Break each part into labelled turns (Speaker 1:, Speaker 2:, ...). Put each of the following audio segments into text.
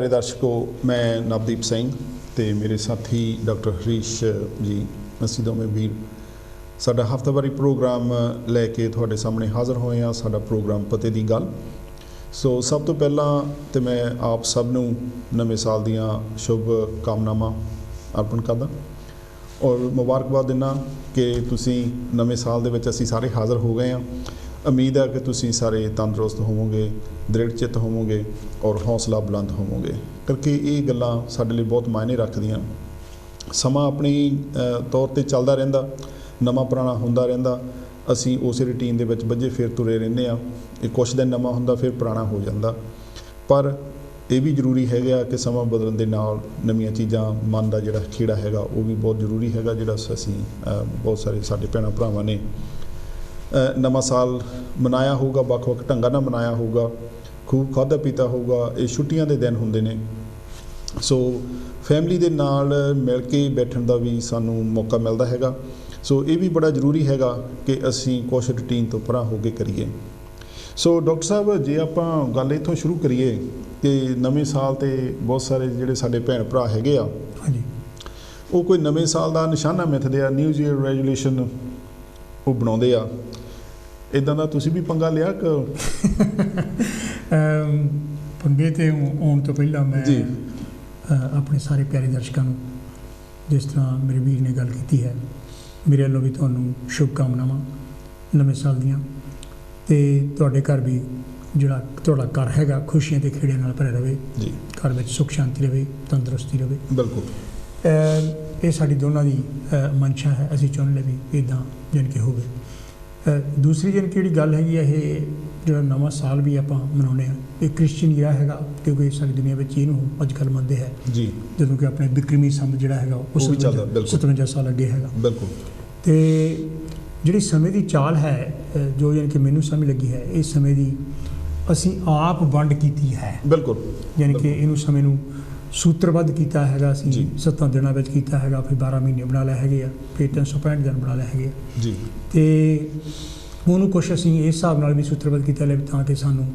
Speaker 1: दर्शकों, मैं नवदीप सिंह ते मेरे साथी डॉक्टर हरीश जी असीं दोवें वीर साडा हफ्तावारी प्रोग्राम लैके तुहाडे सामने हाज़र होए हाँ। साडा प्रोग्राम पते दी गल। सो सब तो पहला तो मैं आप सब नूं नवे साल दियां शुभ कामनावां अर्पण करदा और मुबारकबाद दिना कि तुसीं नवे साल दे विच असीं सारे हाज़र हो गए हाँ। उम्मीद है कि तुसीं सारे तंदुरुस्त होवोगे, दृढ़ चित होवोगे और हौसला बुलंद होवोगे, करके ये गल्लां साडे लई बहुत मायने रखदियां। समा अपनी तौर ते चलदा रहिंदा, नवां पुराना हुंदा रहिंदा, असीं उस रूटीन दे विच बझे फिर तुरे रहिंदे आ। कुछ दिन नवां हुंदा फिर पुराना हो जांदा, पर ये भी जरूरी हैगा कि समा बदलण दे नाल नवीआं चीज़ां मन दा जिहड़ा खेड़ा हैगा वो भी बहुत जरूरी हैगा। जिहड़ा असीं बहुत सारे साडे भैणां भरावां ने नवां साल मनाया होगा, वख-वख ढंगां नाल मनाया होगा, खूब खाधा पीता होगा। ये छुट्टियां दे दिन हुंदे ने, सो फैमिली दे नाल मिल के बैठण दा भी सानूं मौका मिलदा हैगा। सो ये भी बड़ा जरूरी हैगा कि असीं कुछ रूटीन तो परां हो के करिए। सो डॉक्टर साहब, जे आपां गल इत्थों शुरू करिए कि नवें साल ते बहुत सारे जिहड़े साडे भैण भरा हैगे आ, वो कोई नवें साल दा निशाना मिथदे आ, न्यू ईयर रेजोल्यूशन वो बनाउंदे आ। इदां दा तुसीं भी पंगा लिया कि
Speaker 2: पंगे ते आउण तो पहला मैं
Speaker 1: जी
Speaker 2: अपने सारे प्यारे दर्शकों नूं जिस तरह मेरे वीर ने गल की है, मेरे वालों भी तुहानूं शुभकामनावां नवें साल दियां ते तुहाडे घर भी जिहड़ा तुहाडा घर हैगा खुशियां ते खेड़ियां नाल भरिया रहे
Speaker 1: जी,
Speaker 2: घर में सुख शांति रहे, तंदुरुस्ती रहे।
Speaker 1: बिल्कुल
Speaker 2: ये साडी दोनों की मंशा है, असीं चाहुंदे भी इदां जानी कि होवे। दूसरी जानी कि गल हैगी है, ये जो नवा साल भी आप मनाने ये क्रिश्चियन ईरा है, क्योंकि सारी दुनिया में इनू अजकल मनते हैं
Speaker 1: जी,
Speaker 2: जो कि अपने बिक्रमी सम जो है उस 57 साल अगे है।
Speaker 1: बिल्कुल।
Speaker 2: तो जी समय की चाल है जो यानी कि मैनू समझ लगी है, इस समय की असी आप वंड की है।
Speaker 1: बिल्कुल,
Speaker 2: यानी कि इनू समय नू सूत्रबद्ध किया है, असी 7 दिनों में किया है, फिर 12 महीने बना लए है, फिर 365 दिन बना लए है
Speaker 1: जी।
Speaker 2: तो उन्होंने कुछ असी इस हिसाब नाल भी सूत्रबद्ध किया ले ताकि सानू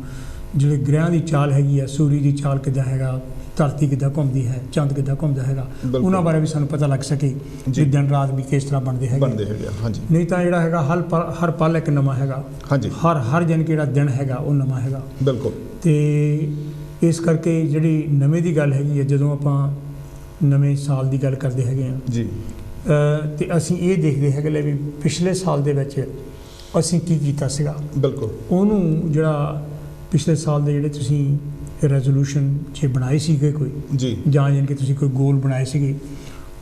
Speaker 2: जिहड़े ग्रहां की चाल हैगी है, सूर्य की चाल किद्दां हैगा, धरती किद्दां घूमती है, चंद किद्दां घूमदा हैगा, उन्हां बारे भी सानू पता लग सके कि दिन रात भी किस तरह बनते हैं।
Speaker 1: हाँ जी।
Speaker 2: नहीं तो जिहड़ा हैगा हर पल एक नवां हैगा।
Speaker 1: हाँ जी।
Speaker 2: हर दिन जिहड़ा दिन हैगा वो नवां हैगा।
Speaker 1: बिल्कुल।
Speaker 2: तो इस करके जिहड़ी नवें की गल हैगी है, जदों आपां नवें साल की गल करते हैं
Speaker 1: जी,
Speaker 2: तो असीं ये देखते हैं कि भी पिछले साल दे विच असीं की कीता सीगा।
Speaker 1: बिल्कुल।
Speaker 2: उहनूं जिहड़ा पिछले साल दे जिहड़े तुसीं रेजोल्यूशन जे बनाए सीगे कोई
Speaker 1: जी,
Speaker 2: जां यानी कि तुसीं कोई गोल बनाए सीगे,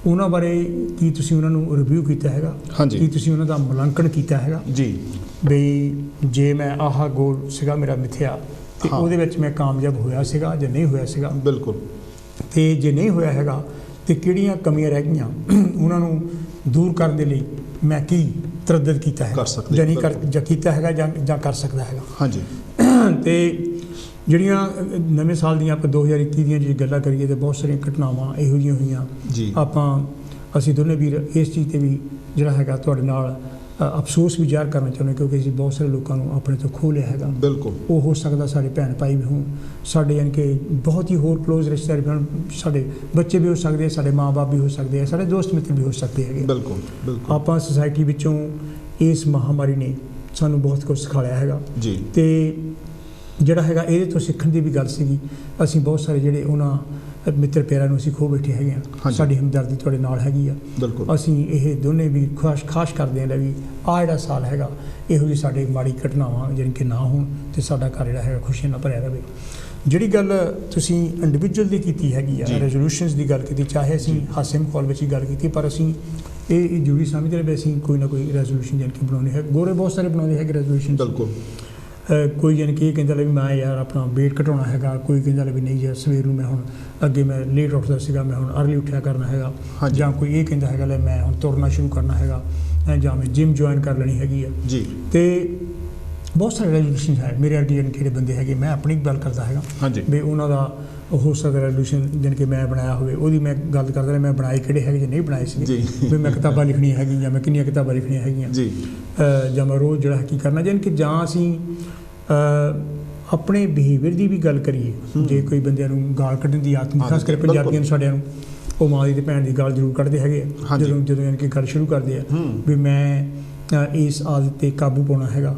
Speaker 2: उन्हां बारे की तुसीं उन्हां नूं रिव्यू कीता हैगा?
Speaker 1: हाँ जी।
Speaker 2: की तुसीं उन्हां दा मुलांकन कीता हैगा
Speaker 1: जी,
Speaker 2: बई जे मैं आह गोल सीगा मेरा मिथया ते ਉਹਦੇ ਵਿੱਚ मैं कामयाब होया सीगा ਜਾਂ नहीं होया सीगा?
Speaker 1: बिल्कुल।
Speaker 2: ਤੇ ਜੇ ਨਹੀਂ ਹੋਇਆ ਹੈਗਾ ਤੇ ਕਿਹੜੀਆਂ ਕਮੀਆਂ ਰਹਿ ਗਈਆਂ ਉਹਨਾਂ ਨੂੰ ਦੂਰ ਕਰਨ ਦੇ ਲਈ ਮੈਂ ਕੀ ਤਰੱਦਦ ਕੀਤਾ ਹੈ, ਜਾਂ ਨਹੀਂ ਕਰ ਜਾਂ ਕੀਤਾ ਹੈਗਾ ਜਾਂ ਕਰ ਸਕਦਾ ਹੈਗਾ।
Speaker 1: ਹਾਂਜੀ।
Speaker 2: ਤੇ ਜਿਹੜੀਆਂ ਨਵੇਂ ਸਾਲ ਦੀਆਂ ਆਪਾਂ 2021 ਦੀਆਂ ਜੇ ਗੱਲਾਂ ਕਰੀਏ ਤਾਂ ਬਹੁਤ ਸਾਰੀਆਂ ਘਟਨਾਵਾਂ ਇਹੋ ਜਿਹੀਆਂ ਹੋਈਆਂ
Speaker 1: ਜੀ।
Speaker 2: ਆਪਾਂ ਅਸੀਂ ਦੋਨੇ ਵੀਰ ਇਸ ਚੀਜ਼ ਤੇ ਵੀ ਜਿਹੜਾ ਹੈਗਾ ਤੁਹਾਡੇ ਨਾਲ अफसोस भी ਜ਼ਾਹਰ करना चाਹੁੰਦੇ क्योंकि ਅਸੀਂ बहुत सारे लोगों को अपने तो खो लिया है।
Speaker 1: बिल्कुल।
Speaker 2: वो हो सकता साढ़े भैन भाई भी हों, साढ़े यानी कि बहुत ही होर क्लोज रिश्तेदार भी हों, साढ़े बच्चे भी हो सकते हैं, साढ़े माँ बाप भी हो सकते हैं, साढ़े दोस्त मित्र भी हो सकते हैं।
Speaker 1: बिल्कुल बिल्कुल।
Speaker 2: आप सोसाइटी विचों इस महामारी ने सानू बहुत कुछ सिखाया है
Speaker 1: जी।
Speaker 2: तो जिहड़ा हैगा इहदे तो सीखण दी भी गल सीगी। असीं बहुत सारे जिहड़े उन्हां मित्र प्यारां नूं असीं खो बैठे हैगे आ, साडी हमदर्दी तुहाडे नाल हैगी आ।
Speaker 1: बिल्कुल।
Speaker 2: असीं इह दोने भी खास करदे हां भी आ जिहड़ा साल हैगा इहो जी साडे माड़ी घटनावां जिहड़ियां कि ना होण ते साडा घर जिहड़ा हैगा खुशियां नाल भरिया रहे। जिहड़ी गल तुसीं इंडिविजुअल दी कीती हैगी आ, रेजोल्यूशनस दी गल कीती, चाहे असीं हासे मखौल विच ही गल कीती, पर असीं ਇਹ ਜ਼ਰੂਰੀ ਸਮਝਦੇ ਨੇ ਵੀ ਅਸੀਂ ਕੋਈ ਨਾ ਕੋਈ ਰੈਜ਼ੋਲੂਸ਼ਨ ਜਾਣੀ ਕਿ ਬਣਾਉਣੀ ਹੈ। ਗੋਰੇ ਬਹੁਤ ਸਾਰੇ ਬਣਾਉਂਦੇ ਹੈਗੇ ਰੈਜ਼ੋਲੂਸ਼ਨ।
Speaker 1: ਬਿਲकुल।
Speaker 2: ਕੋਈ ਜਾਣੀ ਕਿ ਇਹ ਕਹਿੰਦਾ ਵੀ ਮੈਂ ਯਾਰ ਆਪਣਾ ਵੇਟ ਘਟਾਉਣਾ ਹੈਗਾ, ਕੋਈ ਕਹਿੰਦਾ ਵੀ ਨਹੀਂ ਯਾਰ ਸਵੇਰ ਨੂੰ ਮੈਂ ਹੁਣ ਅੱਗੇ ਮੈਂ ਲੇਟ ਉੱਠਦਾ ਸੀਗਾ, ਮੈਂ ਹੁਣ ਅਰਲੀ ਉੱਠਿਆ ਕਰਨਾ ਹੈਗਾ, ਜਾਂ ਕੋਈ ਇਹ ਕਹਿੰਦਾ ਹੈਗਾ ਲੈ ਮੈਂ ਹੁਣ ਤੁਰਨਾ ਸ਼ੁਰੂ ਕਰਨਾ ਹੈਗਾ, ਜਾਂ ਮੈਂ ਜਿਮ ਜੁਆਇਨ ਕਰ ਲੈਣੀ ਹੈਗੀ ਆ ਜੀ। ਤੇ ਬਹੁਤ ਸਾਰੇ ਰੈਜ਼ੋਲੂਸ਼ਨ ਹੈ ਮੇਰੇ ਵਰਗੇ ਜਾਣੀ ਜਿਹੜੇ ਬੰਦੇ ਹੈਗੇ, ਮੈਂ ਆਪਣੀ ਗੱਲ ਕਰਦਾ ਹੈਗਾ ਵੀ ਉਹਨਾਂ ਦਾ हो सकता रेजोल्यूशन जिन कि मैं बनाया होवे ओहदी मैं गल करदा मैं बनाए किहड़े है नहीं बनाए सी भी मैं किताबां लिखनियां है या मैं किन्नियां किताबां लिखनियां है, जां मैं रोज़ जिहड़ा की करना जानी कि जां असीं ਆਪਣੇ ਬਿਹੇਵੀਅਰ ਦੀ ਵੀ ਗੱਲ ਕਰੀਏ, ਜੇ ਕੋਈ ਬੰਦਿਆਂ ਨੂੰ ਗਾਲ ਕੱਢਣ ਦੀ ਆਦਤ, ਖਾਸ ਕਰਕੇ ਪੰਜਾਬੀਆਂ ਨੂੰ, ਸਾਡਿਆਂ ਨੂੰ ਉਹ ਮਾਂ ਦੀ ਤੇ ਭੈਣ ਦੀ ਗਾਲ ਜ਼ਰੂਰ ਕੱਢਦੇ ਹੈਗੇ ਆ ਜਦੋਂ ਯਾਨੀ ਕਿ ਗੱਲ ਸ਼ੁਰੂ ਕਰਦੇ ਆ ਵੀ ਮੈਂ ਇਸ ਆਦਤ 'ਤੇ ਕਾਬੂ ਪਾਉਣਾ ਹੈਗਾ,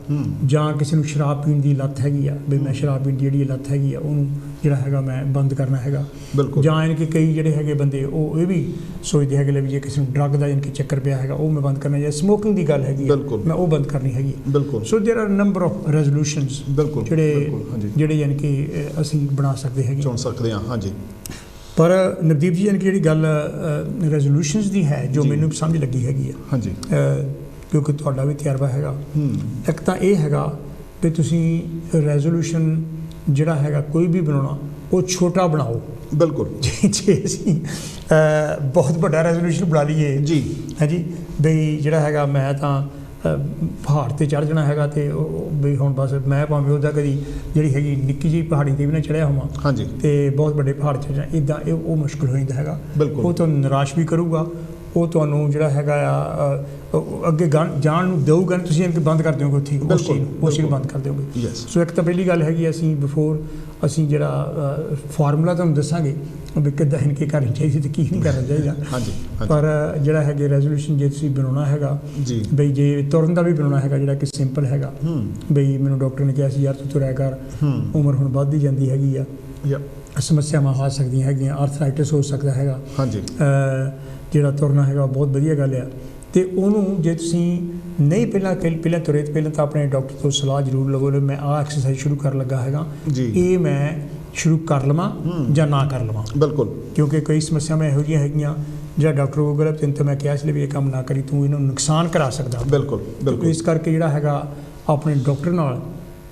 Speaker 2: ਜਾਂ ਕਿਸੇ ਨੂੰ ਸ਼ਰਾਬ ਪੀਣ ਦੀ ਲੱਤ ਹੈਗੀ ਆ ਵੀ ਮੈਂ ਸ਼ਰਾਬ ਪੀਣ ਦੀ ਜਿਹੜੀ ਲੱਤ ਹੈਗੀ ਆ ਉਹਨੂੰ ਜਿਹੜਾ ਹੈਗਾ ਮੈਂ ਬੰਦ ਕਰਨਾ ਹੈਗਾ, ਜਾਂ ਯਾਨੀ ਕਿ ਕਈ ਜਿਹੜੇ ਹੈਗੇ ਬੰਦੇ ਉਹ ਇਹ ਵੀ ਸੋਚਦੇ ਹੈਗੇ ਵੀ ਜੇ ਕਿਸੇ ਨੂੰ ਡਰੱਗ ਦਾ ਯਾਨੀ ਕਿ ਚੱਕਰ ਪਿਆ ਹੈਗਾ ਉਹ ਮੈਂ ਬੰਦ ਕਰਨਾ, ਜਾਂ ਸਮੋਕਿੰਗ ਦੀ ਗੱਲ ਹੈਗੀ ਮੈਂ ਉਹ ਬੰਦ ਕਰਨੀ ਹੈਗੀ। ਸੋ ਦੇयर ਆਰ ਨੰਬਰ ਆਫ ਰੈਜ਼ੋਲੂਸ਼ਨਸ ਜਿਹੜੇ ਯਾਨੀ ਕਿ ਅਸੀਂ ਬਣਾ ਸਕਦੇ ਹੈਗੇ,
Speaker 1: ਚੁਣ ਸਕਦੇ ਹਾਂ। ਹਾਂਜੀ,
Speaker 2: ਪਰ ਨਵਦੀਪ ਜੀ ਯਾਨੀ ਕਿ ਜਿਹੜੀ ਗੱਲ ਰੈਜ਼ੋਲੂਸ਼ਨਸ ਦੀ ਹੈ ਜੋ ਮੈਨੂੰ ਸਮਝ ਲੱਗੀ ਹੈਗੀ ਆ,
Speaker 1: ਹਾਂਜੀ,
Speaker 2: ਕਿਉਂਕਿ ਤੁਹਾਡਾ ਵੀ ਤਜਰਬਾ ਹੈਗਾ, ਇੱਕ ਤਾਂ ਇਹ ਹੈਗਾ ਵੀ ਤੁਸੀਂ ਰੈਜ਼ੋਲੂਸ਼ਨ ਜਿਹੜਾ ਹੈਗਾ ਕੋਈ ਵੀ ਬਣਾਉਣਾ ਉਹ ਛੋਟਾ ਬਣਾਓ।
Speaker 1: ਬਿਲਕੁਲ,
Speaker 2: ਜੇ ਅਸੀਂ ਬਹੁਤ ਵੱਡਾ ਰੈਜ਼ੋਲੂਸ਼ਨ ਬਣਾ ਲਈਏ ਜੀ, ਹਾਂਜੀ, ਬਈ ਜਿਹੜਾ ਹੈਗਾ ਮੈਂ ਤਾਂ ਪਹਾੜ 'ਤੇ ਚੜ੍ਹ ਜਾਣਾ ਹੈਗਾ ਅਤੇ ਵੀ ਹੁਣ ਬਸ ਮੈਂ ਭਾਵੇਂ ਉਹਦਾ ਕਦੀ ਜਿਹੜੀ ਹੈਗੀ ਨਿੱਕੀ ਜਿਹੀ ਪਹਾੜੀ 'ਤੇ ਵੀ ਨਾ ਚੜ੍ਹਿਆ ਹੋਵਾਂ, ਹਾਂਜੀ, ਅਤੇ ਬਹੁਤ ਵੱਡੇ ਪਹਾੜ 'ਚ ਜਾਣਾ, ਇੱਦਾਂ ਉਹ ਮੁਸ਼ਕਿਲ ਹੋ ਜਾਂਦਾ ਹੈਗਾ। ਉਹ ਤੁਹਾਨੂੰ ਨਿਰਾਸ਼ ਵੀ ਕਰੂਗਾ, ਉਹ ਤੁਹਾਨੂੰ ਜਿਹੜਾ ਹੈਗਾ ਆ ਅੱਗੇ ਜਾਣ ਨੂੰ ਦੇਊਗਾ, ਤੁਸੀਂ ਇਹਨੂੰ ਬੰਦ ਕਰ ਦਿਓਗੇ ਉੱਥੇ ਉਸ ਚੀਜ਼ ਨੂੰ ਬੰਦ ਕਰ ਦਿਓਗੇ। ਸੋ ਇੱਕ ਤਾਂ ਪਹਿਲੀ ਗੱਲ ਹੈਗੀ ਅਸੀਂ ਬਿਫੋਰ ਅਸੀਂ ਜਿਹੜਾ ਫਾਰਮੂਲਾ ਤੁਹਾਨੂੰ ਦੱਸਾਂਗੇ ਵੀ ਕਿੱਦਾਂ ਇਨਕੇ ਕਰਨੀ ਚਾਹੀਦੀ ਅਤੇ ਕੀ ਨਹੀਂ ਕਰਨਾ ਚਾਹੀਦਾ, ਪਰ ਜਿਹੜਾ ਹੈਗੇ ਰੈਜ਼ੋਲੂਸ਼ਨ ਜੇ ਤੁਸੀਂ ਬਣਾਉਣਾ ਹੈਗਾ ਬਈ ਜੇ ਤੁਰਨ ਦਾ ਵੀ ਬਣਾਉਣਾ ਹੈਗਾ ਜਿਹੜਾ ਕਿ ਸਿੰਪਲ ਹੈਗਾ, ਬਈ ਮੈਨੂੰ ਡਾਕਟਰ ਨੇ ਕਿਹਾ ਸੀ ਯਾਰ ਤੂੰ ਤੁਰਿਆ ਕਰ, ਉਮਰ ਹੁਣ ਵੱਧਦੀ ਜਾਂਦੀ ਹੈਗੀ ਆ, ਸਮੱਸਿਆਵਾਂ ਆ ਸਕਦੀਆਂ ਹੈਗੀਆਂ, ਆਰਥਰਾਈਟਿਸ ਹੋ ਸਕਦਾ ਹੈਗਾ, ਜਿਹੜਾ ਤੁਰਨਾ ਹੈਗਾ ਬਹੁਤ ਵਧੀਆ ਗੱਲ ਆ, ਅਤੇ ਉਹਨੂੰ ਜੇ ਤੁਸੀਂ ਨਹੀਂ ਪਹਿਲਾਂ ਤੁਰੇ ਤਾਂ ਪਹਿਲਾਂ ਤਾਂ ਆਪਣੇ ਡਾਕਟਰ ਤੋਂ ਸਲਾਹ ਜ਼ਰੂਰ ਲਵੋ, ਮੈਂ ਆਹ ਐਕਸਰਸਾਈਜ਼ ਸ਼ੁਰੂ ਕਰਨ ਲੱਗਾ ਹੈਗਾ, ਇਹ ਮੈਂ ਸ਼ੁਰੂ ਕਰ ਲਵਾਂ ਜਾਂ ਨਾ ਕਰ ਲਵਾਂ। ਬਿਲਕੁਲ, ਕਿਉਂਕਿ ਕਈ ਸਮੱਸਿਆਵਾਂ ਇਹੋ ਜਿਹੀਆਂ ਹੈਗੀਆਂ ਜਿਹੜਾ ਡਾਕਟਰ ਕੋਲ ਗਲਤ ਤੈਨੂੰ ਤਾਂ ਮੈਂ ਕਿਹਾ ਸੀ ਵੀ ਇਹ ਕੰਮ ਨਾ ਕਰੀ, ਤੂੰ ਇਹਨੂੰ ਨੁਕਸਾਨ ਕਰਾ ਸਕਦਾ। ਬਿਲਕੁਲ, ਇਸ ਕਰਕੇ ਜਿਹੜਾ ਹੈਗਾ ਆਪਣੇ ਡਾਕਟਰ ਨਾਲ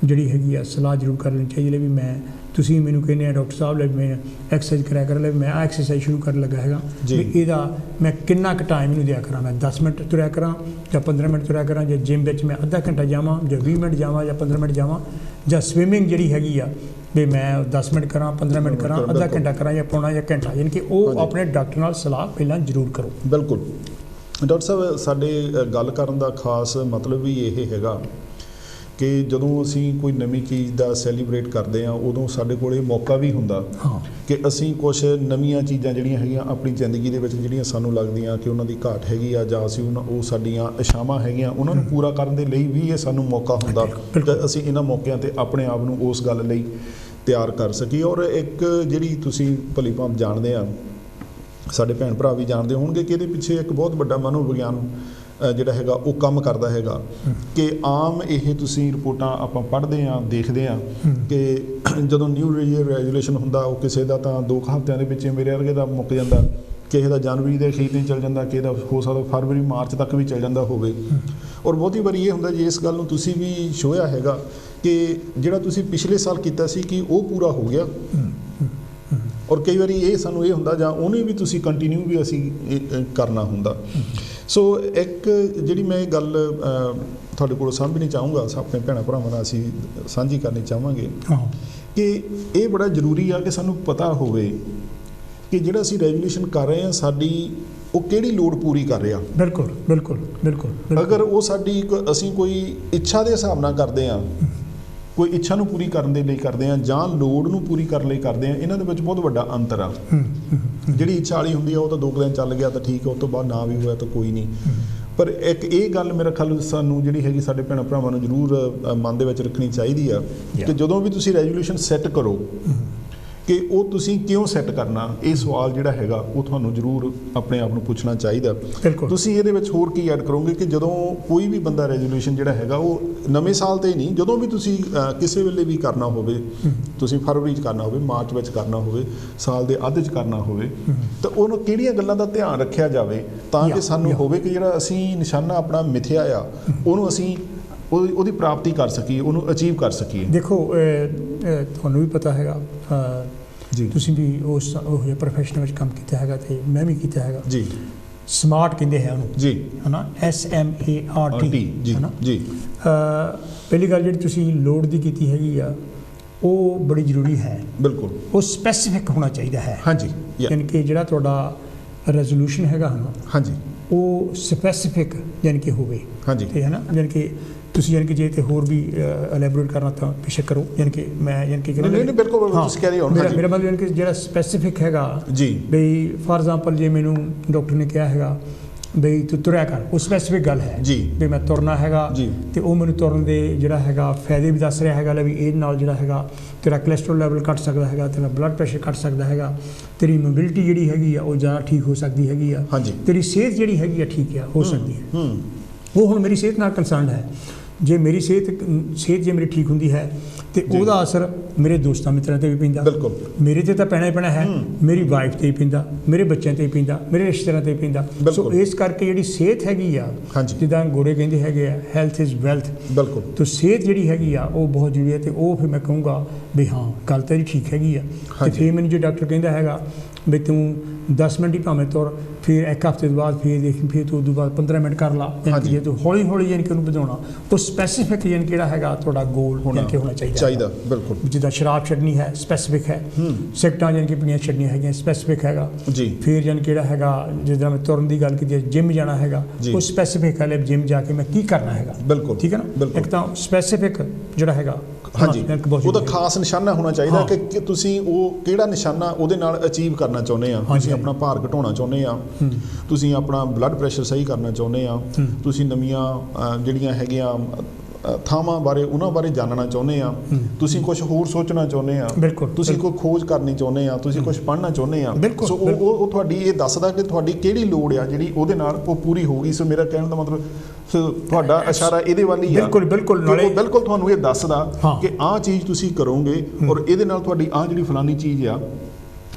Speaker 2: ਜਿਹੜੀ ਹੈਗੀ ਆ ਸਲਾਹ ਜ਼ਰੂਰ ਕਰ ਲੈਣੀ ਚਾਹੀਦੀ ਵੀ ਮੈਂ ਤੁਸੀਂ ਮੈਨੂੰ ਕਹਿੰਦੇ ਆ ਡਾਕਟਰ ਸਾਹਿਬ ਲਈ ਮੈਂ ਐਕਸਰਸਾਈਜ਼ ਕਰਿਆ ਕਰ, ਮੈਂ ਆਹ ਐਕਸਰਸਾਈਜ਼ ਸ਼ੁਰੂ ਕਰਨ ਲੱਗਾ ਹੈਗਾ ਵੀ ਇਹਦਾ ਮੈਂ ਕਿੰਨਾ ਕੁ ਟਾਈਮ ਇਹਨੂੰ ਦਿਆ ਕਰਾਂ, ਮੈਂ 10 ਮਿੰਟ ਤੁਰਿਆ ਕਰਾਂ ਜਾਂ 15 ਮਿੰਟ ਤੁਰਿਆ ਕਰਾਂ, ਜਾਂ ਜਿਮ ਵਿੱਚ ਮੈਂ ਅੱਧਾ ਘੰਟਾ ਜਾਵਾਂ ਜਾਂ 20 ਮਿੰਟ ਜਾਵਾਂ ਜਾਂ 15 ਮਿੰਟ ਜਾਵਾਂ, ਜਾਂ ਸਵਿਮਿੰਗ ਜਿਹੜੀ ਹੈਗੀ ਆ ਵੀ ਮੈਂ 10 ਮਿੰਟ ਕਰਾਂ, 15 ਮਿੰਟ ਕਰਾਂ, ਅੱਧਾ ਘੰਟਾ ਕਰਾਂ ਜਾਂ ਪੌਣਾ ਜਾਂ ਘੰਟਾ, ਯਾਨੀ ਕਿ ਉਹ ਆਪਣੇ ਡਾਕਟਰ ਨਾਲ ਸਲਾਹ ਪਹਿਲਾਂ ਜ਼ਰੂਰ ਕਰੋ।
Speaker 1: ਬਿਲਕੁਲ ਡਾਕਟਰ ਸਾਹਿਬ, ਸਾਡੇ ਗੱਲ ਕਰਨ ਦਾ ਖਾਸ ਮਤਲਬ ਵੀ ਇਹ ਹੈਗਾ ਕਿ ਜਦੋਂ ਅਸੀਂ ਕੋਈ ਨਵੀਂ ਚੀਜ਼ ਦਾ ਸੈਲੀਬ੍ਰੇਟ ਕਰਦੇ ਹਾਂ ਉਦੋਂ ਸਾਡੇ ਕੋਲ ਇਹ ਮੌਕਾ ਵੀ ਹੁੰਦਾ ਕਿ ਅਸੀਂ ਕੁਛ ਨਵੀਆਂ ਚੀਜ਼ਾਂ ਜਿਹੜੀਆਂ ਹੈਗੀਆਂ ਆਪਣੀ ਜ਼ਿੰਦਗੀ ਦੇ ਵਿੱਚ ਜਿਹੜੀਆਂ ਸਾਨੂੰ ਲੱਗਦੀਆਂ ਕਿ ਉਹਨਾਂ ਦੀ ਘਾਟ ਹੈਗੀ ਆ, ਜਾਂ ਅਸੀਂ ਉਹ ਸਾਡੀਆਂ ਇਛਾਵਾਂ ਹੈਗੀਆਂ ਉਹਨਾਂ ਨੂੰ ਪੂਰਾ ਕਰਨ ਦੇ ਲਈ ਵੀ ਇਹ ਸਾਨੂੰ ਮੌਕਾ ਹੁੰਦਾ ਕਿ ਅਸੀਂ ਇਹਨਾਂ ਮੌਕਿਆਂ 'ਤੇ ਆਪਣੇ ਆਪ ਨੂੰ ਉਸ ਗੱਲ ਲਈ ਤਿਆਰ ਕਰ ਸਕੀਏ। ਔਰ ਇੱਕ ਜਿਹੜੀ ਤੁਸੀਂ ਭਲੀ ਭਾਂਤ ਜਾਣਦੇ ਆ, ਸਾਡੇ ਭੈਣ ਭਰਾ ਵੀ ਜਾਣਦੇ ਹੋਣਗੇ ਕਿ ਇਹਦੇ ਪਿੱਛੇ ਇੱਕ ਬਹੁਤ ਵੱਡਾ ਮਨੋਵਿਗਿਆਨ ਜਿਹੜਾ ਹੈਗਾ ਉਹ ਕੰਮ ਕਰਦਾ ਹੈਗਾ ਕਿ ਆਮ ਇਹ ਤੁਸੀਂ ਰਿਪੋਰਟਾਂ ਆਪਾਂ ਪੜ੍ਹਦੇ ਹਾਂ, ਦੇਖਦੇ ਹਾਂ ਕਿ ਜਦੋਂ ਨਿਊ ਈਅਰ ਰੈਜ਼ੋਲੂਸ਼ਨ ਹੁੰਦਾ ਉਹ ਕਿਸੇ ਦਾ ਤਾਂ 2 ਹਫ਼ਤਿਆਂ ਦੇ ਵਿੱਚ ਮੇਰੇ ਵਰਗੇ ਦਾ ਮੁੱਕ ਜਾਂਦਾ, ਕਿਸੇ ਦਾ ਜਨਵਰੀ ਦੇ ਅਖੀਰ 'ਤੇ ਚੱਲ ਜਾਂਦਾ, ਕਿਸੇ ਦਾ ਹੋ ਸਕਦਾ ਫਰਵਰੀ ਮਾਰਚ ਤੱਕ ਵੀ ਚੱਲ ਜਾਂਦਾ ਹੋਵੇ। ਔਰ ਬਹੁਤੀ ਵਾਰੀ ਇਹ ਹੁੰਦਾ ਜੀ, ਇਸ ਗੱਲ ਨੂੰ ਤੁਸੀਂ ਵੀ ਛੋਹਿਆ ਹੈਗਾ ਕਿ ਜਿਹੜਾ ਤੁਸੀਂ ਪਿਛਲੇ ਸਾਲ ਕੀਤਾ ਸੀ ਕਿ ਉਹ ਪੂਰਾ ਹੋ ਗਿਆ, ਔਰ ਕਈ ਵਾਰੀ ਇਹ ਸਾਨੂੰ ਇਹ ਹੁੰਦਾ ਜਾਂ ਉਹਨੇ ਵੀ ਤੁਸੀਂ ਕੰਟੀਨਿਊ ਵੀ ਅਸੀਂ ਕਰਨਾ ਹੁੰਦਾ। ਸੋ ਇੱਕ ਜਿਹੜੀ ਮੈਂ ਗੱਲ ਤੁਹਾਡੇ ਕੋਲੋਂ ਸਾਂਭਣੀ ਚਾਹੂੰਗਾ, ਆਪਣੇ ਭੈਣਾਂ ਭਰਾਵਾਂ ਨਾਲ ਅਸੀਂ ਸਾਂਝੀ ਕਰਨੀ ਚਾਹਾਂਗੇ ਕਿ ਇਹ ਬੜਾ ਜ਼ਰੂਰੀ ਆ ਕਿ ਸਾਨੂੰ ਪਤਾ ਹੋਵੇ ਕਿ ਜਿਹੜਾ ਅਸੀਂ ਰੈਜ਼ੋਲੂਸ਼ਨ ਕਰ ਰਹੇ ਹਾਂ ਸਾਡੀ ਉਹ ਕਿਹੜੀ ਲੋੜ ਪੂਰੀ ਕਰ ਰਿਹਾ। ਬਿਲਕੁਲ ਬਿਲਕੁਲ ਬਿਲਕੁਲ, ਅਗਰ ਉਹ ਸਾਡੀ ਅਸੀਂ ਕੋਈ ਇੱਛਾ ਦੇ ਹਿਸਾਬ ਨਾਲ ਕਰਦੇ ਹਾਂ, ਕੋਈ ਇੱਛਾ ਨੂੰ ਪੂਰੀ ਕਰਨ ਦੇ ਲਈ ਕਰਦੇ ਹਾਂ ਜਾਂ ਲੋੜ ਨੂੰ ਪੂਰੀ ਕਰਨ ਲਈ ਕਰਦੇ ਹਾਂ, ਇਹਨਾਂ ਦੇ ਵਿੱਚ ਬਹੁਤ ਵੱਡਾ ਅੰਤਰ ਆ। ਜਿਹੜੀ ਇੱਛਾ ਵਾਲੀ ਹੁੰਦੀ ਆ ਉਹ ਤਾਂ 2 ਦਿਨ ਚੱਲ ਗਿਆ ਤਾਂ ਠੀਕ ਹੈ, ਉਸ ਤੋਂ ਬਾਅਦ ਨਾ ਵੀ ਹੋਇਆ ਤਾਂ ਕੋਈ ਨਹੀਂ। ਪਰ ਇੱਕ ਇਹ ਗੱਲ ਮੇਰਾ ਖਿਆਲ ਸਾਨੂੰ ਜਿਹੜੀ ਹੈਗੀ ਸਾਡੇ ਭੈਣਾਂ ਭਰਾਵਾਂ ਨੂੰ ਜ਼ਰੂਰ ਮਨ ਦੇ ਵਿੱਚ ਰੱਖਣੀ ਚਾਹੀਦੀ ਆ ਕਿ ਜਦੋਂ ਵੀ ਤੁਸੀਂ ਰੈਜ਼ੋਲੂਸ਼ਨ ਸੈੱਟ ਕਰੋ ਕਿ ਉਹ ਤੁਸੀਂ ਕਿਉਂ ਸੈੱਟ ਕਰਨਾ, ਇਹ ਸਵਾਲ ਜਿਹੜਾ ਹੈਗਾ ਉਹ ਤੁਹਾਨੂੰ ਜ਼ਰੂਰ ਆਪਣੇ ਆਪ ਨੂੰ ਪੁੱਛਣਾ ਚਾਹੀਦਾ। ਤੁਸੀਂ ਇਹਦੇ ਵਿੱਚ ਹੋਰ ਕੀ ਐਡ ਕਰੋਗੇ ਕਿ ਜਦੋਂ ਕੋਈ ਵੀ ਬੰਦਾ ਰੈਜ਼ੋਲੂਸ਼ਨ ਜਿਹੜਾ ਹੈਗਾ ਉਹ ਨਵੇਂ ਸਾਲ 'ਤੇ ਨਹੀਂ, ਜਦੋਂ ਵੀ ਤੁਸੀਂ ਕਿਸੇ ਵੇਲੇ ਵੀ ਕਰਨਾ ਹੋਵੇ, ਤੁਸੀਂ ਫਰਵਰੀ 'ਚ ਕਰਨਾ ਹੋਵੇ, ਮਾਰਚ ਵਿੱਚ ਕਰਨਾ ਹੋਵੇ, ਸਾਲ ਦੇ ਅੱਧ 'ਚ ਕਰਨਾ ਹੋਵੇ, ਤਾਂ ਉਹਨੂੰ ਕਿਹੜੀਆਂ ਗੱਲਾਂ ਦਾ ਧਿਆਨ ਰੱਖਿਆ ਜਾਵੇ ਤਾਂ ਕਿ ਸਾਨੂੰ ਹੋਵੇ ਕਿ ਜਿਹੜਾ ਅਸੀਂ ਨਿਸ਼ਾਨਾ ਆਪਣਾ ਮਿਥਿਆ ਆ ਉਹਨੂੰ ਅਸੀਂ ਉਹਦੀ ਪ੍ਰਾਪਤੀ ਕਰ ਸਕੀਏ, ਉਹਨੂੰ ਅਚੀਵ ਕਰ ਸਕੀਏ।
Speaker 2: ਦੇਖੋ ਤੁਹਾਨੂੰ ਵੀ ਪਤਾ ਹੈਗਾ ਜੀ, ਤੁਸੀਂ ਵੀ ਉਸ ਜਿਹੇ ਪ੍ਰੋਫੈਸ਼ਨ ਵਿੱਚ ਕੰਮ ਕੀਤਾ ਹੈਗਾ ਅਤੇ ਮੈਂ ਵੀ ਕੀਤਾ ਹੈਗਾ ਜੀ। ਸਮਾਰਟ ਕਹਿੰਦੇ ਹੈ ਉਹਨੂੰ ਜੀ, ਹੈ ਨਾ, SMART ਹੈ ਨਾ ਜੀ। ਪਹਿਲੀ ਗੱਲ ਜਿਹੜੀ ਤੁਸੀਂ ਲੋੜ ਦੀ ਕੀਤੀ ਹੈਗੀ ਆ ਉਹ ਬੜੀ ਜ਼ਰੂਰੀ ਹੈ। ਬਿਲਕੁਲ, ਉਹ ਸਪੈਸੀਫਿਕ ਹੋਣਾ ਚਾਹੀਦਾ ਹੈ। ਹਾਂਜੀ, ਯਾਨੀ ਕਿ ਜਿਹੜਾ ਤੁਹਾਡਾ ਰੈਜ਼ੋਲੂਸ਼ਨ ਹੈਗਾ ਨਾ, ਹਾਂਜੀ, ਉਹ ਸਪੈਸੀਫਿਕ ਯਾਨੀ ਕਿ ਹੋਵੇ। ਹਾਂਜੀ, ਹੈ ਨਾ, ਯਾਨੀ ਕਿ ਤੁਸੀਂ ਯਾਨੀ ਕਿ ਜੇ ਤੇ ਹੋਰ ਵੀ ਐਲੈਬੋਰੇਟ ਕਰਨਾ ਤਾਂ ਬੇਸ਼ੱਕ ਕਰੋ, ਯਾਨੀ ਕਿ ਮੈਂ ਯਾਨੀ ਕਿ
Speaker 1: ਨਹੀਂ ਬਿਲਕੁਲ ਤੁਸੀਂ ਕਹਿ ਰਹੇ ਹੋ।
Speaker 2: ਮੇਰਾ ਮਤਲਬ ਯਾਨੀ ਕਿ ਜਿਹੜਾ ਸਪੈਸੀਫਿਕ ਹੈਗਾ
Speaker 1: ਜੀ
Speaker 2: ਬਈ ਫਾਰ ਐਗਜ਼ਾਮਪਲ ਜੇ ਮੈਨੂੰ ਡਾਕਟਰ ਨੇ ਕਿਹਾ ਹੈਗਾ ਬਈ ਤੂੰ ਤੁਰਿਆ ਕਰ, ਉਹ ਸਪੈਸੀਫਿਕ ਗੱਲ ਹੈ
Speaker 1: ਜੀ
Speaker 2: ਵੀ ਮੈਂ ਤੁਰਨਾ ਹੈਗਾ, ਤੇ ਉਹ ਮੈਨੂੰ ਤੁਰਨ ਦੇ ਜਿਹੜਾ ਹੈਗਾ ਫਾਇਦੇ ਵੀ ਦੱਸ ਰਿਹਾ ਹੈਗਾ ਲੈ ਵੀ ਇਹਦੇ ਨਾਲ ਜਿਹੜਾ ਹੈਗਾ ਤੇਰਾ ਕੋਲੈਸਟਰੋਲ ਲੈਵਲ ਘੱਟ ਸਕਦਾ ਹੈਗਾ, ਤੇਰਾ ਬਲੱਡ ਪ੍ਰੈਸ਼ਰ ਘੱਟ ਸਕਦਾ ਹੈਗਾ, ਤੇਰੀ ਮੋਬਿਲਿਟੀ ਜਿਹੜੀ ਹੈਗੀ ਆ ਉਹ ਜ਼ਿਆਦਾ ਠੀਕ ਹੋ ਸਕਦੀ ਹੈਗੀ ਆ, ਤੇਰੀ ਸਿਹਤ ਜਿਹੜੀ ਹੈਗੀ ਆ ਠੀਕ ਆ ਹੋ ਸਕਦੀ ਹੈ। ਉਹ ਹੁਣ ਮੇਰੀ ਸਿਹਤ ਨਾਲ ਕੰਸਰਨਡ ਹੈ। ਜੇ ਮੇਰੀ ਸਿਹਤ ਜੇ ਮੇਰੀ ਠੀਕ ਹੁੰਦੀ ਹੈ ਤੇ ਉਹਦਾ ਅਸਰ ਮੇਰੇ ਦੋਸਤਾਂ ਮਿੱਤਰਾਂ ਤੇ ਵੀ ਪੈਂਦਾ,
Speaker 1: ਬਿਲਕੁਲ
Speaker 2: ਮੇਰੇ ਤੇ ਤਾਂ ਪੈਣਾ ਹੀ ਪੈਣਾ ਹੈ, ਮੇਰੀ ਵਾਈਫ ਤੇ ਹੀ ਪੈਂਦਾ, ਮੇਰੇ ਬੱਚਿਆਂ ਤੇ ਹੀ ਪੈਂਦਾ, ਮੇਰੇ ਰਿਸ਼ਤੇਦਾਰਾਂ ਤੇ ਹੀ ਪੈਂਦਾ। ਸੋ ਇਸ ਕਰਕੇ ਜਿਹੜੀ ਸਿਹਤ ਹੈਗੀ ਆ, ਜਿੱਦਾਂ ਗੋਰੇ ਕਹਿੰਦੇ ਹੈਗੇ ਆ ਹੈਲਥ ਇਜ਼ ਵੈਲਥ,
Speaker 1: ਬਿਲਕੁਲ। ਤਾਂ
Speaker 2: ਸਿਹਤ ਜਿਹੜੀ ਹੈਗੀ ਆ ਉਹ ਬਹੁਤ ਜ਼ਰੂਰੀ ਹੈ। ਤੇ ਉਹ ਫਿਰ ਮੈਂ ਕਹੂੰਗਾ ਵੀ ਹਾਂ ਗੱਲ ਤਾਂ ਜੀ ਠੀਕ ਹੈਗੀ ਆ। ਤੇ ਫਿਰ ਮੈਨੂੰ ਜੇ ਡਾਕਟਰ ਕਹਿੰਦਾ ਹੈਗਾ ਵੀ ਤੂੰ 10 ਮਿੰਟ ਹੀ ਭਾਵੇਂ ਤੁਰ, ਫਿਰ ਇੱਕ ਹਫ਼ਤੇ ਤੋਂ ਬਾਅਦ ਫਿਰ ਦੇਖ, ਫਿਰ ਤੂੰ ਉਦੋਂ ਬਾਅਦ 15 ਮਿੰਟ ਕਰ ਲਾ, ਜੇ ਤੂੰ ਹੌਲੀ ਹੌਲੀ ਯਾਨੀ ਕਿ ਉਹਨੂੰ ਵਧਾਉਣਾ, ਉਹ ਸਪੈਸੀਫਿਕ ਯਾਨੀ ਕਿਹੜਾ ਹੈਗਾ ਤੁਹਾਡਾ ਗੋਲ ਹੋਣਾ ਚਾਹੀਦਾ।
Speaker 1: ਬਿਲਕੁਲ।
Speaker 2: ਜਿੱਦਾਂ ਸ਼ਰਾਬ ਛੱਡਣੀ ਹੈ ਸਪੈਸੀਫਿਕ ਹੈ, ਸਿਗਰਟਾਂ ਯਾਨੀ ਕਿ ਪੀਣੀਆਂ ਛੱਡਣੀਆਂ ਹੈਗੀਆਂ ਸਪੈਸੀਫਿਕ ਹੈਗਾ ਜੀ। ਫਿਰ ਯਾਨੀ ਕਿਹੜਾ ਹੈਗਾ ਜਿੱਦਾਂ ਮੈਂ ਤੁਰਨ ਦੀ ਗੱਲ ਕੀਤੀ, ਜਿਮ ਜਾਣਾ ਹੈਗਾ ਉਹ ਸਪੈਸੀਫਿਕ ਹੈ, ਜਿਮ ਜਾ ਕੇ ਮੈਂ ਕੀ ਕਰਨਾ ਹੈਗਾ, ਬਿਲਕੁਲ ਠੀਕ ਹੈ ਨਾ। ਇੱਕ ਤਾਂ ਸਪੈਸੀਫਿਕ ਜਿਹੜਾ ਹੈਗਾ
Speaker 1: ਉਹਦਾ ਖਾਸ ਨਿਸ਼ਾਨਾ ਹੋਣਾ ਚਾਹੀਦਾ ਕਿ ਤੁਸੀਂ ਉਹ ਕਿਹੜਾ ਨਿਸ਼ਾਨਾ ਉਹਦੇ ਨਾਲ ਅਚੀਵ ਕਰਨਾ ਚਾਹੁੰਦੇ ਆ। ਤੁਸੀਂ ਆਪਣਾ ਭਾਰ ਘਟਾਉਣਾ ਚਾਹੁੰਦੇ ਆ, ਤੁਸੀਂ ਆਪਣਾ ਬਲੱਡ ਪ੍ਰੈਸ਼ਰ ਸਹੀ ਕਰਨਾ ਚਾਹੁੰਦੇ ਆ, ਤੁਸੀਂ ਨਵੀਆਂ ਜਿਹੜੀਆਂ ਹੈਗੀਆਂ ਥਾਵਾਂ ਬਾਰੇ ਉਹਨਾਂ ਬਾਰੇ ਜਾਣਨਾ ਚਾਹੁੰਦੇ ਆ, ਤੁਸੀਂ ਕੁਝ ਹੋਰ ਸੋਚਣਾ ਚਾਹੁੰਦੇ ਆ, ਤੁਸੀਂ ਕੋਈ ਖੋਜ ਕਰਨੀ ਚਾਹੁੰਦੇ ਆ, ਤੁਸੀਂ ਕੁਝ ਪੜ੍ਹਨਾ ਚਾਹੁੰਦੇ ਆ। ਸੋ ਉਹ ਤੁਹਾਡੀ ਇਹ ਦੱਸਦਾ ਕਿ ਤੁਹਾਡੀ ਕਿਹੜੀ ਲੋੜ ਆ ਜਿਹੜੀ ਉਹਦੇ ਨਾਲ ਉਹ ਪੂਰੀ ਹੋਊਗੀ। ਸੋ ਮੇਰਾ ਕਹਿਣ ਦਾ ਮਤਲਬ ਤੁਹਾਡਾ ਇਸ਼ਾਰਾ ਇਹਦੇ ਵੱਲ ਹੀ ਆ। ਬਿਲਕੁਲ ਤੁਹਾਨੂੰ ਇਹ ਦੱਸਦਾ ਕਿ ਆਹ ਚੀਜ਼ ਤੁਸੀਂ ਕਰੋਗੇ ਔਰ ਇਹਦੇ ਨਾਲ ਤੁਹਾਡੀ ਆਹ ਜਿਹੜੀ ਫਲਾਨੀ ਚੀਜ਼ ਆ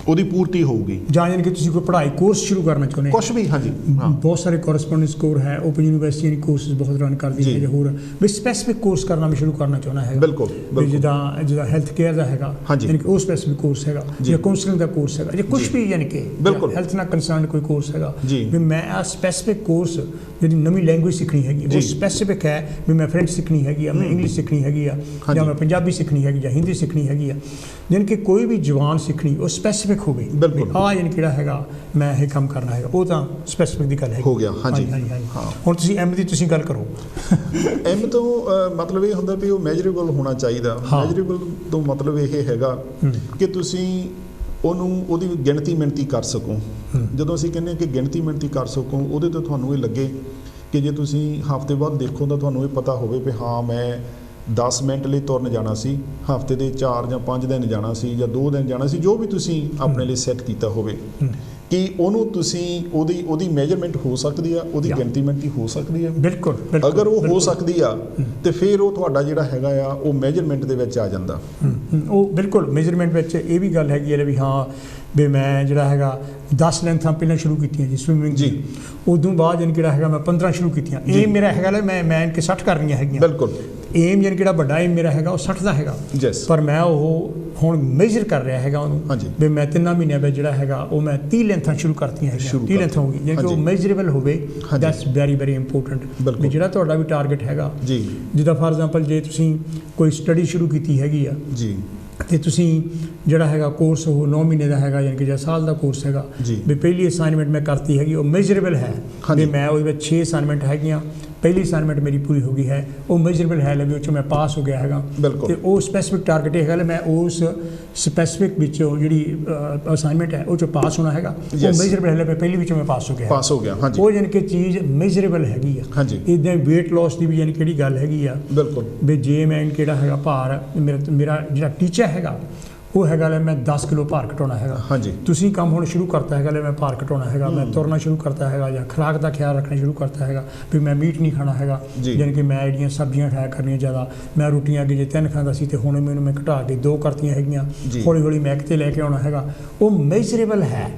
Speaker 1: ਉਹਦੀ ਪੂਰਤੀ ਹੋਊਗੀ। ਜਾਂ
Speaker 2: ਯਾਨੀ ਕਿ ਤੁਸੀਂ ਕੋਈ ਪੜ੍ਹਾਈ ਕੋਰਸ ਸ਼ੁਰੂ ਕਰਨਾ ਚਾਹੁੰਦੇ
Speaker 1: ਕੁਛ ਵੀ।
Speaker 2: ਬਹੁਤ ਸਾਰੇ ਕੋਰਸਪੋਂਡੈਂਸ ਕੋਰਸ ਹੈ, ਓਪਨ ਯੂਨੀਵਰਸਿਟੀ ਯਾਨੀ ਕੋਰਸਿਸ ਬਹੁਤ ਰਨ ਕਰਦੀ ਹੈ, ਜਾਂ ਹੋਰ ਵੀ ਸਪੈਸੀਫਿਕ ਕੋਰਸ ਕਰਨਾ ਵੀ ਸ਼ੁਰੂ ਕਰਨਾ ਚਾਹੁੰਦਾ ਹੈ। ਬਿਲਕੁਲ। ਜਿੱਦਾਂ ਹੈਲਥ ਕੇਅਰ ਦਾ ਹੈਗਾ ਯਾਨੀ ਕਿ ਉਹ ਸਪੈਸੀਫਿਕ ਕੋਰਸ ਹੈਗਾ, ਜਾਂ ਕਾਉਂਸਲਿੰਗ ਦਾ ਕੋਰਸ ਹੈਗਾ, ਜਾਂ ਕੁਛ ਵੀ ਯਾਨੀ ਕਿ ਹੈਲਥ ਨਾਲ ਕੰਸਰਨਡ ਕੋਈ ਕੋਰਸ ਹੈਗਾ ਵੀ ਮੈਂ ਆ ਸਪੈਸੀਫਿਕ ਕੋਰਸ ਜਿਹੜੀ ਨਵੀਂ ਲੈਂਗੁਏਜ ਸਿੱਖਣੀ ਹੈਗੀ ਉਹ ਸਪੈਸੀਫਿਕ ਹੈ ਵੀ ਮੈਂ ਫ੍ਰੈਂਚ ਸਿੱਖਣੀ ਹੈਗੀ ਆ, ਮੈਂ ਇੰਗਲਿਸ਼ ਸਿੱਖਣੀ ਹੈਗੀ ਆ, ਜਾਂ ਮੈਂ ਪੰਜਾਬੀ ਸਿੱਖਣੀ ਹੈਗੀ, ਜਾਂ ਹਿੰਦੀ ਸਿੱਖਣੀ ਹੈਗੀ ਆ, ਯਾਨੀ ਕਿ ਕੋਈ ਵੀ ਜ਼ੁਬਾਨ ਸਿੱਖਣੀ ਉਹ ਸਪੈਸੀਫਿਕ ਹੋਵੇ। ਯਾਨੀ ਕਿਹੜਾ ਹੈਗਾ ਮੈਂ ਇਹ ਕੰਮ ਕਰਨਾ ਹੈਗਾ, ਉਹ ਤਾਂ ਸਪੈਸੀਫਿਕ ਦੀ ਗੱਲ ਹੈ।
Speaker 1: ਹੋ ਗਿਆ। ਹਾਂਜੀ।
Speaker 2: ਹੁਣ ਤੁਸੀਂ ਐਮ ਦੀ ਤੁਸੀਂ ਗੱਲ ਕਰੋ।
Speaker 1: ਐਮ ਤੋਂ ਮਤਲਬ ਇਹ ਹੁੰਦਾ ਵੀ ਉਹ ਮੈਜਰੇਬਲ ਹੋਣਾ ਚਾਹੀਦਾ। ਮੈਜਰੇਬਲ ਤੋਂ ਮਤਲਬ ਇਹ ਹੈਗਾ ਕਿ ਤੁਸੀਂ ਉਹਦੀ ਗਿਣਤੀ ਮਿਣਤੀ ਕਰ ਸਕੋ। ਜਦੋਂ ਅਸੀਂ ਕਹਿੰਦੇ ਹਾਂ ਕਿ ਗਿਣਤੀ ਮਿਣਤੀ ਕਰ ਸਕੋ, ਉਹਦੇ ਤੋਂ ਤੁਹਾਨੂੰ ਇਹ ਲੱਗੇ ਕਿ ਜੇ ਤੁਸੀਂ ਹਫ਼ਤੇ ਬਾਅਦ ਦੇਖੋ ਤਾਂ ਤੁਹਾਨੂੰ ਇਹ ਪਤਾ ਹੋਵੇ ਵੀ ਹਾਂ ਮੈਂ 10 ਮਿੰਟ ਲਈ ਤੁਰਨ ਜਾਣਾ ਸੀ, ਹਫ਼ਤੇ ਦੇ 4 ਜਾਂ 5 ਦਿਨ ਜਾਣਾ ਸੀ, ਜਾਂ 2 ਦਿਨ ਜਾਣਾ ਸੀ, ਜੋ ਵੀ ਤੁਸੀਂ ਆਪਣੇ ਲਈ ਸੈੱਟ ਕੀਤਾ ਹੋਵੇ, ਕਿ ਉਹਨੂੰ ਤੁਸੀਂ ਉਹਦੀ ਮੈਜਰਮੈਂਟ ਹੋ ਸਕਦੀ ਆ, ਉਹਦੀ ਗਿਣਤੀ ਮਿਣਤੀ ਹੋ ਸਕਦੀ ਆ। ਬਿਲਕੁਲ। ਅਗਰ ਉਹ ਹੋ ਸਕਦੀ ਆ ਤੇ ਫਿਰ ਉਹ ਤੁਹਾਡਾ ਜਿਹੜਾ ਹੈਗਾ ਆ ਉਹ ਮੈਜਰਮੈਂਟ ਦੇ ਵਿੱਚ ਆ ਜਾਂਦਾ।
Speaker 2: ਉਹ ਬਿਲਕੁਲ ਮੈਜਰਮੈਂਟ ਵਿੱਚ ਇਹ ਵੀ ਗੱਲ ਹੈਗੀ ਹੈ ਵੀ ਹਾਂ ਵੀ ਮੈਂ ਜਿਹੜਾ ਹੈਗਾ 10 ਲੈਂਥਾਂ ਪਹਿਲਾਂ ਸ਼ੁਰੂ ਕੀਤੀਆਂ ਜੀ ਸਵਿਮਿੰਗ ਜੀ, ਉਦੋਂ ਬਾਅਦ ਯਾਨੀ ਕਿਹੜਾ ਹੈਗਾ ਮੈਂ 15 ਸ਼ੁਰੂ ਕੀਤੀਆਂ। ਇਹ ਮੇਰਾ ਹੈਗਾ ਮੈਂ ਇਨਕੇ 60 ਕਰਨੀਆਂ ਹੈਗੀਆਂ। ਬਿਲਕੁਲ। ਏਮ ਯਾਨੀ ਕਿਹੜਾ ਵੱਡਾ ਏਮ ਮੇਰਾ ਹੈਗਾ ਉਹ 60 ਦਾ ਹੈਗਾ, ਪਰ ਮੈਂ ਉਹ ਹੁਣ ਮੇਜਰ ਕਰ ਰਿਹਾ ਹੈਗਾ ਉਹਨੂੰ ਵੀ ਮੈਂ 3 ਮਹੀਨਿਆਂ ਵਿੱਚ ਜਿਹੜਾ ਹੈਗਾ ਉਹ ਮੈਂ 30 ਲੈਂਥਾਂ ਸ਼ੁਰੂ ਕਰਤੀਆਂ ਹੈਗੀਆਂ। 30 ਲੈਂਥਾਂ ਹੋ ਗਈ ਯਾਨੀ ਕਿ ਉਹ ਮੇਜਰੇਬਲ ਹੋਵੇ। ਦੈਟਸ ਵੈਰੀ ਵੈਰੀ ਇੰਪੋਰਟੈਂਟ ਵੀ ਜਿਹੜਾ ਤੁਹਾਡਾ ਵੀ ਟਾਰਗੇਟ ਹੈਗਾ ਜੀ। ਜਿੱਦਾਂ ਫਾਰ ਐਗਜ਼ਾਮਪਲ ਜੇ ਤੁਸੀਂ ਕੋਈ ਸਟੱਡੀ ਸ਼ੁਰੂ ਕੀਤੀ ਹੈਗੀ ਆ ਜੀ, ਤੇ ਤੁਸੀਂ ਜਿਹੜਾ ਹੈਗਾ ਕੋਰਸ ਉਹ 9 ਮਹੀਨੇ ਦਾ ਹੈਗਾ ਯਾਨੀ ਕਿ ਜਾਂ ਸਾਲ ਦਾ ਕੋਰਸ ਹੈਗਾ ਵੀ ਪਹਿਲੀ ਅਸਾਈਨਮੈਂਟ ਮੈਂ ਕਰਤੀ ਹੈਗੀ ਉਹ ਮੇਜਰੇਬਲ ਹੈ ਵੀ ਮੈਂ ਉਹਦੇ ਵਿੱਚ 6 ਅਸਾਈਨਮੈਂਟ ਹੈਗੀਆਂ, ਪਹਿਲੀ ਅਸਾਈਨਮੈਂਟ ਮੇਰੀ ਪੂਰੀ ਹੋ ਗਈ ਹੈ, ਉਹ ਮੇਜਰੇਬਲ ਹੈ ਵੀ ਉਹ 'ਚ ਮੈਂ ਪਾਸ ਹੋ ਗਿਆ ਹੈਗਾ। ਤੇ ਉਹ ਸਪੈਸੀਫਿਕ ਟਾਰਗੇਟ ਹੈਗਾ ਮੈਂ ਉਸ ਸਪੈਸੀਫਿਕ ਵਿੱਚੋਂ ਜਿਹੜੀ ਅਸਾਈਨਮੈਂਟ ਹੈ ਉਹ 'ਚ ਪਾਸ ਹੋਣਾ ਹੈਗਾ, ਉਹ ਮੇਜਰੇਬਲ ਹੈ ਮੈਂ ਪਹਿਲੀ ਵਿੱਚੋਂ ਮੈਂ ਪਾਸ ਹੋ ਗਿਆ। ਉਹ ਯਾਨੀ ਕਿ ਚੀਜ਼ ਮੇਜਰੇਬਲ ਹੈਗੀ ਆ। ਇੱਦਾਂ ਵੇਟ ਲਾਸ ਦੀ ਵੀ ਯਾਨੀ ਕਿਹੜੀ ਗੱਲ ਹੈਗੀ ਆ ਵੀ ਜੇ ਮੈਂ ਕਿਹੜਾ ਹੈਗਾ ਭਾਰ ਮੇਰਾ ਜਿਹੜਾ ਟੀਚਰ ਹੈਗਾ ਉਹ ਹੈਗਾ ਲੈ ਮੈਂ 10 ਕਿਲੋ ਭਾਰ ਘਟਾਉਣਾ ਹੈਗਾ। ਤੁਸੀਂ ਕੰਮ ਹੁਣ ਸ਼ੁਰੂ ਕਰਤਾ ਹੈਗਾ ਲੈ ਮੈਂ ਭਾਰ ਘਟਾਉਣਾ ਹੈਗਾ, ਮੈਂ ਤੁਰਨਾ ਸ਼ੁਰੂ ਕਰਤਾ ਹੈਗਾ, ਜਾਂ ਖੁਰਾਕ ਦਾ ਖਿਆਲ ਰੱਖਣਾ ਸ਼ੁਰੂ ਕਰਤਾ ਹੈਗਾ ਵੀ ਮੈਂ ਮੀਟ ਨਹੀਂ ਖਾਣਾ ਹੈਗਾ, ਯਾਨੀ ਕਿ ਮੈਂ ਜਿਹੜੀਆਂ ਸਬਜ਼ੀਆਂ ਖਾਇਆ ਕਰਨੀਆਂ ਜ਼ਿਆਦਾ, ਮੈਂ ਰੋਟੀਆਂ ਅੱਗੇ ਜੇ 3 ਖਾਂਦਾ ਸੀ ਤੇ ਹੁਣ ਮੈਨੂੰ ਮੈਂ ਘਟਾ ਕੇ 2 ਕਰਤੀਆਂ ਹੈਗੀਆਂ, ਹੌਲੀ ਹੌਲੀ ਮੈਂ ਕਿਤੇ ਲੈ ਕੇ ਆਉਣਾ ਹੈਗਾ। ਉਹ ਮੇਜਰੇਬਲ ਹੈ।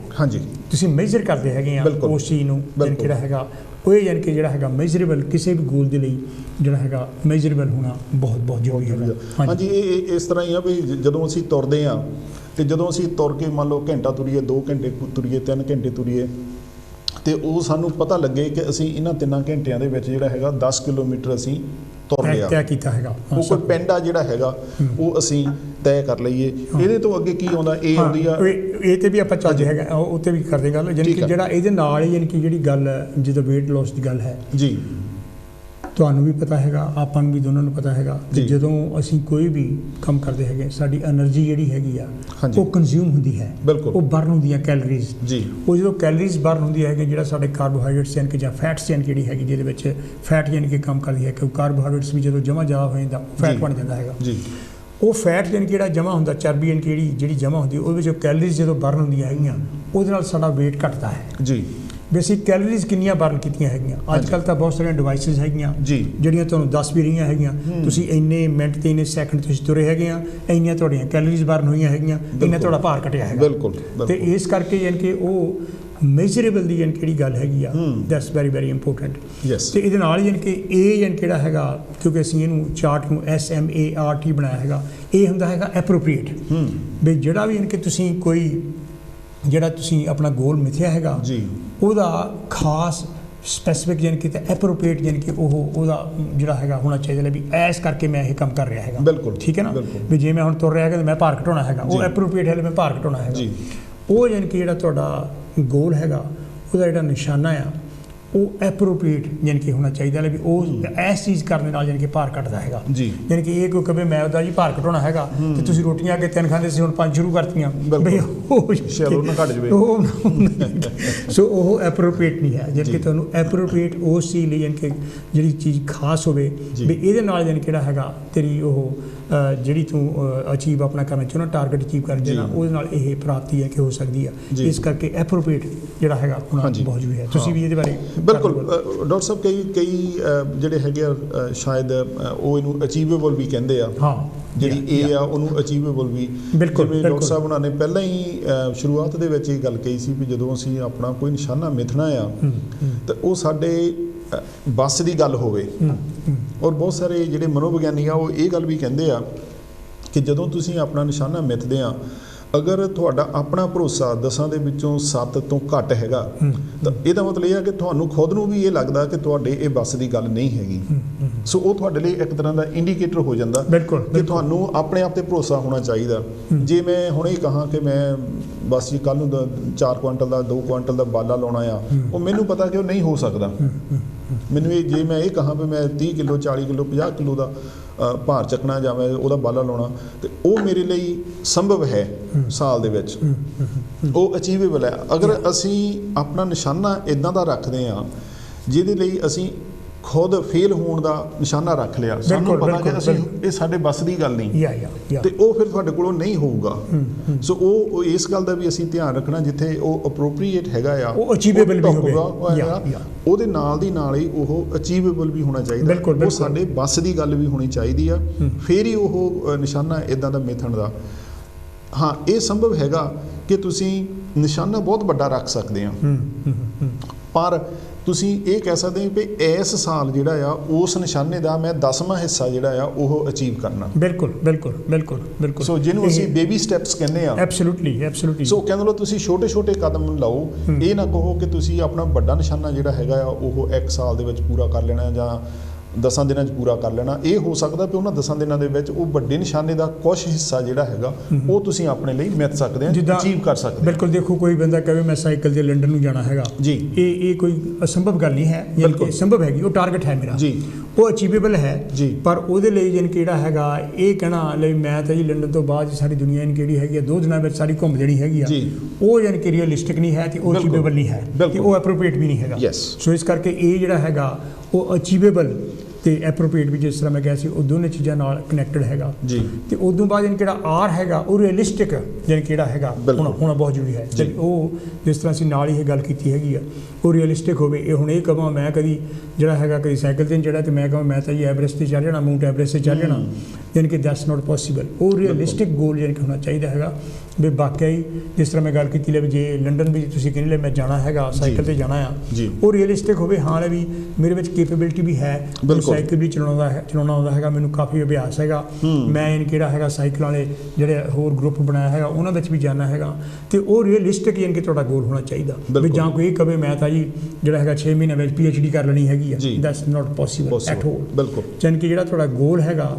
Speaker 2: ਤੁਸੀਂ ਮੇਜਰ ਕਰਦੇ ਹੈਗੇ ਆ ਉਸ ਚੀਜ਼ ਨੂੰ ਯਾਨੀ ਕਿਹੜਾ ਹੈਗਾ ਉਹ ਯਾਨੀ ਕਿ ਜਿਹੜਾ ਹੈਗਾ ਮੇਜਰੇਬਲ ਕਿਸੇ ਵੀ ਗੋਲ ਦੇ ਲਈ ਜਿਹੜਾ ਹੈਗਾ ਮੇਜਰੇਬਲ ਹੋਣਾ ਬਹੁਤ ਬਹੁਤ ਜ਼ਰੂਰੀ ਹੈਗਾ।
Speaker 1: ਹਾਂਜੀ। ਇਹ ਇਸ ਤਰ੍ਹਾਂ ਹੀ ਆ ਵੀ ਜਦੋਂ ਅਸੀਂ ਤੁਰਦੇ ਹਾਂ ਤੇ ਜਦੋਂ ਅਸੀਂ ਤੁਰ ਕੇ ਮੰਨ ਲਓ ਘੰਟਾ ਤੁਰੀਏ, 2 ਘੰਟੇ ਤੁਰੀਏ, 3 ਘੰਟੇ ਤੁਰੀਏ, ਤੇ ਉਹ ਸਾਨੂੰ ਪਤਾ ਲੱਗੇ ਕਿ ਅਸੀਂ ਇਹਨਾਂ 3 ਘੰਟਿਆਂ ਦੇ ਵਿੱਚ ਜਿਹੜਾ ਹੈਗਾ 10 ਕਿਲੋਮੀਟਰ ਅਸੀਂ ਤੁਰ ਲਿਆ, ਤੈਅ ਕੀਤਾ ਹੈਗਾ। ਉਹ ਕੋਈ ਪਿੰਡ ਆ ਜਿਹੜਾ ਹੈਗਾ ਉਹ ਅਸੀਂ ਤੈਅ ਕਰ ਲਈਏ। ਇਹਦੇ ਤੋਂ ਅੱਗੇ ਕੀ ਆਉਂਦਾ? ਇਹ ਆਉਂਦੀ ਆ ਇਹ ਤੇ ਵੀ ਆਪਾਂ ਚੱਲਦੇ ਹੈਗਾ ਉਹ ਤੇ ਵੀ ਕਰਦੇ ਗੱਲ, ਯਾਨੀ ਕਿ ਜਿਹੜਾ ਇਹਦੇ ਨਾਲ ਹੀ ਯਾਨੀ ਕਿ ਜਿਹੜੀ ਗੱਲ ਜਿੱਦਾਂ ਵੇਟ ਲਾਸ ਦੀ ਗੱਲ ਹੈ ਜੀ,
Speaker 2: ਤੁਹਾਨੂੰ ਵੀ ਪਤਾ ਹੈਗਾ, ਆਪਾਂ ਨੂੰ ਵੀ ਦੋਨਾਂ ਨੂੰ ਪਤਾ ਹੈਗਾ ਕਿ
Speaker 1: ਜੀ।
Speaker 2: ਜਦੋਂ ਅਸੀਂ ਕੋਈ ਵੀ ਕੰਮ ਕਰਦੇ ਹੈਗੇ ਸਾਡੀ એનર્ਜੀ ਜਿਹੜੀ ਹੈਗੀ ਆ
Speaker 1: ਹਾਂਜੀ।
Speaker 2: ਉਹ ਕੰਜ਼ਿਊਮ ਹੁੰਦੀ ਹੈ,
Speaker 1: ਬਿਲਕੁਲ।
Speaker 2: ਉਹ ਬਰਨ ਹੁੰਦੀਆਂ ਕੈਲਰੀਜ਼।
Speaker 1: ਜੀ।
Speaker 2: ਉਹ ਜਦੋਂ ਕੈਲਰੀਜ਼ ਬਰਨ ਹੁੰਦੀ ਹੈਗੀ, ਜਿਹੜਾ ਸਾਡੇ ਕਾਰਬੋਹਾਈਡਰੇਟਸ ਯਾਨੀ ਕਿ ਜਾਂ ਫੈਟਸ ਯਾਨੀ ਜਿਹੜੀ ਹੈਗੀ ਜਿਹਦੇ ਵਿੱਚ ਫੈਟ ਯਾਨੀ ਕਿ ਕੰਮ ਕਰਦੀ ਹੈ, ਕਿ ਕਾਰਬੋਹਾਈਡਰੇਟਸ ਵੀ ਜਦੋਂ ਜਮ੍ਹਾਂ ਜ਼ਿਆਦਾ ਹੋ ਜਾਂਦਾ ਫੈਟ
Speaker 1: ਜੀ।
Speaker 2: ਬਣ ਜਾਂਦਾ ਹੈਗਾ।
Speaker 1: ਜੀ।
Speaker 2: ਉਹ ਫੈਟ ਯਾਨੀ ਕਿ ਜਿਹੜਾ ਜਮ੍ਹਾਂ ਹੁੰਦਾ, ਚਰਬੀ ਯਾਨੀ ਕਿ ਜਿਹੜੀ ਜਮ੍ਹਾਂ ਹੁੰਦੀ, ਉਹਦੇ ਵਿੱਚ ਕੈਲਰੀਜ਼ ਜਦੋਂ ਬਰਨ ਹੁੰਦੀਆਂ ਹੈਗੀਆਂ ਉਹਦੇ ਨਾਲ ਸਾਡਾ weight ਘਟਦਾ ਹੈ।
Speaker 1: ਜੀ।
Speaker 2: ਬੇਸਿਕ ਕੈਲਰੀਜ਼ ਕਿੰਨੀਆਂ ਬਰਨ ਕੀਤੀਆਂ ਹੈਗੀਆਂ। ਅੱਜ ਕੱਲ੍ਹ ਤਾਂ ਬਹੁਤ ਸਾਰੀਆਂ ਡਿਵਾਈਸਿਸ ਹੈਗੀਆਂ
Speaker 1: ਜੀ। ਜਿਹੜੀਆਂ
Speaker 2: ਤੁਹਾਨੂੰ ਦੱਸ ਵੀ ਰਹੀਆਂ ਹੈਗੀਆਂ ਤੁਸੀਂ ਇੰਨੇ ਮਿੰਟ ਤੇ ਇੰਨੇ ਸੈਕਿੰਡ ਤੁਸੀਂ ਤੁਰੇ ਹੈਗੇ ਆ, ਇੰਨੀਆਂ ਤੁਹਾਡੀਆਂ ਕੈਲਰੀਜ਼ ਬਰਨ ਹੋਈਆਂ ਹੈਗੀਆਂ, ਇੰਨਾ ਤੁਹਾਡਾ ਭਾਰ ਘਟਿਆ ਹੈਗਾ।
Speaker 1: ਬਿਲਕੁਲ।
Speaker 2: ਤੇ ਇਸ ਕਰਕੇ ਯਾਨੀ ਕਿ ਉਹ ਮੇਜਰੇਬਲ ਦੀ ਯਾਨੀ ਕਿਹੜੀ ਗੱਲ ਹੈਗੀ ਆ, that's very very important.
Speaker 1: Yes.
Speaker 2: ਤੇ ਇਹਦੇ ਨਾਲ ਯਾਨੀ ਕਿ ਇਹ ਯਾਨੀ ਕਿਹੜਾ ਹੈਗਾ, ਕਿਉਂਕਿ ਅਸੀਂ ਇਹਨੂੰ ਚਾਰਟ ਨੂੰ SMART ਬਣਾਇਆ ਹੈਗਾ, ਇਹ ਹੁੰਦਾ ਹੈਗਾ ਐਪਰੋਪ੍ਰੀਏਟ। ਵੀ ਜਿਹੜਾ ਵੀ ਯਾਨੀ ਕਿ ਤੁਸੀਂ ਕੋਈ ਜਿਹੜਾ ਤੁਸੀਂ ਆਪਣਾ ਗੋਲ ਮਿਥਿਆ ਹੈਗਾ
Speaker 1: ਜੀ,
Speaker 2: ਉਹਦਾ ਖਾਸ ਸਪੈਸੀਫਿਕ ਯਾਨੀ ਕਿ ਐਪਰੋਪ੍ਰੀਏਟ ਯਾਨੀ ਕਿ ਉਹਦਾ ਜਿਹੜਾ ਹੈਗਾ ਹੋਣਾ ਚਾਹੀਦਾ ਵੀ ਐਸ ਕਰਕੇ ਮੈਂ ਇਹ ਕੰਮ ਕਰ ਰਿਹਾ ਹੈਗਾ।
Speaker 1: ਬਿਲਕੁਲ।
Speaker 2: ਠੀਕ ਹੈ ਨਾ, ਵੀ ਜੇ ਮੈਂ ਹੁਣ ਤੁਰ ਰਿਹਾ ਹੈਗਾ ਤਾਂ ਮੈਂ ਭਾਰ ਘਟਾਉਣਾ ਹੈਗਾ, ਉਹ ਐਪਰੋਪ੍ਰੀਏਟ ਹੈ, ਮੈਂ ਭਾਰ ਘਟਾਉਣਾ ਹੈਗਾ
Speaker 1: ਜੀ।
Speaker 2: ਉਹ ਯਾਨੀ ਕਿ ਜਿਹੜਾ ਤੁਹਾਡਾ ਗੋਲ ਹੈਗਾ ਉਹਦਾ ਜਿਹੜਾ ਨਿਸ਼ਾਨਾ ਆ ਉਹ ਐਪਰੋਪ੍ਰੀਏਟ ਯਾਨੀ ਕਿ ਹੋਣਾ ਚਾਹੀਦਾ ਹੈ, ਵੀ ਉਹ ਇਸ ਚੀਜ਼ ਕਰਨ ਦੇ ਨਾਲ ਯਾਨੀ ਕਿ ਭਾਰ ਘਟਦਾ ਹੈਗਾ।
Speaker 1: ਜੀ।
Speaker 2: ਯਾਨੀ ਕਿ ਇਹ ਕੋਈ ਕਵੇ ਮੈਂ ਉਹਦਾ ਜੀ ਭਾਰ ਘਟਾਉਣਾ ਹੈਗਾ ਤੇ ਤੁਸੀਂ ਰੋਟੀਆਂ ਅੱਗੇ 3 ਖਾਂਦੇ ਸੀ ਹੁਣ 5 ਸ਼ੁਰੂ ਕਰਤੀਆਂ, ਬਈ ਉਹ
Speaker 1: ਚਲੋ ਨਾ ਘਟ ਜਵੇ।
Speaker 2: ਸੋ ਉਹ ਐਪਰੋਪ੍ਰੀਏਟ ਨਹੀਂ ਹੈ। ਯਾਨੀ ਕਿ ਤੁਹਾਨੂੰ ਐਪਰੋਪ੍ਰੀਏਟ ਉਸ ਚੀਜ਼ ਲਈ ਯਾਨੀ ਕਿ ਜਿਹੜੀ ਚੀਜ਼ ਖਾਸ ਹੋਵੇ, ਵੀ ਇਹਦੇ ਨਾਲ ਯਾਨੀ ਕਿਹੜਾ ਹੈਗਾ ਤੇਰੀ ਉਹ ਜਿਹੜੀ ਤੂੰ ਅਚੀਵ ਆਪਣਾ ਕਰਨਾ ਚਾਹੁੰਦਾ, ਟਾਰਗੇਟ ਅਚੀਵ ਕਰਨ ਦੇ ਨਾਲ ਉਹਦੇ ਨਾਲ ਇਹ ਪ੍ਰਾਪਤੀ ਹੈ ਕਿ ਹੋ ਸਕਦੀ ਆ। ਇਸ ਕਰਕੇ ਐਪਰੋਪ੍ਰੀਏਟ ਜਿਹੜਾ ਹੈਗਾ ਹੋਣਾ ਬਹੁਤ ਜ਼ਰੂਰੀ ਹੈ। ਤੁਸੀਂ ਵੀ ਇਹਦੇ ਬਾਰੇ
Speaker 1: ਬਿਲਕੁਲ ਡਾਕਟਰ ਸਾਹਿਬ ਕਈ ਜਿਹੜੇ ਹੈਗੇ ਆ ਸ਼ਾਇਦ ਉਹ ਇਹਨੂੰ ਅਚੀਵੇਬਲ ਵੀ ਕਹਿੰਦੇ ਆ।
Speaker 2: ਹਾਂ,
Speaker 1: ਜਿਹੜੀ ਇਹ ਆ ਉਹਨੂੰ ਅਚੀਵੇਬਲ ਵੀ। ਜਿਵੇਂ ਡਾਕਟਰ ਸਾਹਿਬ ਉਹਨਾਂ ਨੇ ਪਹਿਲਾਂ ਹੀ ਸ਼ੁਰੂਆਤ ਦੇ ਵਿੱਚ ਇਹ ਗੱਲ ਕਹੀ ਸੀ ਵੀ ਜਦੋਂ ਅਸੀਂ ਆਪਣਾ ਕੋਈ ਨਿਸ਼ਾਨਾ ਮਿਥਣਾ ਆ ਤਾਂ ਉਹ ਸਾਡੇ ਬੱਸ ਦੀ ਗੱਲ ਹੋਵੇ। ਔਰ ਬਹੁਤ ਸਾਰੇ ਜਿਹੜੇ ਮਨੋਵਿਗਿਆਨੀ ਆ ਉਹ ਇਹ ਗੱਲ ਵੀ ਕਹਿੰਦੇ ਆ ਕਿ ਜਦੋਂ ਤੁਸੀਂ ਆਪਣਾ ਨਿਸ਼ਾਨਾ ਮਿਥਦੇ ਆ, ਅਗਰ ਤੁਹਾਡਾ ਆਪਣਾ ਭਰੋਸਾ 10 ਦੇ ਵਿੱਚੋਂ 7 ਤੋਂ ਘੱਟ ਹੈਗਾ ਤਾਂ ਇਹਦਾ ਮਤਲਬ ਇਹ ਆ ਕਿ ਤੁਹਾਨੂੰ ਖੁਦ ਨੂੰ ਵੀ ਇਹ ਲੱਗਦਾ ਕਿ ਤੁਹਾਡੇ ਇਹ ਬੱਸ ਦੀ ਗੱਲ ਨਹੀਂ ਹੈਗੀ। ਸੋ ਉਹ ਤੁਹਾਡੇ ਲਈ ਇੱਕ ਤਰ੍ਹਾਂ ਦਾ ਇੰਡੀਕੇਟਰ ਹੋ ਜਾਂਦਾ ਕਿ ਤੁਹਾਨੂੰ ਆਪਣੇ ਆਪ ਤੇ ਭਰੋਸਾ ਹੋਣਾ ਚਾਹੀਦਾ। ਜੇ ਮੈਂ ਹੁਣੇ ਹੀ ਕਹਾਂ ਕਿ ਮੈਂ ਬਸ ਜੀ ਕੱਲ੍ਹ ਨੂੰ 4 ਕੁਆਂਟਲ ਦਾ 2 ਕੁਆਂਟਲ ਦਾ ਬਾਲਾ ਲਾਉਣਾ ਆ, ਉਹ ਮੈਨੂੰ ਪਤਾ ਕਿ ਉਹ ਨਹੀਂ ਹੋ ਸਕਦਾ। ਮੈਨੂੰ ਇਹ ਜੇ ਮੈਂ ਇਹ ਕਹਾਂ ਵੀ ਮੈਂ 30 ਕਿਲੋ 40 ਕਿਲੋ 50 ਕਿਲੋ ਦਾ ਭਾਰ ਚੱਕਣਾ ਜਾਂ ਮੈਂ ਉਹਦਾ ਬਾਲਾ ਲਾਉਣਾ, ਤੇ ਉਹ ਮੇਰੇ ਲਈ ਸੰਭਵ ਹੈ ਸਾਲ ਦੇ ਵਿੱਚ, ਉਹ ਅਚੀਵੇਬਲ ਹੈ। ਅਗਰ ਅਸੀਂ ਆਪਣਾ ਨਿਸ਼ਾਨਾ ਇਦਾਂ ਦਾ ਰੱਖਦੇ ਹਾਂ ਜਿਹਦੇ ਲਈ ਅਸੀਂ ਖੁਦ ਫੇਲ ਹੋਣ ਦਾ ਨਿਸ਼ਾਨਾ ਰੱਖ ਲਿਆ, ਸਾਨੂੰ ਪਤਾ ਕਿ ਅਸੀਂ ਇਹ ਸਾਡੇ ਬੱਸ ਦੀ ਗੱਲ ਨਹੀਂ, ਤੇ ਉਹ ਫਿਰ ਤੁਹਾਡੇ ਕੋਲੋਂ ਨਹੀਂ ਹੋਊਗਾ। ਸੋ ਉਹ ਇਸ ਗੱਲ ਦਾ ਵੀ ਅਸੀਂ ਧਿਆਨ ਰੱਖਣਾ, ਜਿੱਥੇ ਉਹ ਅਪਰੋਪਰੀਏਟ ਹੈਗਾ ਆ ਉਹ ਅਚੀਵੇਬਲ ਵੀ ਹੋਵੇਗਾ, ਉਹਦੇ ਨਾਲ ਦੀ ਨਾਲ ਹੀ ਉਹ ਅਚੀਵੇਬਲ ਵੀ ਹੋਣਾ ਚਾਹੀਦਾ। ਉਹ ਸਾਡੇ ਬੱਸ ਦੀ ਗੱਲ ਵੀ ਹੋਣੀ ਚਾਹੀਦੀ ਆ, ਫਿਰ ਹੀ ਉਹ ਨਿਸ਼ਾਨਾ ਇਦਾਂ ਦਾ ਮਿਥਣ ਦਾ। ਹਾਂ, ਇਹ ਸੰਭਵ ਹੈਗਾ ਕਿ ਤੁਸੀਂ ਨਿਸ਼ਾਨਾ ਬਹੁਤ ਵੱਡਾ ਰੱਖ ਸਕਦੇ ਆ, ਪਰ ਤੁਸੀਂ ਇਹ ਕਹਿ ਸਕਦੇ ਹੋ ਕਿ ਇਸ ਸਾਲ ਜਿਹੜਾ ਆ ਉਸ ਨਿਸ਼ਾਨੇ ਦਾ ਮੈਂ 10ਵਾਂ ਹਿੱਸਾ ਜਿਹੜਾ ਆ ਉਹ ਅਚੀਵ ਕਰਨਾ। ਬਿਲਕੁਲ। ਸੋ ਜਿਹਨੂੰ ਅਸੀਂ ਬੇਬੀ ਸਟੈਪਸ ਕਹਿੰਦੇ ਆ। ਐਬਸੋਲੂਟਲੀ। ਸੋ ਕਹਿੰਦੇ ਲੋ ਤੁਸੀਂ ਛੋਟੇ ਕਦਮ ਲਾਓ, ਇਹ ਨਾ ਕਹੋ ਕਿ ਤੁਸੀਂ ਆਪਣਾ ਵੱਡਾ ਨਿਸ਼ਾਨਾ ਜਿਹੜਾ ਹੈਗਾ ਆ ਉਹ 1 ਸਾਲ ਦੇ ਵਿੱਚ ਪੂਰਾ ਕਰ ਲੈਣਾ ਜਾਂ 10 ਦਿਨਾਂ 'ਚ ਪੂਰਾ ਕਰ ਲੈਣਾ। ਇਹ ਹੋ ਸਕਦਾ ਕਿ ਉਹਨਾਂ 10 ਦਿਨਾਂ ਦੇ ਵਿੱਚ ਉਹ ਵੱਡੇ ਨਿਸ਼ਾਨੇ ਦਾ ਕੁਝ ਹਿੱਸਾ ਜਿਹੜਾ ਹੈਗਾ ਉਹ ਤੁਸੀਂ ਆਪਣੇ ਲਈ ਮਿੱਥ ਸਕਦੇ ਆ, ਅਚੀਵ ਕਰ ਸਕਦੇ। ਬਿਲਕੁਲ।
Speaker 2: ਦੇਖੋ, ਕੋਈ ਬੰਦਾ ਕਹੇ ਮੈਂ ਸਾਈਕਲ ਤੇ ਲੰਡਨ ਨੂੰ ਜਾਣਾ ਹੈਗਾ ਜੀ, ਇਹ ਕੋਈ ਅਸੰਭਵ ਗੱਲ ਨਹੀਂ ਹੈ, ਯਾਨੀ ਸੰਭਵ ਹੈਗੀ, ਉਹ ਟਾਰਗੇਟ ਹੈ ਮੇਰਾ ਜੀ, ਉਹ ਅਚੀਵੇਬਲ ਹੈ ਜੀ। ਪਰ ਉਹਦੇ ਲਈ ਯਾਨੀ ਕਿ ਜਿਹੜਾ ਹੈਗਾ ਇਹ ਕਹਿਣਾ ਲਈ ਮੈਂ ਤਾਂ ਜੀ ਲੰਡਨ ਤੋਂ ਬਾਅਦ ਸਾਰੀ ਦੁਨੀਆ ਯਾਨੀ ਕਿਹੜੀ ਹੈਗੀ ਆ 2 ਦਿਨਾਂ ਵਿੱਚ ਸਾਰੀ ਘੁੰਮ ਜਿਹੜੀ ਹੈਗੀ ਆ, ਉਹ ਯਾਨੀ ਕਿ ਰੀਅਲਿਸਟਿਕ ਨਹੀਂ ਹੈ ਤੇ ਉਹ ਅਚੀਵੇਬਲ ਨਹੀਂ ਹੈ ਤੇ ਉਹ ਐਪਰੋਪ੍ਰੀਏਟ ਵੀ ਨਹੀਂ ਹੈਗਾ। ਸੋ ਇਸ ਕਰਕੇ ਇਹ ਜਿਹੜਾ ਹੈਗਾ ਉਹ ਅਚੀਵੇਬਲ ਤੇ ਐਪਰੋਪ੍ਰੀਏਟ ਵੀ, ਜਿਸ ਤਰ੍ਹਾਂ ਮੈਂ ਕਿਹਾ ਸੀ, ਉਹ ਦੋਨੇ ਚੀਜ਼ਾਂ ਨਾਲ ਕਨੈਕਟਡ ਹੈਗਾ ਜੀ। ਤੇ ਉਦੋਂ ਬਾਅਦ ਯਾਨੀ ਕਿਹੜਾ ਆਰ ਹੈਗਾ ਉਹ ਰੀਅਲਿਸਟਿਕ ਯਾਨੀ ਕਿਹੜਾ ਹੈਗਾ ਹੋਣਾ ਬਹੁਤ ਜ਼ਰੂਰੀ ਹੈ। ਤੇ ਉਹ ਜਿਸ ਤਰ੍ਹਾਂ ਅਸੀਂ ਨਾਲ ਹੀ ਇਹ ਗੱਲ ਕੀਤੀ ਹੈਗੀ ਆ, ਉਹ ਰੀਅਲਿਸਟਿਕ ਹੋਵੇ। ਇਹ ਹੁਣ ਇਹ ਕਹਾਂ ਮੈਂ ਕਦੀ ਜਿਹੜਾ ਹੈਗਾ ਕਦੀ ਸਾਈਕਲ 'ਤੇ ਜਿਹੜਾ ਤੇ ਮੈਂ ਕਹਾਂ ਮੈਂ ਤਾਂ ਜੀ ਐਵਰੈਸਟ 'ਤੇ ਚੱਲ ਜਾਣਾ, ਮਾਊਂਟ ਐਵਰੈਸਟ 'ਤੇ ਚੱਲ ਜਾਣਾ, ਯਾਨੀ ਕਿ ਦੈਟਸ ਨਾਟ ਪੋਸੀਬਲ। ਉਹ ਰੀਅਲਿਸਟਿਕ ਗੋਲ ਯਾਨੀ ਕਿ ਹੋਣਾ ਚਾਹੀਦਾ ਹੈਗਾ ਵੀ ਵਾਕਿਆ ਹੀ ਜਿਸ ਤਰ੍ਹਾਂ ਮੈਂ ਗੱਲ ਕੀਤੀ ਲੈ ਵੀ ਜੇ ਲੰਡਨ ਵੀ ਤੁਸੀਂ ਕਹਿੰਦੇ ਲੈ ਮੈਂ ਜਾਣਾ ਹੈਗਾ ਸਾਈਕਲ 'ਤੇ ਜਾਣਾ ਆ, ਉਹ ਰੀਅਲਿਸਟਿਕ ਹੋਵੇ। ਹਾਂ ਲੈ ਵੀ ਮੇਰੇ ਵਿੱਚ ਕੈਪੇਬਿਲਿਟੀ ਵੀ ਹੈ, ਸਾਈਕਲ ਵੀ ਚਲਾਉਣਾ ਆਉਂਦਾ ਹੈਗਾ, ਮੈਨੂੰ ਕਾਫੀ ਅਭਿਆਸ ਹੈਗਾ, ਮੈਂ ਇਹਨ ਕਿਹੜਾ ਹੈਗਾ ਸਾਈਕਲ ਵਾਲੇ ਜਿਹੜੇ ਹੋਰ ਗਰੁੱਪ ਬਣਾਇਆ ਹੈਗਾ ਉਹਨਾਂ ਵਿੱਚ ਵੀ ਜਾਣਾ ਹੈਗਾ, ਤੇ ਉਹ ਰੀਅਲਿਸਟਿਕ ਯਾਨੀ ਕਿ ਤੁਹਾਡਾ ਗੋਲ ਹੋਣਾ ਚਾਹੀਦਾ। ਵੀ ਜਾਂ ਕੋਈ ਇਹ ਕਵੇ ਮੈਂ ਤਾਂ ਜੀ ਜਿਹੜਾ ਹੈਗਾ 6 ਮਹੀਨਿਆਂ ਵਿੱਚ PhD ਕਰ ਲੈਣੀ ਹੈਗੀ ਆ, that's not possible at all. ਯਾਨੀ ਕਿ ਜਿਹੜਾ ਤੁਹਾਡਾ ਗੋਲ ਹੈਗਾ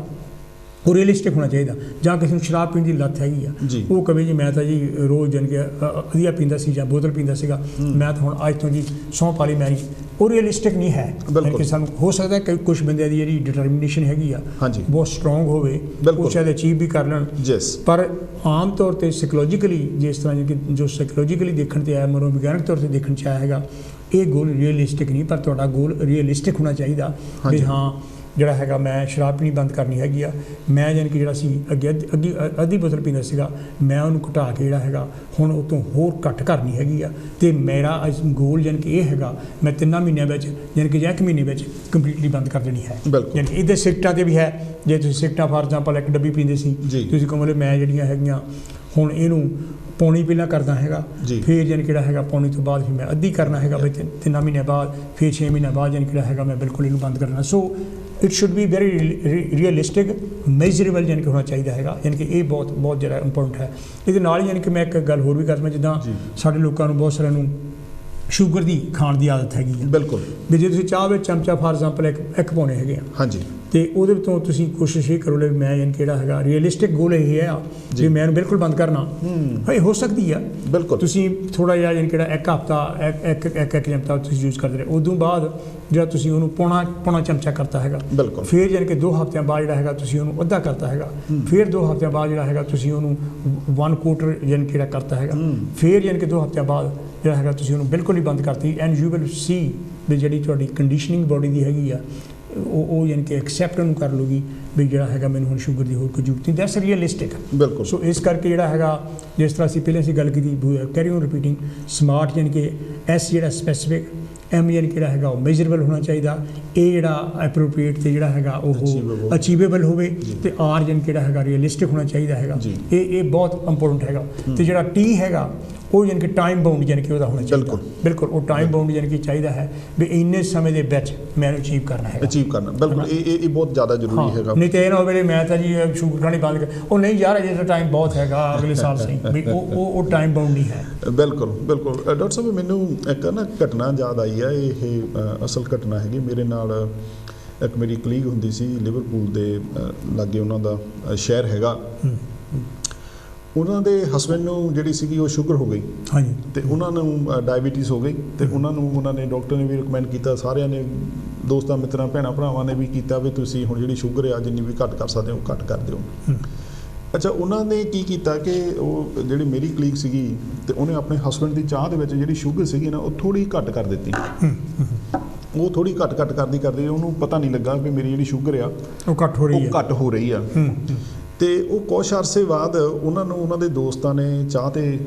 Speaker 2: ਉਹ ਰੀਅਲਿਸਟਿਕ ਹੋਣਾ ਚਾਹੀਦਾ। ਜਾਂ ਕਿਸੇ ਨੂੰ ਸ਼ਰਾਬ ਪੀਣ ਦੀ ਲੱਤ ਹੈਗੀ ਆ,
Speaker 1: ਜੀ।
Speaker 2: ਉਹ ਕਵੇ ਜੀ ਮੈਂ ਤਾਂ ਜੀ ਰੋਜ਼ ਜਾਣੀ ਕਿ ਵਧੀਆ ਪੀਂਦਾ ਸੀ ਜਾਂ ਬੋਤਲ ਪੀਂਦਾ ਸੀਗਾ, ਮੈਂ ਤਾਂ ਹੁਣ ਅੱਜ ਤੋਂ ਜੀ ਸਹੁੰ ਪਾ ਲਈ ਮੈਂ ਨਹੀਂ, ਉਹ ਰੀਅਲਿਸਟਿਕ ਨਹੀਂ ਹੈ। ਯਾਨੀ ਕਿ ਸਾਨੂੰ ਹੋ ਸਕਦਾ ਕਿ ਕੁਝ ਬੰਦਿਆਂ ਦੀ ਜਿਹੜੀ ਡਿਟਰਮੀਨੇਸ਼ਨ ਹੈਗੀ ਆ
Speaker 1: ਹਾਂਜੀ
Speaker 2: ਬਹੁਤ ਸਟਰੋਂਗ ਹੋਵੇ, ਉਹ ਸ਼ਾਇਦ ਅਚੀਵ ਵੀ ਕਰ ਲੈਣ। ਪਰ ਆਮ ਤੌਰ 'ਤੇ ਸਾਈਕੋਲੋਜੀਕਲੀ ਜਿਸ ਤਰ੍ਹਾਂ ਕਿ ਜੋ ਸਾਈਕੋਲੋਜੀਕਲੀ ਦੇਖਣ 'ਤੇ ਆਇਆ, ਮਨੋਵਿਗਿਆਨਕ ਤੌਰ 'ਤੇ ਦੇਖਣ 'ਚ ਆਇਆ ਹੈਗਾ, ਇਹ ਗੋਲ ਰੀਅਲਿਸਟਿਕ ਨਹੀਂ, ਪਰ ਤੁਹਾਡਾ ਗੋਲ ਰੀਅਲਿਸਟਿਕ ਹੋਣਾ ਚਾਹੀਦਾ ਵੀ ਹਾਂ ਜਿਹੜਾ ਹੈਗਾ ਮੈਂ ਸ਼ਰਾਬ ਪੀਣੀ ਬੰਦ ਕਰਨੀ ਹੈਗੀ ਆ। ਮੈਂ ਜਾਣੀ ਕਿ ਜਿਹੜਾ ਸੀ ਅੱਗੇ ਅੱਧੀ ਬੋਤਲ ਪੀਂਦਾ ਸੀਗਾ, ਮੈਂ ਉਹਨੂੰ ਘਟਾ ਕੇ ਜਿਹੜਾ ਹੈਗਾ ਹੁਣ ਉਹ ਤੋਂ ਹੋਰ ਘੱਟ ਕਰਨੀ ਹੈਗੀ ਆ। ਅਤੇ ਮੇਰਾ ਅੱਜ ਗੋਲ ਜਾਣੀ ਕਿ ਇਹ ਹੈਗਾ ਮੈਂ 3 ਮਹੀਨਿਆਂ ਵਿੱਚ ਜਾਣੀ ਕਿ ਜਾਂ 1 ਮਹੀਨੇ ਵਿੱਚ ਕੰਪਲੀਟਲੀ ਬੰਦ ਕਰ ਦੇਣੀ ਹੈ। ਜਾਣੀ ਕਿ ਇਹਦੇ ਸਿਗਰਟਾਂ 'ਤੇ ਵੀ ਹੈ, ਜੇ ਤੁਸੀਂ ਸਿਗਰਟਾਂ ਫਾਰ ਐਗਜ਼ਾਮਪਲ ਇੱਕ ਡੱਬੀ ਪੀਂਦੇ ਸੀ, ਤੁਸੀਂ ਕਹੋਗੇ ਮੈਂ ਜਿਹੜੀਆਂ ਹੈਗੀਆਂ ਹੁਣ ਇਹਨੂੰ ਪੌਣੀ ਪਹਿਲਾਂ ਕਰਦਾ ਹੈਗਾ, ਫਿਰ ਜਾਣੀ ਕਿਹੜਾ ਹੈਗਾ ਪੌਣੀ ਤੋਂ ਬਾਅਦ ਫਿਰ ਮੈਂ ਅੱਧੀ ਕਰਨਾ ਹੈਗਾ, ਬਈ 3 ਮਹੀਨਿਆਂ ਬਾਅਦ, ਫਿਰ 6 ਮਹੀਨਿਆਂ ਬਾਅਦ ਜਾਣੀ ਕਿਹੜਾ ਹੈਗਾ ਮੈਂ ਬਿਲਕੁਲ ਇਹਨੂੰ ਬੰਦ ਕਰਨਾ। So it should be very realistic, measurable ਜਾਣੀ ਕਿ ਹੋਣਾ ਚਾਹੀਦਾ ਹੈਗਾ। ਯਾਨੀ ਕਿ ਇਹ ਬਹੁਤ ਜਿਹੜਾ ਇੰਪੋਰਟੈਂਟ ਹੈ। ਇਹਦੇ ਨਾਲ ਹੀ ਯਾਨੀ ਕਿ ਮੈਂ ਇੱਕ ਗੱਲ ਹੋਰ ਵੀ ਕਰਦਾ, ਜਿੱਦਾਂ ਸਾਡੇ ਲੋਕਾਂ ਨੂੰ ਬਹੁਤ ਸਾਰਿਆਂ ਨੂੰ ਸ਼ੂਗਰ ਦੀ ਖਾਣ ਦੀ ਆਦਤ ਹੈਗੀ ਆ।
Speaker 1: ਬਿਲਕੁਲ
Speaker 2: ਵੀ ਜੇ ਤੁਸੀਂ ਚਾਹ ਵਿੱਚ ਚਮਚਾ ਫਾਰ ਐਗਜ਼ਾਮਪਲ ਇੱਕ ਪਾਉਣੇ ਹੈਗੇ ਆ, ਹਾਂਜੀ, ਅਤੇ ਉਹਦੇ ਤੋਂ ਤੁਸੀਂ ਕੋਸ਼ਿਸ਼ ਇਹ ਕਰੋ ਲੈ ਮੈਂ ਯਾਨੀ ਕਿਹੜਾ ਹੈਗਾ ਰੀਅਲਿਸਟਿਕ ਗੋਲ ਇਹ ਆ ਵੀ ਮੈਂ ਇਹਨੂੰ ਬਿਲਕੁਲ ਬੰਦ ਕਰਨਾ। ਹਾਂ ਹੋ ਸਕਦੀ ਆ, ਬਿਲਕੁਲ ਤੁਸੀਂ ਥੋੜ੍ਹਾ ਜਿਹਾ ਯਾਨੀ ਕਿਹੜਾ ਇੱਕ ਹਫ਼ਤਾ ਇੱਕ ਚਮਚਾ ਤੁਸੀਂ ਯੂਜ਼ ਕਰਦੇ ਰਹੇ, ਉਦੋਂ ਬਾਅਦ ਜਿਹੜਾ ਤੁਸੀਂ ਉਹਨੂੰ ਪੌਣਾ ਚਮਚਾ ਕਰਤਾ ਹੈਗਾ, ਬਿਲਕੁਲ ਫਿਰ ਯਾਨੀ ਕਿ 2 ਹਫ਼ਤਿਆਂ ਬਾਅਦ ਜਿਹੜਾ ਹੈਗਾ ਤੁਸੀਂ ਉਹਨੂੰ ਅੱਧਾ ਕਰਤਾ ਹੈਗਾ, ਫਿਰ 2 ਹਫ਼ਤਿਆਂ ਬਾਅਦ ਜਿਹੜਾ ਹੈਗਾ ਤੁਸੀਂ ਉਹਨੂੰ 1/4 ਯਾਨੀ ਕਿਹੜਾ ਕਰਤਾ ਹੈਗਾ, ਫਿਰ ਯਾਨੀ ਕਿ 2 ਹਫ਼ਤਿਆਂ ਬਾਅਦ ਜਿਹੜਾ ਹੈਗਾ ਤੁਸੀਂ ਉਹਨੂੰ ਬਿਲਕੁਲ ਹੀ ਬੰਦ ਕਰਤੀ। ਐਂਡ ਯੂ ਵਿਲ ਸੀ ਵੀ ਜਿਹੜੀ ਤੁਹਾਡੀ ਕੰਡੀਸ਼ਨਿੰਗ ਬੋਡੀ ਦੀ ਹੈਗੀ ਆ ਉਹ ਯਾਨੀ ਕਿ ਐਕਸੈਪਟ ਉਹਨੂੰ ਕਰ ਲੂਗੀ ਵੀ ਜਿਹੜਾ ਹੈਗਾ ਮੈਨੂੰ ਹੁਣ ਸ਼ੂਗਰ ਦੀ ਹੋਰ ਕੋਈ ਜ਼ਰੂਰਤ ਨਹੀਂ। ਦੈਟਸ ਰੀਅਲਿਸਟਿਕ, ਬਿਲਕੁਲ। ਸੋ ਇਸ ਕਰਕੇ ਜਿਹੜਾ ਹੈਗਾ ਜਿਸ ਤਰ੍ਹਾਂ ਅਸੀਂ ਪਹਿਲਾਂ ਗੱਲ ਕੀਤੀ ਕੈਰੀ ਔਨ ਰਿਪੀਟਿੰਗ, ਸਮਾਰਟ ਯਾਨੀ ਕਿ ਐਸ ਜਿਹੜਾ ਸਪੈਸੀਫਿਕ, ਐਮ ਯਾਨੀ ਕਿਹੜਾ ਹੈਗਾ ਉਹ ਮੇਜਰੇਬਲ ਹੋਣਾ ਚਾਹੀਦਾ, ਇਹ ਜਿਹੜਾ ਐਪਰੋਪ੍ਰੀਏਟ ਅਤੇ ਜਿਹੜਾ ਹੈਗਾ ਉਹ ਅਚੀਵੇਬਲ ਹੋਵੇ, ਅਤੇ ਆਰ ਯਾਨੀ ਕਿਹੜਾ ਹੈਗਾ ਰੀਅਲਿਸਟਿਕ ਹੋਣਾ ਚਾਹੀਦਾ ਹੈਗਾ। ਇਹ ਬਹੁਤ ਇੰਪੋਰਟੈਂਟ ਹੈਗਾ। ਅਤੇ ਜਿਹੜਾ ਟੀ ਹੈਗਾ ਉਹ ਯਾਨੀ ਕਿ ਟਾਈਮ ਬਾਉਂਡ ਯਾਨੀ ਕਿ ਉਹਦਾ ਹੋਣਾ ਚਾਹੀਦਾ, ਬਿਲਕੁਲ ਉਹ ਟਾਈਮ ਬਾਉਂਡ ਯਾਨੀ ਕਿ ਚਾਹੀਦਾ ਹੈ ਵੀ ਇੰਨੇ ਸਮੇਂ ਦੇ ਵਿੱਚ ਮੈਂ ਇਹਨੂੰ ਅਚੀਵ ਕਰਨਾ ਹੈ, ਬਿਲਕੁਲ ਇਹ ਬਹੁਤ ਜ਼ਿਆਦਾ ਜ਼ਰੂਰੀ ਹੈਗਾ। ਨਹੀਂ ਤਾਂ ਇਹ ਨਾ ਹੋਵੇ ਮੈਂ ਤਾਂ ਜੀ ਸ਼ੂਗਰ ਖਾਣੀ ਬੰਦ ਕਰ, ਉਹ ਨਹੀਂ ਯਾਰ ਅਜੇ ਤਾਂ ਟਾਈਮ ਬਹੁਤ ਹੈਗਾ ਅਗਲੇ ਸਾਲ ਸਹੀ, ਵੀ ਉਹ ਟਾਈਮ ਬਾਉਂਡ ਨਹੀਂ ਹੈ। ਬਿਲਕੁਲ
Speaker 1: ਬਿਲਕੁਲ। ਡਾਕਟਰ ਸਾਹਿਬ ਮੈਨੂੰ ਇੱਕ ਨਾ ਘਟਨਾ ਯਾਦ ਆਈ ਹੈ, ਇਹ ਅਸਲ ਘਟਨਾ ਹੈਗੀ। ਮੇਰੇ ਨਾਲ ਇੱਕ ਮੇਰੀ ਕਲੀਗ ਹੁੰਦੀ ਸੀ ਲਿਵਰਪੂਲ ਦੇ ਲਾਗੇ, ਉਹਨਾਂ ਦਾ ਸ਼ਹਿਰ ਹੈਗਾ, ਉਹਨਾਂ ਦੇ ਹਸਬੈਂਡ ਨੂੰ ਜਿਹੜੀ ਸੀਗੀ ਉਹ ਸ਼ੂਗਰ ਹੋ ਗਈ, ਹਾਂਜੀ, ਅਤੇ ਉਹਨਾਂ ਨੂੰ ਡਾਇਬਟੀਜ਼ ਹੋ ਗਈ, ਅਤੇ ਉਹਨਾਂ ਨੇ ਡਾਕਟਰ ਨੇ ਵੀ ਰਿਕਮੈਂਡ ਕੀਤਾ, ਸਾਰਿਆਂ ਨੇ ਦੋਸਤਾਂ ਮਿੱਤਰਾਂ ਭੈਣਾਂ ਭਰਾਵਾਂ ਨੇ ਵੀ ਕੀਤਾ ਵੀ ਤੁਸੀਂ ਹੁਣ ਜਿਹੜੀ ਸ਼ੂਗਰ ਆ ਜਿੰਨੀ ਵੀ ਘੱਟ ਕਰ ਸਕਦੇ ਹੋ ਘੱਟ ਕਰ ਦਿਓ। ਅੱਛਾ, ਉਹਨਾਂ ਨੇ ਕੀ ਕੀਤਾ ਕਿ ਉਹ ਜਿਹੜੀ ਮੇਰੀ ਕਲੀਗ ਸੀਗੀ ਅਤੇ ਉਹਨੇ ਆਪਣੇ ਹਸਬੈਂਡ ਦੀ ਚਾਹ ਦੇ ਵਿੱਚ ਜਿਹੜੀ ਸ਼ੂਗਰ ਸੀਗੀ ਨਾ ਉਹ ਥੋੜ੍ਹੀ ਘੱਟ ਕਰ ਦਿੱਤੀ। ਉਹ ਥੋੜ੍ਹੀ ਘੱਟ ਕਰਦੀ ਉਹਨੂੰ ਪਤਾ ਨਹੀਂ ਲੱਗਾ ਵੀ ਮੇਰੀ ਜਿਹੜੀ ਸ਼ੂਗਰ ਆ ਉਹ ਘੱਟ ਹੋ ਰਹੀ ਆ। ਅਤੇ ਉਹ ਕੁਛ ਅਰਸੇ ਬਾਅਦ ਉਹਨਾਂ ਨੂੰ ਉਹਨਾਂ ਦੇ ਦੋਸਤਾਂ ਨੇ ਚਾਹ 'ਤੇ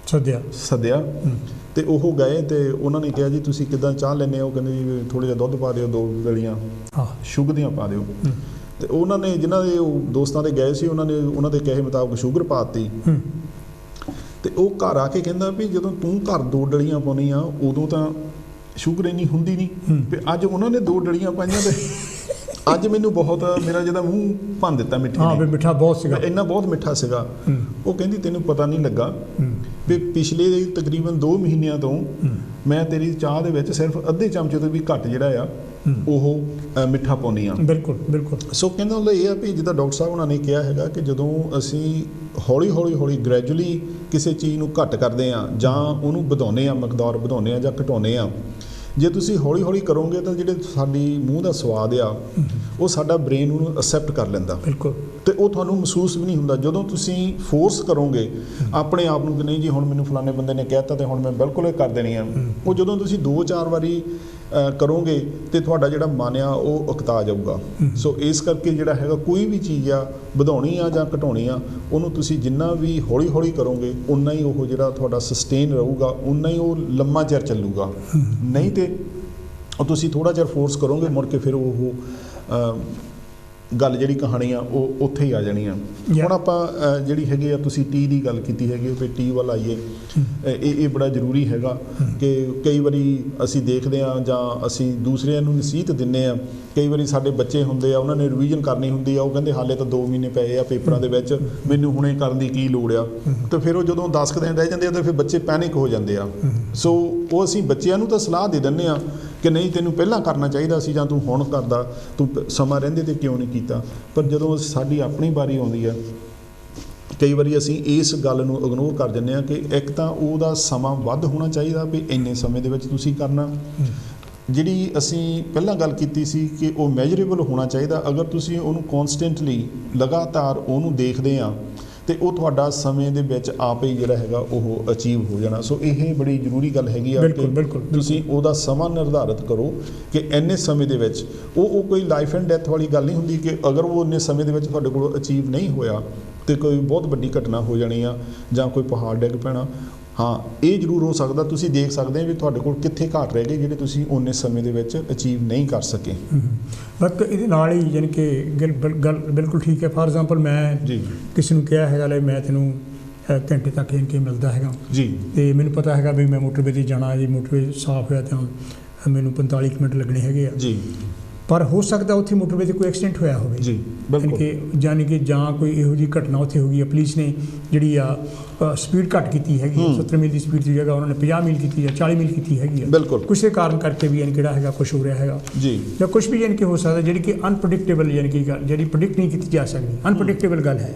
Speaker 1: ਸੱਦਿਆ ਅਤੇ ਉਹ ਗਏ ਅਤੇ ਉਹਨਾਂ ਨੇ ਕਿਹਾ ਜੀ ਤੁਸੀਂ ਕਿੱਦਾਂ ਚਾਹ ਲੈਂਦੇ ਹੋ? ਉਹ ਕਹਿੰਦੇ ਜੀ ਥੋੜ੍ਹਾ ਜਿਹਾ ਦੁੱਧ ਪਾ ਦਿਓ, 2 ਗਲੀਆਂ ਸ਼ੂਗਰ ਦੀਆਂ ਪਾ ਦਿਓ। ਅਤੇ ਉਹਨਾਂ ਨੇ ਜਿਨ੍ਹਾਂ ਦੇ ਉਹ ਦੋਸਤਾਂ ਦੇ ਗਏ ਸੀ ਉਹਨਾਂ ਦੇ ਕਹੇ ਮੁਤਾਬਕ ਸ਼ੂਗਰ ਪਾ ਦਿੱਤੀ। ਅਤੇ ਉਹ ਘਰ ਆ ਕੇ ਕਹਿੰਦਾ ਵੀ ਜਦੋਂ ਤੂੰ ਘਰ 2 ਡਲੀਆਂ ਪਾਉਣੀ ਆ ਉਦੋਂ ਤਾਂ ਸ਼ੂਗਰ ਇੰਨੀ ਹੁੰਦੀ ਨਹੀਂ, ਵੀ ਅੱਜ ਉਹਨਾਂ ਨੇ 2 ਡਲੀਆਂ ਪਾਈਆਂ ਅਤੇ ਅੱਜ ਮੈਨੂੰ ਬਹੁਤ ਮੇਰਾ ਜਿਹਦਾ ਮੂੰਹ ਭੰਨ ਦਿੱਤਾ ਮਿੱਠਾ ਬਹੁਤ ਸੀਗਾ, ਇੰਨਾ ਬਹੁਤ ਮਿੱਠਾ ਸੀਗਾ। ਉਹ ਕਹਿੰਦੀ ਤੈਨੂੰ ਪਤਾ ਨਹੀਂ ਲੱਗਾ ਵੀ ਪਿਛਲੇ ਤਕਰੀਬਨ 2 ਮਹੀਨਿਆਂ ਤੋਂ ਮੈਂ ਤੇਰੀ ਚਾਹ ਦੇ ਵਿੱਚ ਸਿਰਫ ਅੱਧੇ ਚਮਚੇ ਤੋਂ ਵੀ ਘੱਟ ਜਿਹੜਾ ਆ ਉਹ ਮਿੱਠਾ ਪਾਉਂਦੀ ਆ। ਬਿਲਕੁਲ। ਸੋ ਕਹਿੰਦਾ ਹੁੰਦਾ ਇਹ ਆ ਵੀ ਜਿੱਦਾਂ ਡਾਕਟਰ ਸਾਹਿਬ ਉਹਨਾਂ ਨੇ ਕਿਹਾ ਹੈਗਾ ਕਿ ਜਦੋਂ ਅਸੀਂ ਹੌਲੀ ਗ੍ਰੈਜੂਅਲੀ ਕਿਸੇ ਚੀਜ਼ ਨੂੰ ਘੱਟ ਕਰਦੇ ਹਾਂ ਜਾਂ ਉਹਨੂੰ ਵਧਾਉਂਦੇ ਹਾਂ, ਮਕਦਾਰ ਵਧਾਉਂਦੇ ਹਾਂ ਜਾਂ ਘਟਾਉਂਦੇ ਹਾਂ, ਜੇ ਤੁਸੀਂ ਹੌਲੀ ਕਰੋਗੇ ਤਾਂ ਜਿਹੜੇ ਸਾਡੀ ਮੂੰਹ ਦਾ ਸਵਾਦ ਆ ਉਹ ਸਾਡਾ ਬ੍ਰੇਨ ਉਹਨੂੰ ਅਸੈਪਟ ਕਰ ਲੈਂਦਾ, ਬਿਲਕੁਲ, ਅਤੇ ਉਹ ਤੁਹਾਨੂੰ ਮਹਿਸੂਸ ਵੀ ਨਹੀਂ ਹੁੰਦਾ। ਜਦੋਂ ਤੁਸੀਂ ਫੋਰਸ ਕਰੋਗੇ ਆਪਣੇ ਆਪ ਨੂੰ ਕਿ ਨਹੀਂ ਜੀ ਹੁਣ ਮੈਨੂੰ ਫਲਾਣੇ ਬੰਦੇ ਨੇ ਕਹਿ ਦਿੱਤਾ ਅਤੇ ਹੁਣ ਮੈਂ ਬਿਲਕੁਲ ਇਹ ਕਰ ਦੇਣੀ ਆ, ਉਹ ਜਦੋਂ ਤੁਸੀਂ 2-4 ਵਾਰੀ ਕਰੋਗੇ ਅਤੇ ਤੁਹਾਡਾ ਜਿਹੜਾ ਮਨ ਆ ਉਹ ਉਕਤਾ ਜਾਊਗਾ। ਸੋ ਇਸ ਕਰਕੇ ਜਿਹੜਾ ਹੈਗਾ ਕੋਈ ਵੀ ਚੀਜ਼ ਆ ਵਧਾਉਣੀ ਆ ਜਾਂ ਘਟਾਉਣੀ ਆ, ਉਹਨੂੰ ਤੁਸੀਂ ਜਿੰਨਾ ਵੀ ਹੌਲੀ ਕਰੋਗੇ ਉਨਾ ਹੀ ਉਹ ਜਿਹੜਾ ਤੁਹਾਡਾ ਸਸਟੇਨ ਰਹੂਗਾ, ਉਨਾ ਹੀ ਉਹ ਲੰਮਾ ਚਿਰ ਚੱਲੂਗਾ। ਨਹੀਂ ਤੇ ਉਹ ਤੁਸੀਂ ਥੋੜ੍ਹਾ ਚਿਰ ਫੋਰਸ ਕਰੋਗੇ ਮੁੜ ਕੇ ਫਿਰ ਉਹ ਗੱਲ ਜਿਹੜੀ ਕਹਾਣੀ ਆ ਉਹ ਉੱਥੇ ਹੀ ਆ ਜਾਣੀ ਆ। ਹੁਣ ਆਪਾਂ ਜਿਹੜੀ ਹੈਗੀ ਆ ਤੁਸੀਂ ਟੀ ਦੀ ਗੱਲ ਕੀਤੀ ਹੈਗੀ ਵੀ ਟੀ ਵੱਲ ਆਈਏ, ਇਹ ਬੜਾ ਜ਼ਰੂਰੀ ਹੈਗਾ ਕਿ ਕਈ ਵਾਰੀ ਅਸੀਂ ਦੇਖਦੇ ਹਾਂ ਜਾਂ ਅਸੀਂ ਦੂਸਰਿਆਂ ਨੂੰ ਨਸੀਹਤ ਦਿੰਦੇ ਹਾਂ। ਕਈ ਵਾਰੀ ਸਾਡੇ ਬੱਚੇ ਹੁੰਦੇ ਆ, ਉਹਨਾਂ ਨੇ ਰਿਵੀਜ਼ਨ ਕਰਨੀ ਹੁੰਦੀ ਆ, ਉਹ ਕਹਿੰਦੇ ਹਾਲੇ ਤਾਂ 2 ਮਹੀਨੇ ਪਏ ਆ ਪੇਪਰਾਂ ਦੇ ਵਿੱਚ, ਮੈਨੂੰ ਹੁਣੇ ਕਰਨ ਦੀ ਕੀ ਲੋੜ ਆ। ਅਤੇ ਫਿਰ ਉਹ ਜਦੋਂ 10 ਦਿਨ ਰਹਿ ਜਾਂਦੇ ਆ ਤਾਂ ਫਿਰ ਬੱਚੇ ਪੈਨਿਕ ਹੋ ਜਾਂਦੇ ਆ। ਸੋ ਉਹ ਅਸੀਂ ਬੱਚਿਆਂ ਨੂੰ ਤਾਂ ਸਲਾਹ ਦੇ ਦਿੰਦੇ ਹਾਂ ਕਿ ਨਹੀਂ ਤੈਨੂੰ ਪਹਿਲਾਂ ਕਰਨਾ ਚਾਹੀਦਾ ਸੀ ਜਾਂ ਤੂੰ ਹੁਣ ਕਰਦਾ, ਤੂੰ ਸਮਾਂ ਰਹਿੰਦੇ ਤੇ ਕਿਉਂ ਨਹੀਂ ਕੀਤਾ। ਪਰ ਜਦੋਂ ਸਾਡੀ ਆਪਣੀ ਵਾਰੀ ਆਉਂਦੀ ਆ, ਕਈ ਵਾਰੀ ਅਸੀਂ ਇਸ ਗੱਲ ਨੂੰ ਇਗਨੋਰ ਕਰ ਦਿੰਦੇ ਹਾਂ ਕਿ ਇੱਕ ਤਾਂ ਉਹਦਾ ਸਮਾਂ ਵੱਧ ਹੋਣਾ ਚਾਹੀਦਾ ਵੀ ਇੰਨੇ ਸਮੇਂ ਦੇ ਵਿੱਚ ਤੁਸੀਂ ਕਰਨਾ। ਜਿਹੜੀ ਅਸੀਂ ਪਹਿਲਾਂ ਗੱਲ ਕੀਤੀ ਸੀ ਕਿ ਉਹ ਮੈਜਰੇਬਲ ਹੋਣਾ ਚਾਹੀਦਾ। ਅਗਰ ਤੁਸੀਂ ਉਹਨੂੰ ਕੌਨਸਟੈਂਟਲੀ ਲਗਾਤਾਰ ਉਹਨੂੰ ਦੇਖਦੇ ਆ ਤੇ ਉਹ ਤੁਹਾਡਾ ਸਮੇਂ ਦੇ ਵਿੱਚ ਆਪ ਹੀ ਜਿਹੜਾ ਹੈਗਾ ਉਹ ਅਚੀਵ ਹੋ ਜਾਣਾ। ਸੋ ਇਹ ਬੜੀ ਜ਼ਰੂਰੀ ਗੱਲ ਹੈਗੀ ਆ ਕਿ ਤੁਸੀਂ ਉਹਦਾ ਸਮਾਂ ਨਿਰਧਾਰਿਤ ਕਰੋ ਕਿ ਇੰਨੇ ਸਮੇਂ ਦੇ ਵਿੱਚ ਉਹ ਕੋਈ ਲਾਈਫ ਐਂਡ ਡੈਥ ਵਾਲੀ ਗੱਲ ਨਹੀਂ ਹੁੰਦੀ ਕਿ ਅਗਰ ਉਹ ਇੰਨੇ ਸਮੇਂ ਦੇ ਵਿੱਚ ਤੁਹਾਡੇ ਕੋਲ ਅਚੀਵ ਨਹੀਂ ਹੋਇਆ ਤੇ ਕੋਈ ਬਹੁਤ ਵੱਡੀ ਘਟਨਾ ਹੋ ਜਾਣੀ ਆ ਜਾਂ ਕੋਈ ਪਹਾੜ ਡਿੱਗ ਪੈਣਾ। ਹਾਂ, ਇਹ ਜ਼ਰੂਰ ਹੋ ਸਕਦਾ, ਤੁਸੀਂ ਦੇਖ ਸਕਦੇ ਆ ਵੀ ਤੁਹਾਡੇ ਕੋਲ ਕਿੱਥੇ ਘਾਟ ਰਹਿ ਗਏ ਜਿਹੜੇ ਤੁਸੀਂ ਓਨੇ ਸਮੇਂ ਦੇ ਵਿੱਚ ਅਚੀਵ ਨਹੀਂ ਕਰ ਸਕੇ।
Speaker 2: ਬਟ ਇਹਦੇ ਨਾਲ ਹੀ ਯਾਨੀ ਕਿ ਗੱਲ ਬਿਲਕੁਲ ਠੀਕ ਹੈ। ਫਾਰ ਐਗਜ਼ਾਮਪਲ ਮੈਂ
Speaker 1: ਜੀ
Speaker 2: ਕਿਸੇ ਨੂੰ ਕਿਹਾ ਹੈਗਾ ਲੈ ਮੈਂ ਤੈਨੂੰ ਘੰਟੇ ਤੱਕ ਯਾਨੀ ਕਿ ਮਿਲਦਾ ਹੈਗਾ
Speaker 1: ਜੀ,
Speaker 2: ਅਤੇ ਮੈਨੂੰ ਪਤਾ ਹੈਗਾ ਵੀ ਮੈਂ ਮੋਟਰਵੇ 'ਤੇ ਜਾਣਾ, ਜੀ ਮੋਟਰਵੇ ਸਾਫ਼ ਹੋਇਆ ਤਾਂ ਮੈਨੂੰ 45 ਮਿੰਟ ਲੱਗਣੇ ਹੈਗੇ ਆ
Speaker 1: ਜੀ,
Speaker 2: ਪਰ ਹੋ ਸਕਦਾ ਉੱਥੇ ਮੋਟਰਵੇ 'ਤੇ ਕੋਈ ਐਕਸੀਡੈਂਟ ਹੋਇਆ ਹੋਵੇ
Speaker 1: ਜੀ,
Speaker 2: ਯਾਨੀ ਕਿ ਜਾਂ ਕੋਈ ਇਹੋ ਜਿਹੀ ਘਟਨਾ ਉੱਥੇ ਹੋ ਗਈ ਹੈ, ਪੁਲਿਸ ਨੇ ਜਿਹੜੀ ਆ ਸਪੀਡ ਘੱਟ ਕੀਤੀ ਹੈਗੀ, 70 ਮੀਲ ਦੀ ਸਪੀਡ ਦੀ ਜਗ੍ਹਾ ਉਹਨਾਂ ਨੇ 50 ਮੀਲ ਕੀਤੀ ਜਾਂ 40 ਮੀਲ ਕੀਤੀ ਹੈਗੀ ਆ,
Speaker 1: ਬਿਲਕੁਲ
Speaker 2: ਕਿਸੇ ਕਾਰਨ ਕਰਕੇ ਵੀ ਯਾਨੀ ਕਿਹੜਾ ਹੈਗਾ ਕੁਛ ਹੋ ਰਿਹਾ ਹੈਗਾ
Speaker 1: ਜੀ,
Speaker 2: ਜਾਂ ਕੁਛ ਵੀ ਯਾਨੀ ਕਿ ਹੋ ਸਕਦਾ ਜਿਹੜੀ ਕਿ ਅਨਪ੍ਰੈਡਿਕਟੇਬਲ ਯਾਨੀ ਕਿ ਜਿਹੜੀ ਪ੍ਰੈਡਿਕਟ ਨਹੀਂ ਕੀਤੀ ਜਾ ਸਕਦੀ, ਅਨਪ੍ਰੈਡਿਕਟੇਬਲ ਗੱਲ ਹੈ।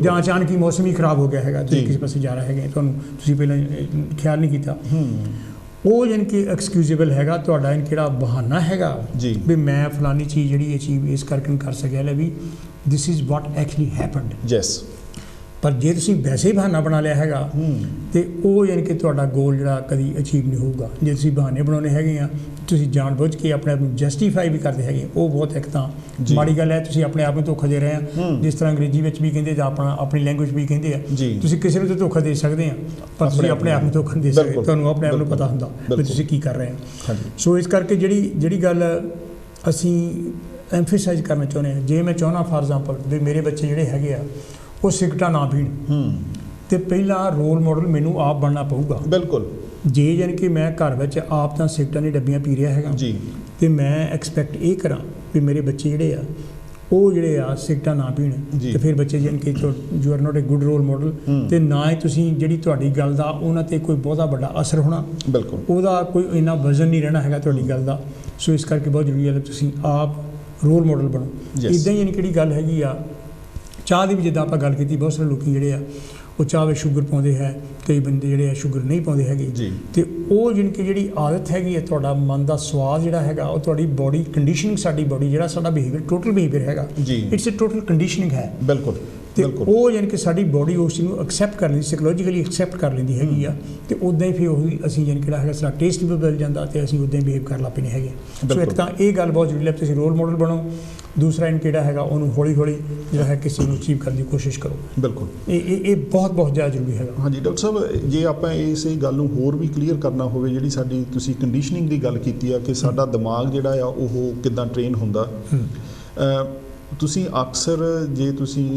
Speaker 2: ਜਾਂ ਅਚਾਨਕ ਹੀ ਮੌਸਮ ਹੀ ਖਰਾਬ ਹੋ ਗਿਆ ਹੈਗਾ, ਤੁਸੀਂ ਕਿਸੇ ਪਾਸੇ ਜਾ ਰਹੇ ਹੈਗੇ, ਤੁਹਾਨੂੰ ਤੁਸੀਂ ਪਹਿਲਾਂ ਖਿਆਲ ਨਹੀਂ ਕੀਤਾ, ਉਹ ਯਾਨੀ ਕਿ ਐਕਸਕਿਊਜ਼ੇਬਲ ਹੈਗਾ। ਤੁਹਾਡਾ ਯਾਨੀ ਕਿਹੜਾ ਬਹਾਨਾ ਹੈਗਾ ਵੀ ਮੈਂ ਫਲਾਨੀ ਚੀਜ਼ ਜਿਹੜੀ ਅਚੀਵ ਇਸ ਕਰਕੇ ਨਹੀਂ ਕਰ ਸਕਿਆ, ਲੈ ਵੀ this is what actually happened.
Speaker 1: Yes.
Speaker 2: ਪਰ ਜੇ ਤੁਸੀਂ ਵੈਸੇ ਹੀ ਬਹਾਨਾ ਬਣਾ ਲਿਆ ਹੈਗਾ ਤੇ ਉਹ ਯਾਨੀ ਕਿ ਤੁਹਾਡਾ ਗੋਲ ਜਿਹੜਾ ਕਦੀ ਅਚੀਵ ਨਹੀਂ ਹੋਊਗਾ। ਜੇ ਤੁਸੀਂ ਬਹਾਨੇ ਬਣਾਉਣੇ ਹੈਗੇ ਆ, ਤੁਸੀਂ ਜਾਣ ਬੁੱਝ ਕੇ ਆਪਣੇ ਆਪ ਨੂੰ ਜਸਟੀਫਾਈ ਵੀ ਕਰਦੇ ਹੈਗੇ, ਉਹ ਬਹੁਤ ਇੱਕ ਤਾਂ ਮਾੜੀ ਗੱਲ ਹੈ। ਤੁਸੀਂ ਆਪਣੇ ਆਪ ਨੂੰ ਧੋਖਾ ਦੇ ਰਹੇ ਆ, ਜਿਸ ਤਰ੍ਹਾਂ ਅੰਗਰੇਜ਼ੀ ਵਿੱਚ ਵੀ ਕਹਿੰਦੇ ਜਾਂ ਆਪਣੀ ਲੈਂਗੁਏਜ ਵੀ ਕਹਿੰਦੇ ਆ, ਤੁਸੀਂ ਕਿਸੇ ਨੂੰ ਤਾਂ ਧੋਖਾ ਦੇ ਸਕਦੇ ਆ ਪਰ ਤੁਸੀਂ ਆਪਣੇ ਆਪ ਨੂੰ ਧੋਖਾ ਨਹੀਂ ਦੇ ਸਕਦੇ। ਤੁਹਾਨੂੰ ਆਪਣੇ ਆਪ ਨੂੰ ਪਤਾ ਹੁੰਦਾ ਵੀ ਤੁਸੀਂ ਕੀ ਕਰ ਰਹੇ ਆ। ਸੋ ਇਸ ਕਰਕੇ ਜਿਹੜੀ ਗੱਲ ਅਸੀਂ ਐਮਫੇਸਾਈਜ਼ ਕਰਨਾ ਚਾਹੁੰਦੇ ਹਾਂ, ਜੇ ਮੈਂ ਚਾਹੁੰਦਾ ਫਾਰ ਐਗਜ਼ਾਮਪਲ ਵੀ ਮੇਰੇ ਬੱਚੇ ਜਿਹੜੇ ਹੈਗੇ ਆ ਉਹ ਸਿਗਰਟਾਂ ਨਾ ਪੀਣ, ਤੇ ਪਹਿਲਾ ਰੋਲ ਮਾਡਲ ਮੈਨੂੰ ਆਪ ਬਣਨਾ ਪਊਗਾ।
Speaker 1: ਬਿਲਕੁਲ।
Speaker 2: ਜੇ ਯਾਨੀ ਕਿ ਮੈਂ ਘਰ ਵਿੱਚ ਆਪ ਤਾਂ ਸਿਗਰਟਾਂ ਦੀਆਂ ਡੱਬੀਆਂ ਪੀ ਰਿਹਾ ਹੈਗਾ
Speaker 1: ਜੀ,
Speaker 2: ਤੇ ਮੈਂ ਐਕਸਪੈਕਟ ਇਹ ਕਰਾਂ ਵੀ ਮੇਰੇ ਬੱਚੇ ਜਿਹੜੇ ਆ ਉਹ ਜਿਹੜੇ ਆ ਸਿਗਰਟਾਂ ਨਾ ਪੀਣ, ਤੇ ਫਿਰ ਬੱਚੇ ਯਾਨੀ ਕਿ you are not a good role model, ਤੇ ਨਾ ਹੀ ਤੁਸੀਂ ਜਿਹੜੀ ਤੁਹਾਡੀ ਗੱਲ ਦਾ ਉਹਨਾਂ 'ਤੇ ਕੋਈ ਬਹੁਤਾ ਵੱਡਾ ਅਸਰ ਹੋਣਾ, ਬਿਲਕੁਲ ਉਹਦਾ ਕੋਈ ਇੰਨਾ ਵਜ਼ਨ ਨਹੀਂ ਰਹਿਣਾ ਹੈਗਾ ਤੁਹਾਡੀ ਗੱਲ ਦਾ। ਸੋ ਇਸ ਕਰਕੇ ਬਹੁਤ ਜ਼ਰੂਰੀ ਹੈ ਤੁਸੀਂ ਆਪ ਰੋਲ ਮਾਡਲ ਬਣੋ। ਇੱਦਾਂ ਹੀ ਯਾਨੀ ਕਿਹੜੀ ਗੱਲ ਹੈਗੀ ਆ, ਚਾਹ ਦੀ ਵੀ ਜਿੱਦਾਂ ਆਪਾਂ ਗੱਲ ਕੀਤੀ, ਬਹੁਤ ਸਾਰੇ ਲੋਕ ਜਿਹੜੇ ਆ ਉਹ ਚਾਹ ਵਿੱਚ ਸ਼ੂਗਰ ਪਾਉਂਦੇ ਹੈ, ਕਈ ਬੰਦੇ ਜਿਹੜੇ ਆ ਸ਼ੂਗਰ ਨਹੀਂ ਪਾਉਂਦੇ ਹੈਗੇ, ਤੇ ਉਹ ਜਿਹੜੀ ਆਦਤ ਹੈਗੀ ਹੈ, ਤੁਹਾਡਾ ਮਨ ਦਾ ਸਵਾਦ ਜਿਹੜਾ ਹੈਗਾ, ਉਹ ਤੁਹਾਡੀ ਬੋਡੀ ਕੰਡੀਸ਼ਨਿੰਗ, ਸਾਡੀ ਬੋਡੀ ਜਿਹੜਾ ਸਾਡਾ ਬਿਹੇਵੀਅਰ ਟੋਟਲ ਬਿਹੇਵੀਅਰ ਹੈਗਾ, ਇਟਸ ਏ ਟੋਟਲ ਕੰਡੀਸ਼ਨਿੰਗ ਹੈ। ਬਿਲਕੁਲ। ਤੇ ਉਹ ਯਾਨੀ ਕਿ ਸਾਡੀ ਬੋਡੀ ਉਸ ਚੀਜ਼ ਨੂੰ ਐਕਸੈਪਟ ਕਰ ਲੈਂਦੀ, ਸਾਈਕੋਲੋਜੀਕਲੀ ਐਕਸੈਪਟ ਕਰ ਲੈਂਦੀ ਹੈਗੀ ਆ, ਤੇ ਉੱਦਾਂ ਹੀ ਫਿਰ ਉਹੀ ਅਸੀਂ ਯਾਨੀ ਕਿਹੜਾ ਹੈਗਾ ਸਾਡਾ ਟੇਸਟ ਵੀ ਬਦਲ ਜਾਂਦਾ ਤੇ ਅਸੀਂ ਉੱਦਾਂ ਹੀ ਬਿਹੇਵ ਕਰ ਲੱਗ ਪੈਂਦੇ ਹੈਗੇ। ਸੋ ਇੱਕ ਤਾਂ ਇਹ ਗੱਲ ਬਹੁਤ ਜ਼ਰੂਰੀ ਹੈ, ਤੁਸੀਂ ਰੋਲ ਮਾਡਲ ਬਣੋ। ਦੂਸਰਾ ਇਹਨ ਕਿਹੜਾ ਹੈਗਾ ਉਹਨੂੰ ਹੌਲੀ ਹੌਲੀ ਜਿਹੜਾ ਹੈ ਕਿਸੇ ਨੂੰ ਅਚੀਵ ਕਰਨ ਦੀ ਕੋਸ਼ਿਸ਼ ਕਰੋ। ਬਿਲਕੁਲ, ਇਹ ਬਹੁਤ ਜ਼ਿਆਦਾ ਜ਼ਰੂਰੀ ਹੈਗਾ। ਹਾਂਜੀ
Speaker 1: ਡਾਕਟਰ ਸਾਹਿਬ, ਜੇ ਆਪਾਂ ਇਸ ਗੱਲ ਨੂੰ ਹੋਰ ਵੀ ਕਲੀਅਰ ਕਰਨਾ ਹੋਵੇ, ਜਿਹੜੀ ਸਾਡੀ ਤੁਸੀਂ ਕੰਡੀਸ਼ਨਿੰਗ ਦੀ ਗੱਲ ਕੀਤੀ ਆ ਕਿ ਸਾਡਾ ਦਿਮਾਗ ਜਿਹੜਾ ਆ ਉਹ ਕਿੱਦਾਂ ਟ੍ਰੇਨ ਹੁੰਦਾ, ਤੁਸੀਂ ਅਕਸਰ ਜੇ ਤੁਸੀਂ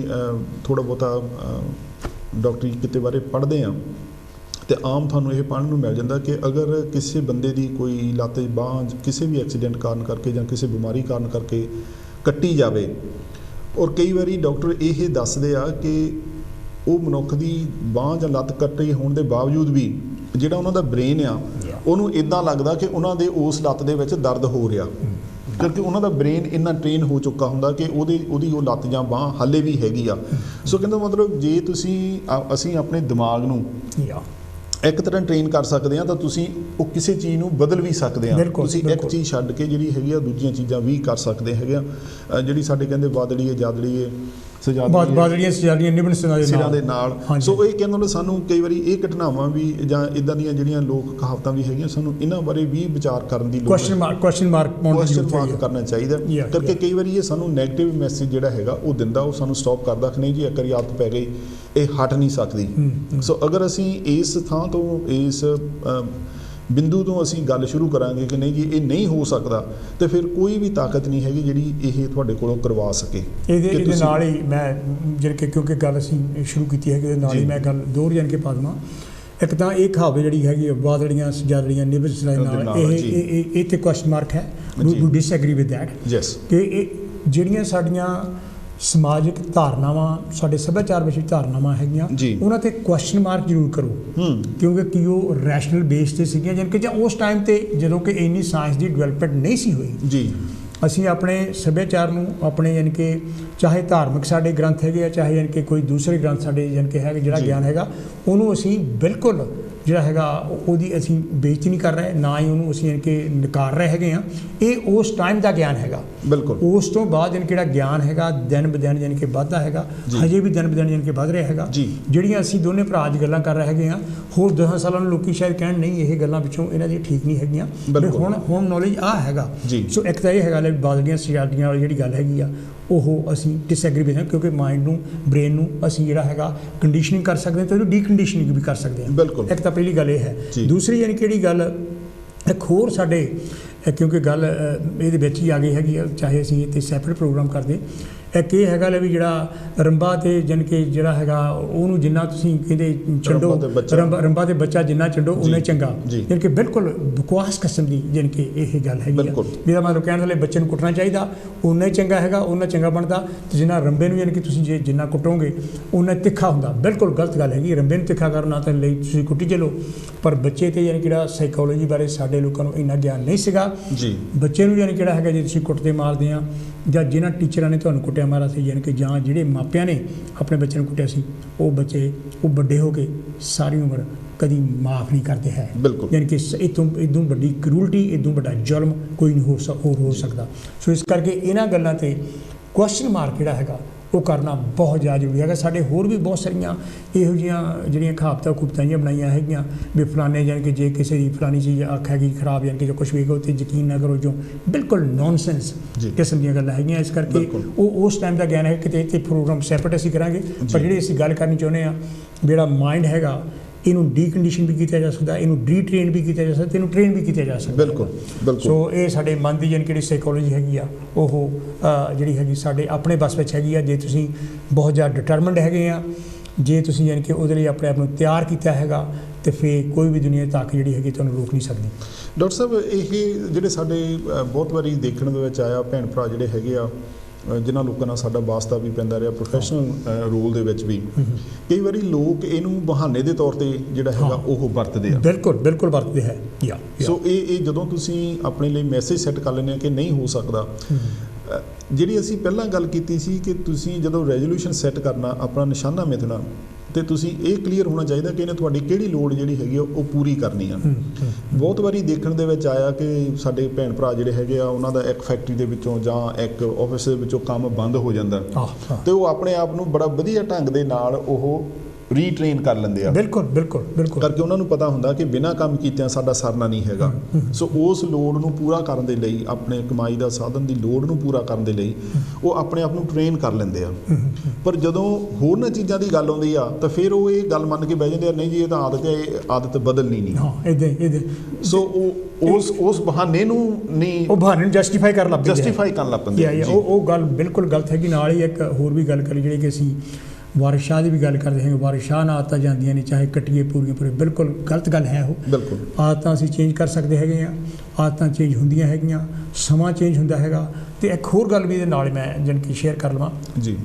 Speaker 1: ਥੋੜ੍ਹਾ ਬਹੁਤਾ ਡਾਕਟਰੀ ਕਿਤੇ ਬਾਰੇ ਪੜ੍ਹਦੇ ਆ ਤੇ ਆਮ ਤੁਹਾਨੂੰ ਇਹ ਪੜ੍ਹਨ ਨੂੰ ਮਿਲ ਜਾਂਦਾ ਕਿ ਅਗਰ ਕਿਸੇ ਬੰਦੇ ਦੀ ਕੋਈ ਲੱਤ ਬਾਂਹ ਕਿਸੇ ਵੀ ਐਕਸੀਡੈਂਟ ਕਾਰਨ ਕਰਕੇ ਜਾਂ ਕਿਸੇ ਬਿਮਾਰੀ ਕਾਰਨ ਕਰਕੇ ਕੱਟੀ ਜਾਵੇ, ਔਰ ਕਈ ਵਾਰੀ ਡਾਕਟਰ ਇਹ ਦੱਸਦੇ ਆ ਕਿ ਉਹ ਮਨੁੱਖ ਦੀ ਬਾਂਹ ਜਾਂ ਲੱਤ ਕੱਟੀ ਹੋਣ ਦੇ ਬਾਵਜੂਦ ਵੀ ਜਿਹੜਾ ਉਹਨਾਂ ਦਾ ਬ੍ਰੇਨ ਆ ਉਹਨੂੰ ਇੱਦਾਂ ਲੱਗਦਾ ਕਿ ਉਹਨਾਂ ਦੇ ਉਸ ਲੱਤ ਦੇ ਵਿੱਚ ਦਰਦ ਹੋ ਰਿਹਾ, ਕਿਉਂਕਿ ਉਹਨਾਂ ਦਾ ਬ੍ਰੇਨ ਇੰਨਾ ਟ੍ਰੇਨ ਹੋ ਚੁੱਕਾ ਹੁੰਦਾ ਕਿ ਉਹਦੀ ਉਹ ਲੱਤ ਜਾਂ ਬਾਂਹ ਹਾਲੇ ਵੀ ਹੈਗੀ ਆ। ਸੋ ਕਹਿੰਦਾ ਮਤਲਬ ਜੇ ਅਸੀਂ ਆਪਣੇ ਦਿਮਾਗ ਨੂੰ ਇੱਕ ਤਰ੍ਹਾਂ ਟ੍ਰੇਨ ਕਰ ਸਕਦੇ ਹਾਂ ਤਾਂ ਤੁਸੀਂ ਉਹ ਕਿਸੇ ਚੀਜ਼ ਨੂੰ ਬਦਲ ਵੀ ਸਕਦੇ ਹਾਂ। ਤੁਸੀਂ ਇੱਕ ਚੀਜ਼ ਛੱਡ ਕੇ ਜਿਹੜੀ ਹੈਗੀ ਆ ਦੂਜੀਆਂ ਚੀਜ਼ਾਂ ਵੀ ਕਰ ਸਕਦੇ ਹੈਗੇ ਆ। ਜਿਹੜੀ ਸਾਡੇ ਕਹਿੰਦੇ ਬਾਦਲੀਏ ਜਾਦੜੀਏ
Speaker 2: ਸਜਾਦੀਆਂ ਨਿਭਣ
Speaker 1: ਸਿਰਾਂ ਦੇ ਨਾਲ। ਸੋ ਇਹ ਕਹਿੰਦਾ ਸਾਨੂੰ ਕਈ ਵਾਰੀ ਇਹ ਘਟਨਾਵਾਂ ਵੀ ਜਾਂ ਇੱਦਾਂ ਦੀਆਂ ਜਿਹੜੀਆਂ ਲੋਕ ਕਹਾਵਤਾਂ ਵੀ ਹੈਗੀਆਂ, ਸਾਨੂੰ ਇਹਨਾਂ ਬਾਰੇ ਵੀ ਵਿਚਾਰ ਕਰਨ ਦੀ ਲੋੜ, ਕੁਐਸਚਨ ਮਾਰਕ ਕਰਨਾ ਚਾਹੀਦਾ, ਕਰਕੇ ਕਈ ਵਾਰੀ ਇਹ ਸਾਨੂੰ ਨੈਗੇਟਿਵ ਮੈਸੇਜ ਜਿਹੜਾ ਹੈਗਾ ਉਹ ਦਿੰਦਾ, ਉਹ ਸਾਨੂੰ ਸਟਾਪ ਕਰਦਾ ਕਿ ਨਹੀਂ ਜੀ ਇੱਕ ਵਾਰੀ ਆਦਤ ਪੈ ਗਈ ਇਹ ਹਟ ਨਹੀਂ ਸਕਦੀ। ਸੋ ਅਗਰ ਅਸੀਂ ਇਸ ਥਾਂ ਤੋਂ ਇਸ ਬਿੰਦੂ ਤੋਂ ਅਸੀਂ ਗੱਲ ਸ਼ੁਰੂ ਕਰਾਂਗੇ ਕਿ ਨਹੀਂ ਜੀ ਇਹ ਨਹੀਂ ਹੋ ਸਕਦਾ, ਤੇ ਫਿਰ ਕੋਈ ਵੀ ਤਾਕਤ ਨਹੀਂ ਹੈਗੀ ਜਿਹੜੀ ਇਹ ਤੁਹਾਡੇ ਕੋਲੋਂ ਕਰਵਾ ਸਕੇ।
Speaker 2: ਇਹਦੇ ਨਾਲ ਹੀ ਮੈਂ ਜਿਹੜੀ ਕਿ ਕਿਉਂਕਿ ਗੱਲ ਅਸੀਂ ਸ਼ੁਰੂ ਕੀਤੀ ਹੈਗੀ, ਇਹਦੇ ਨਾਲ ਹੀ ਮੈਂ ਗੱਲ ਦੋਹਰ ਜਾਣ ਕੇ ਪਾ ਦੇਵਾਂ। ਇੱਕ ਤਾਂ ਇਹ ਕਹਾਵਤ ਜਿਹੜੀ ਹੈਗੀ ਬਾਦਲੀਆਂ ਸਜਾਦੜੀਆਂ ਨਿਭਣ ਸਿਰਾਂ ਦੇ ਨਾਲ, ਇਹ ਤੇ ਕੁਐਸਚਨ ਮਾਰਕ ਹੈ। ਵੀ ਡਿਸਐਗਰੀ ਵਿਦ ਦੈਟ। ਕਿ ਇਹ ਜਿਹੜੀਆਂ ਸਾਡੀਆਂ ਸਮਾਜਿਕ ਧਾਰਨਾਵਾਂ, ਸਾਡੇ ਸੱਭਿਆਚਾਰ ਵਿੱਚ ਧਾਰਨਾਵਾਂ ਹੈਗੀਆਂ, ਉਹਨਾਂ ਤੇ ਕੁਐਸਚਨ ਮਾਰਕ ਜ਼ਰੂਰ ਕਰੋ, ਕਿਉਂਕਿ ਕੀ ਉਹ ਰੈਸ਼ਨਲ ਬੇਸ ਤੇ ਸੀਗੀਆਂ, ਜਾਣੀ ਕਿ ਜਾਂ ਉਸ ਟਾਈਮ ਤੇ ਜਦੋਂ ਕਿ ਇੰਨੀ ਸਾਇੰਸ ਦੀ ਡਿਵੈਲਪਮੈਂਟ ਨਹੀਂ ਸੀ ਹੋਈ ਜੀ। ਅਸੀਂ ਆਪਣੇ ਸੱਭਿਆਚਾਰ ਨੂੰ ਆਪਣੇ ਯਾਨੀ ਕਿ ਚਾਹੇ ਧਾਰਮਿਕ ਸਾਡੇ ਗ੍ਰੰਥ ਹੈਗੇ ਆ, ਚਾਹੇ ਯਾਨੀ ਕਿ ਕੋਈ ਦੂਸਰੇ ਗ੍ਰੰਥ ਸਾਡੇ ਯਾਨੀ ਕਿ ਹੈਗੇ, ਜਿਹੜਾ ਗਿਆਨ ਹੈਗਾ ਉਹਨੂੰ ਅਸੀਂ ਬਿਲਕੁਲ ਜਿਹੜਾ ਹੈਗਾ ਉਹਦੀ ਅਸੀਂ ਬੇਇੱਜ਼ਤੀ ਨਹੀਂ ਕਰ ਰਹੇ, ਨਾ ਹੀ ਉਹਨੂੰ ਅਸੀਂ ਯਾਨੀ ਕਿ ਨਕਾਰ ਰਹੇ ਹੈਗੇ ਆ। ਇਹ ਉਸ ਟਾਈਮ ਦਾ ਗਿਆਨ ਹੈਗਾ, ਬਿਲਕੁਲ। ਉਸ ਤੋਂ ਬਾਅਦ ਯਾਨੀ ਕਿਹੜਾ ਗਿਆਨ ਹੈਗਾ ਦਿਨ ਬ ਦਿਨ ਯਾਨੀ ਕਿ ਵੱਧਦਾ ਹੈਗਾ, ਹਜੇ ਵੀ ਦਿਨ ਬ ਦਿਨ ਯਾਨੀ ਕਿ ਵੱਧ ਰਿਹਾ ਹੈਗਾ। ਜਿਹੜੀਆਂ ਅਸੀਂ ਦੋਨੇ ਭਰਾ ਅੱਜ ਗੱਲਾਂ ਕਰ ਰਹੇ ਹੈਗੇ ਆ, ਹੋਰ 10 ਸਾਲਾਂ ਨੂੰ ਲੋਕੀ ਸ਼ਾਇਦ ਕਹਿਣ ਨਹੀਂ ਇਹ ਗੱਲਾਂ ਵਿੱਚੋਂ ਇਹਨਾਂ ਦੀਆਂ ਠੀਕ ਨਹੀਂ ਹੈਗੀਆਂ, ਹੁਣ ਨੌਲੇਜ ਆ ਹੈਗਾ। ਸੋ ਇੱਕ ਤਾਂ ਇਹ ਹੈਗਾ ਵੀ ਬਾਦਲੀਆਂ ਸਜਾਦੀਆਂ ਵਾਲੀ ਜਿਹੜੀ ਗੱਲ ਹੈਗੀ ਆ ਉਹ ਅਸੀਂ ਡਿਸਐਗਰੀ ਵੀ ਹਾਂ, ਕਿਉਂਕਿ ਮਾਈਂਡ ਨੂੰ, ਬ੍ਰੇਨ ਨੂੰ ਅਸੀਂ ਜਿਹੜਾ ਹੈਗਾ ਕੰਡੀਸ਼ਨਿੰਗ ਕਰ ਸਕਦੇ ਹਾਂ ਤੇ ਉਹਨੂੰ ਡੀਕੰਡੀਸ਼ਨਿੰਗ ਵੀ ਕਰ ਸਕਦੇ ਹਾਂ, ਬਿਲਕੁਲ। ਇੱਕ ਤਾਂ ਪਹਿਲੀ ਗੱਲ ਇਹ ਹੈ। ਦੂਸਰੀ ਯਾਨੀ ਕਿਹੜੀ ਗੱਲ, ਇੱਕ ਹੋਰ ਸਾਡੇ ਕਿਉਂਕਿ ਗੱਲ ਇਹਦੇ ਵਿੱਚ ਹੀ ਆ ਗਈ ਹੈਗੀ ਆ, ਚਾਹੇ ਅਸੀਂ ਇਹ 'ਤੇ ਸੈਪਰੇਟ ਪ੍ਰੋਗਰਾਮ ਕਰਦੇ। ਇੱਕ ਇਹ ਹੈਗਾ ਵੀ ਜਿਹੜਾ ਰੰਬਾ ਤੇ ਜਾਣੀ ਕਿ ਜਿਹੜਾ ਹੈਗਾ ਉਹਨੂੰ ਜਿੰਨਾ ਤੁਸੀਂ ਕਹਿੰਦੇ ਛੱਡੋ, ਰੰਬਾ ਤੇ ਬੱਚਾ ਜਿੰਨਾ ਛੱਡੋ ਉਨਾ ਚੰਗਾ, ਜਾਣੀ ਕਿ ਬਿਲਕੁਲ ਬਕਵਾਸ ਕਿਸਮ ਦੀ ਜਾਣੀ ਕਿ ਇਹ ਗੱਲ ਹੈਗੀ ਆ। ਇਹਦਾ ਮਤਲਬ ਕਹਿਣ ਵਾਲੇ ਬੱਚੇ ਨੂੰ ਕੁੱਟਣਾ ਚਾਹੀਦਾ, ਉਨਾ ਹੀ ਚੰਗਾ ਹੈਗਾ, ਉਨਾ ਚੰਗਾ ਬਣਦਾ, ਤੇ ਜਿੰਨਾ ਰੰਬੇ ਨੂੰ ਜਾਣੀ ਕਿ ਤੁਸੀਂ ਜਿੰਨਾ ਕੁੱਟੋਗੇ ਉਨਾ ਤਿੱਖਾ ਹੁੰਦਾ। ਬਿਲਕੁਲ ਗਲਤ ਗੱਲ ਹੈਗੀ, ਰੰਬੇ ਨੂੰ ਤਿੱਖਾ ਕਰਨਾ ਤਾਂ ਲਈ ਤੁਸੀਂ ਕੁੱਟੀ ਚਲੋ, ਪਰ ਬੱਚੇ ਤੇ ਯਾਨੀ ਕਿਹੜਾ ਸਾਈਕੋਲੋਜੀ ਬਾਰੇ ਸਾਡੇ ਲੋਕਾਂ ਨੂੰ ਇੰਨਾ ਗਿਆਨ ਨਹੀਂ ਸੀਗਾ ਜੀ। ਬੱਚੇ ਨੂੰ ਯਾਨੀ ਕਿਹੜਾ ਹੈਗਾ ਜੇ ਤੁਸੀਂ ਕੁੱਟਦੇ ਮਾਰਦੇ ਆ, ਜਾਂ ਜਿਨ੍ਹਾਂ ਟੀਚਰਾਂ ਨੇ ਤੁਹਾਨੂੰ ਕੁੱਟਿਆ ਮਾਰਾ ਸੀ, ਯਾਨੀ ਕਿ ਜਾਂ ਜਿਹੜੇ ਮਾਪਿਆਂ ਨੇ ਆਪਣੇ ਬੱਚੇ ਨੂੰ ਕੁੱਟਿਆ ਸੀ, ਉਹ ਬੱਚੇ ਉਹ ਵੱਡੇ ਹੋ ਕੇ ਸਾਰੀ ਉਮਰ ਕਦੀ ਮਾफ़ ਨਹੀਂ ਕਰਦੇ ਹੈ, ਯਾਨੀ ਕਿ ਇਦੋਂ ਵੱਡੀ ਕਰੂਲਟੀ, ਇਦੋਂ ਵੱਡਾ ਜ਼ੁਲਮ ਕੋਈ ਨਹੀਂ ਹੋ ਸਕਦਾ। ਸੋ ਇਸ ਕਰਕੇ ਇਹਨਾਂ ਗੱਲਾਂ 'ਤੇ ਕੁਐਸਚਨ ਮਾਰਕ ਜਿਹੜਾ ਹੈਗਾ ਉਹ ਕਰਨਾ ਬਹੁਤ ਜ਼ਿਆਦਾ ਜ਼ਰੂਰੀ ਹੈਗਾ। ਸਾਡੇ ਹੋਰ ਵੀ ਬਹੁਤ ਸਾਰੀਆਂ ਇਹੋ ਜਿਹੀਆਂ ਜਿਹੜੀਆਂ ਕਹਾਵਤਾਂ ਖੂਬਤਾਂ ਜਿਹੀਆਂ ਬਣਾਈਆਂ ਹੈਗੀਆਂ ਵੀ ਫਲਾਣੇ ਜਾਣੀ ਕਿ ਜੇ ਕਿਸੇ ਦੀ ਫਲਾਣੀ ਚੀਜ਼ ਅੱਖ ਹੈਗੀ ਖਰਾਬ, ਯਾਨੀ ਕਿ ਜੋ ਕੁਛ ਵੀ ਹੈਗਾ ਉੱਤੇ ਯਕੀਨ ਨਾ ਕਰੋ, ਜੋ ਬਿਲਕੁਲ ਨੌਨਸੈਂਸ ਕਿਸਮ ਦੀਆਂ ਗੱਲਾਂ ਹੈਗੀਆਂ। ਇਸ ਕਰਕੇ ਉਹ ਉਸ ਟਾਈਮ ਦਾ ਗਿਆਨ ਹੈ। ਕਿਤੇ ਇੱਥੇ ਪ੍ਰੋਗਰਾਮ ਸੈਪਰੇਟ ਅਸੀਂ ਕਰਾਂਗੇ, ਪਰ ਜਿਹੜੀ ਅਸੀਂ ਗੱਲ ਕਰਨੀ ਚਾਹੁੰਦੇ ਹਾਂ, ਜਿਹੜਾ ਮਾਈਂਡ ਹੈਗਾ ਇਹਨੂੰ ਡੀਕੰਡੀਸ਼ਨ ਵੀ ਕੀਤਾ ਜਾ ਸਕਦਾ, ਇਹਨੂੰ ਰੀਟ੍ਰੇਨ ਵੀ ਕੀਤਾ ਜਾ ਸਕਦਾ, ਇਹਨੂੰ ਟ੍ਰੇਨ ਵੀ ਕੀਤਾ ਜਾ ਸਕਦਾ। ਬਿਲਕੁਲ। ਸੋ ਇਹ ਸਾਡੇ ਮਨ ਦੀ ਯਾਨੀ ਕਿ ਜਿਹੜੀ ਸਾਈਕੋਲੋਜੀ ਹੈਗੀ ਆ ਉਹ ਜਿਹੜੀ ਹੈਗੀ ਸਾਡੇ ਆਪਣੇ ਬਸ ਵਿੱਚ ਹੈਗੀ ਆ। ਜੇ ਤੁਸੀਂ ਬਹੁਤ ਜ਼ਿਆਦਾ ਡਿਟਰਮਿੰਡ ਹੈਗੇ ਆ, ਜੇ ਤੁਸੀਂ ਯਾਨੀ ਕਿ ਉਹਦੇ ਲਈ ਆਪਣੇ ਆਪ ਨੂੰ ਤਿਆਰ ਕੀਤਾ ਹੈਗਾ, ਤੇ ਫਿਰ ਕੋਈ ਵੀ ਦੁਨੀਆ ਤੱਕ ਜਿਹੜੀ ਹੈਗੀ ਤੁਹਾਨੂੰ ਰੋਕ ਨਹੀਂ ਸਕਦੀ।
Speaker 1: ਡਾਕਟਰ ਸਾਹਿਬ, ਇਹ ਜਿਹੜੇ ਸਾਡੇ ਬਹੁਤ ਵਾਰੀ ਦੇਖਣ ਦੇ ਵਿੱਚ ਆਇਆ ਭੈਣ ਭਰਾ ਜਿਹੜੇ ਹੈਗੇ ਆ, ਜਿਨ੍ਹਾਂ ਲੋਕਾਂ ਨਾਲ ਸਾਡਾ ਵਾਸਤਾ ਵੀ ਪੈਂਦਾ ਰਿਹਾ ਪ੍ਰੋਫੈਸ਼ਨਲ ਰੋਲ ਦੇ ਵਿੱਚ ਵੀ, ਕਈ ਵਾਰੀ ਲੋਕ ਇਹਨੂੰ ਬਹਾਨੇ ਦੇ ਤੌਰ 'ਤੇ ਜਿਹੜਾ ਹੈਗਾ ਉਹ ਵਰਤਦੇ ਆ। ਬਿਲਕੁਲ ਵਰਤਦੇ ਹੈ। ਸੋ ਇਹ ਜਦੋਂ ਤੁਸੀਂ ਆਪਣੇ ਲਈ ਮੈਸੇਜ ਸੈੱਟ ਕਰ ਲੈਂਦੇ ਆ ਕਿ ਨਹੀਂ ਹੋ ਸਕਦਾ, ਜਿਹੜੀ ਅਸੀਂ ਪਹਿਲਾਂ ਗੱਲ ਕੀਤੀ ਸੀ ਕਿ ਤੁਸੀਂ ਜਦੋਂ ਰੈਜ਼ੋਲੂਸ਼ਨ ਸੈੱਟ ਕਰਨਾ, ਆਪਣਾ ਨਿਸ਼ਾਨਾ ਮਿਥਣਾ, ਤੇ ਤੁਸੀਂ ਇਹ ਕਲੀਅਰ ਹੋਣਾ ਚਾਹੀਦਾ ਕਿ ਇਹਨੇ ਤੁਹਾਡੀ ਕਿਹੜੀ ਲੋੜ ਜਿਹੜੀ ਹੈਗੀ ਆ ਉਹ ਪੂਰੀ ਕਰਨੀ ਆ। ਬਹੁਤ ਵਾਰੀ ਦੇਖਣ ਦੇ ਵਿੱਚ ਆਇਆ ਕਿ ਸਾਡੇ ਭੈਣ ਭਰਾ ਜਿਹੜੇ ਹੈਗੇ ਆ, ਉਹਨਾਂ ਦਾ ਇੱਕ ਫੈਕਟਰੀ ਦੇ ਵਿੱਚੋਂ ਜਾਂ ਇੱਕ ਆਫਿਸ ਦੇ ਵਿੱਚੋਂ ਕੰਮ ਬੰਦ ਹੋ ਜਾਂਦਾ, ਤੇ ਉਹ ਆਪਣੇ ਆਪ ਨੂੰ ਬੜਾ ਵਧੀਆ ਢੰਗ ਦੇ ਨਾਲ ਉਹ ਰੀਟ੍ਰੇਨ ਕਰ ਲੈਂਦੇ ਆ। ਬਿਲਕੁਲ ਕਰਕੇ ਉਹਨਾਂ ਨੂੰ ਪਤਾ ਹੁੰਦਾ ਕਿ ਬਿਨਾਂ ਕੰਮ ਕੀਤਿਆਂ ਸਾਡਾ ਸਰਨਾ ਨਹੀਂ ਹੈਗਾ। ਸੋ ਉਸ ਲੋੜ ਨੂੰ ਪੂਰਾ ਕਰਨ ਦੇ ਲਈ, ਆਪਣੇ ਕਮਾਈ ਦਾ ਸਾਧਨ ਦੀ ਲੋੜ ਨੂੰ ਪੂਰਾ ਕਰਨ ਦੇ ਲਈ ਉਹ ਆਪਣੇ ਆਪ ਨੂੰ ਟ੍ਰੇਨ ਕਰ ਲੈਂਦੇ ਆ। ਪਰ ਜਦੋਂ ਹੋਰਨਾਂ ਚੀਜ਼ਾਂ ਦੀ ਗੱਲ ਆਉਂਦੀ ਆ ਤਾਂ ਫਿਰ ਉਹ ਇਹ ਗੱਲ ਮੰਨ ਕੇ ਬਹਿ ਜਾਂਦੇ ਆ, ਨਹੀਂ ਜੀ ਇਹ ਤਾਂ ਆਦਤ ਹੈ, ਇਹ ਆਦਤ ਬਦਲਣੀ ਨਹੀਂ। ਸੋ ਉਹ ਉਸ ਬਹਾਨੇ ਨੂੰ ਨਹੀਂ, ਉਹ ਬਹਾਨੇ ਨੂੰ ਜਸਟੀਫਾਈ ਕਰਨ ਲੱਗ ਪੈਂਦੇ। ਉਹ ਗੱਲ ਬਿਲਕੁਲ ਗਲਤ ਹੈਗੀ। ਨਾਲ ਹੀ ਇੱਕ ਹੋਰ ਵੀ ਗੱਲ ਕਰੀ ਜਿਹੜੀ ਕਿ ਅਸੀਂ ਵਾਰਿਸ ਸ਼ਾਹ ਦੀ ਵੀ ਗੱਲ ਕਰਦੇ ਹਾਂ। ਵਾਰਿਸ ਸ਼ਾਹ ਨਾਲ ਆਦਤਾਂ ਜਾਂਦੀਆਂ ਨੇ, ਚਾਹੇ ਕੱਟੀਏ ਪੂਰੀਆਂ ਪੂਰੇ, ਬਿਲਕੁਲ ਗਲਤ ਗੱਲ ਹੈ ਉਹ। ਬਿਲਕੁਲ ਆਦਤਾਂ ਅਸੀਂ ਚੇਂਜ ਕਰ ਸਕਦੇ ਹੈਗੇ ਹਾਂ, ਆਦਤਾਂ ਚੇਂਜ ਹੁੰਦੀਆਂ ਹੈਗੀਆਂ, ਸਮਾਂ ਚੇਂਜ ਹੁੰਦਾ ਹੈਗਾ। ਤੇ ਇੱਕ ਹੋਰ ਗੱਲ ਵੀ ਇਹਦੇ ਨਾਲ ਮੈਂ ਜਾਣੀ ਕਿ ਸ਼ੇਅਰ ਕਰ ਲਵਾਂ ਜੀ।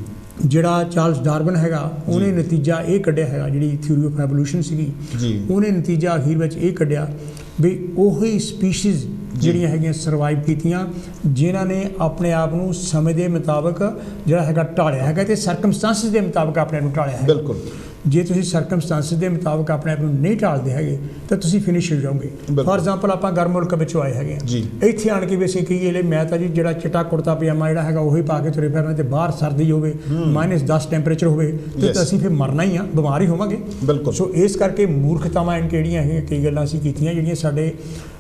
Speaker 1: ਜਿਹੜਾ ਚਾਰਲਸ ਡਾਰਵਿਨ ਹੈਗਾ, ਉਹਨੇ ਨਤੀਜਾ ਇਹ ਕੱਢਿਆ ਹੈਗਾ, ਜਿਹੜੀ ਥਿਊਰੀ ਆਫ ਐਵੋਲੂਸ਼ਨ ਸੀਗੀ, ਉਹਨੇ ਨਤੀਜਾ ਅਖੀਰ ਵਿੱਚ ਇਹ ਕੱਢਿਆ ਵੀ ਉਹੀ ਸਪੀਸ਼ੀਜ਼ ਜਿਹੜੀਆਂ ਹੈਗੀਆਂ ਸਰਵਾਈਵ ਕੀਤੀਆਂ ਜਿਨ੍ਹਾਂ ਨੇ ਆਪਣੇ ਆਪ ਨੂੰ ਸਮੇਂ ਦੇ ਮੁਤਾਬਕ ਜਿਹੜਾ ਹੈਗਾ ਢਾਲਿਆ ਹੈਗਾ, ਤੇ ਸਰਕਮਸਟੈਂਸਿਸ ਦੇ ਮੁਤਾਬਕ ਆਪਣੇ ਆਪ ਨੂੰ ਢਾਲਿਆ ਹੈ। ਬਿਲਕੁਲ। ਜੇ ਤੁਸੀਂ ਸਰਕਮਸਟੈਂਸਿਸ ਦੇ ਮੁਤਾਬਕ ਆਪਣੇ ਆਪ ਨੂੰ ਨਹੀਂ ਢਾਲਦੇ ਹੈਗੇ ਤਾਂ ਤੁਸੀਂ ਫਿਨਿਸ਼ ਹੋ ਜਾਓਗੇ। ਫੋਰ ਐਗਜ਼ਾਮਪਲ, ਆਪਾਂ ਗਰਮ ਮੁਲਕ ਵਿੱਚੋਂ ਆਏ ਹੈਗੇ ਆ, ਇੱਥੇ ਆਣ ਕੇ ਵੀ ਅਸੀਂ ਕਹੀਏ ਮੈਂ ਤਾਂ ਜੀ ਜਿਹੜਾ ਚਿੱਟਾ ਕੁੜਤਾ ਪਜਾਮਾ ਜਿਹੜਾ ਹੈਗਾ ਉਹੀ ਪਾ ਕੇ ਤੁਰੇ ਫਿਰਨਾ, ਤੇ ਬਾਹਰ ਸਰਦੀ ਹੋਵੇ, -10 ਟੈਂਪਰੇਚਰ ਹੋਵੇ, ਤੇ ਅਸੀਂ ਫਿਰ ਮਰਨਾ ਹੀ ਆ, ਬਿਮਾਰ ਹੀ ਹੋਵਾਂਗੇ। ਬਿਲਕੁਲ। ਸੋ ਇਸ ਕਰਕੇ ਮੂਰਖਤਾਵਾਂ ਕਿਹੜੀਆਂ ਹੈਗੀਆਂ, ਕਈ ਗੱਲਾਂ ਅਸੀਂ ਕੀਤੀਆਂ ਜਿਹੜੀਆਂ ਸਾਡੇ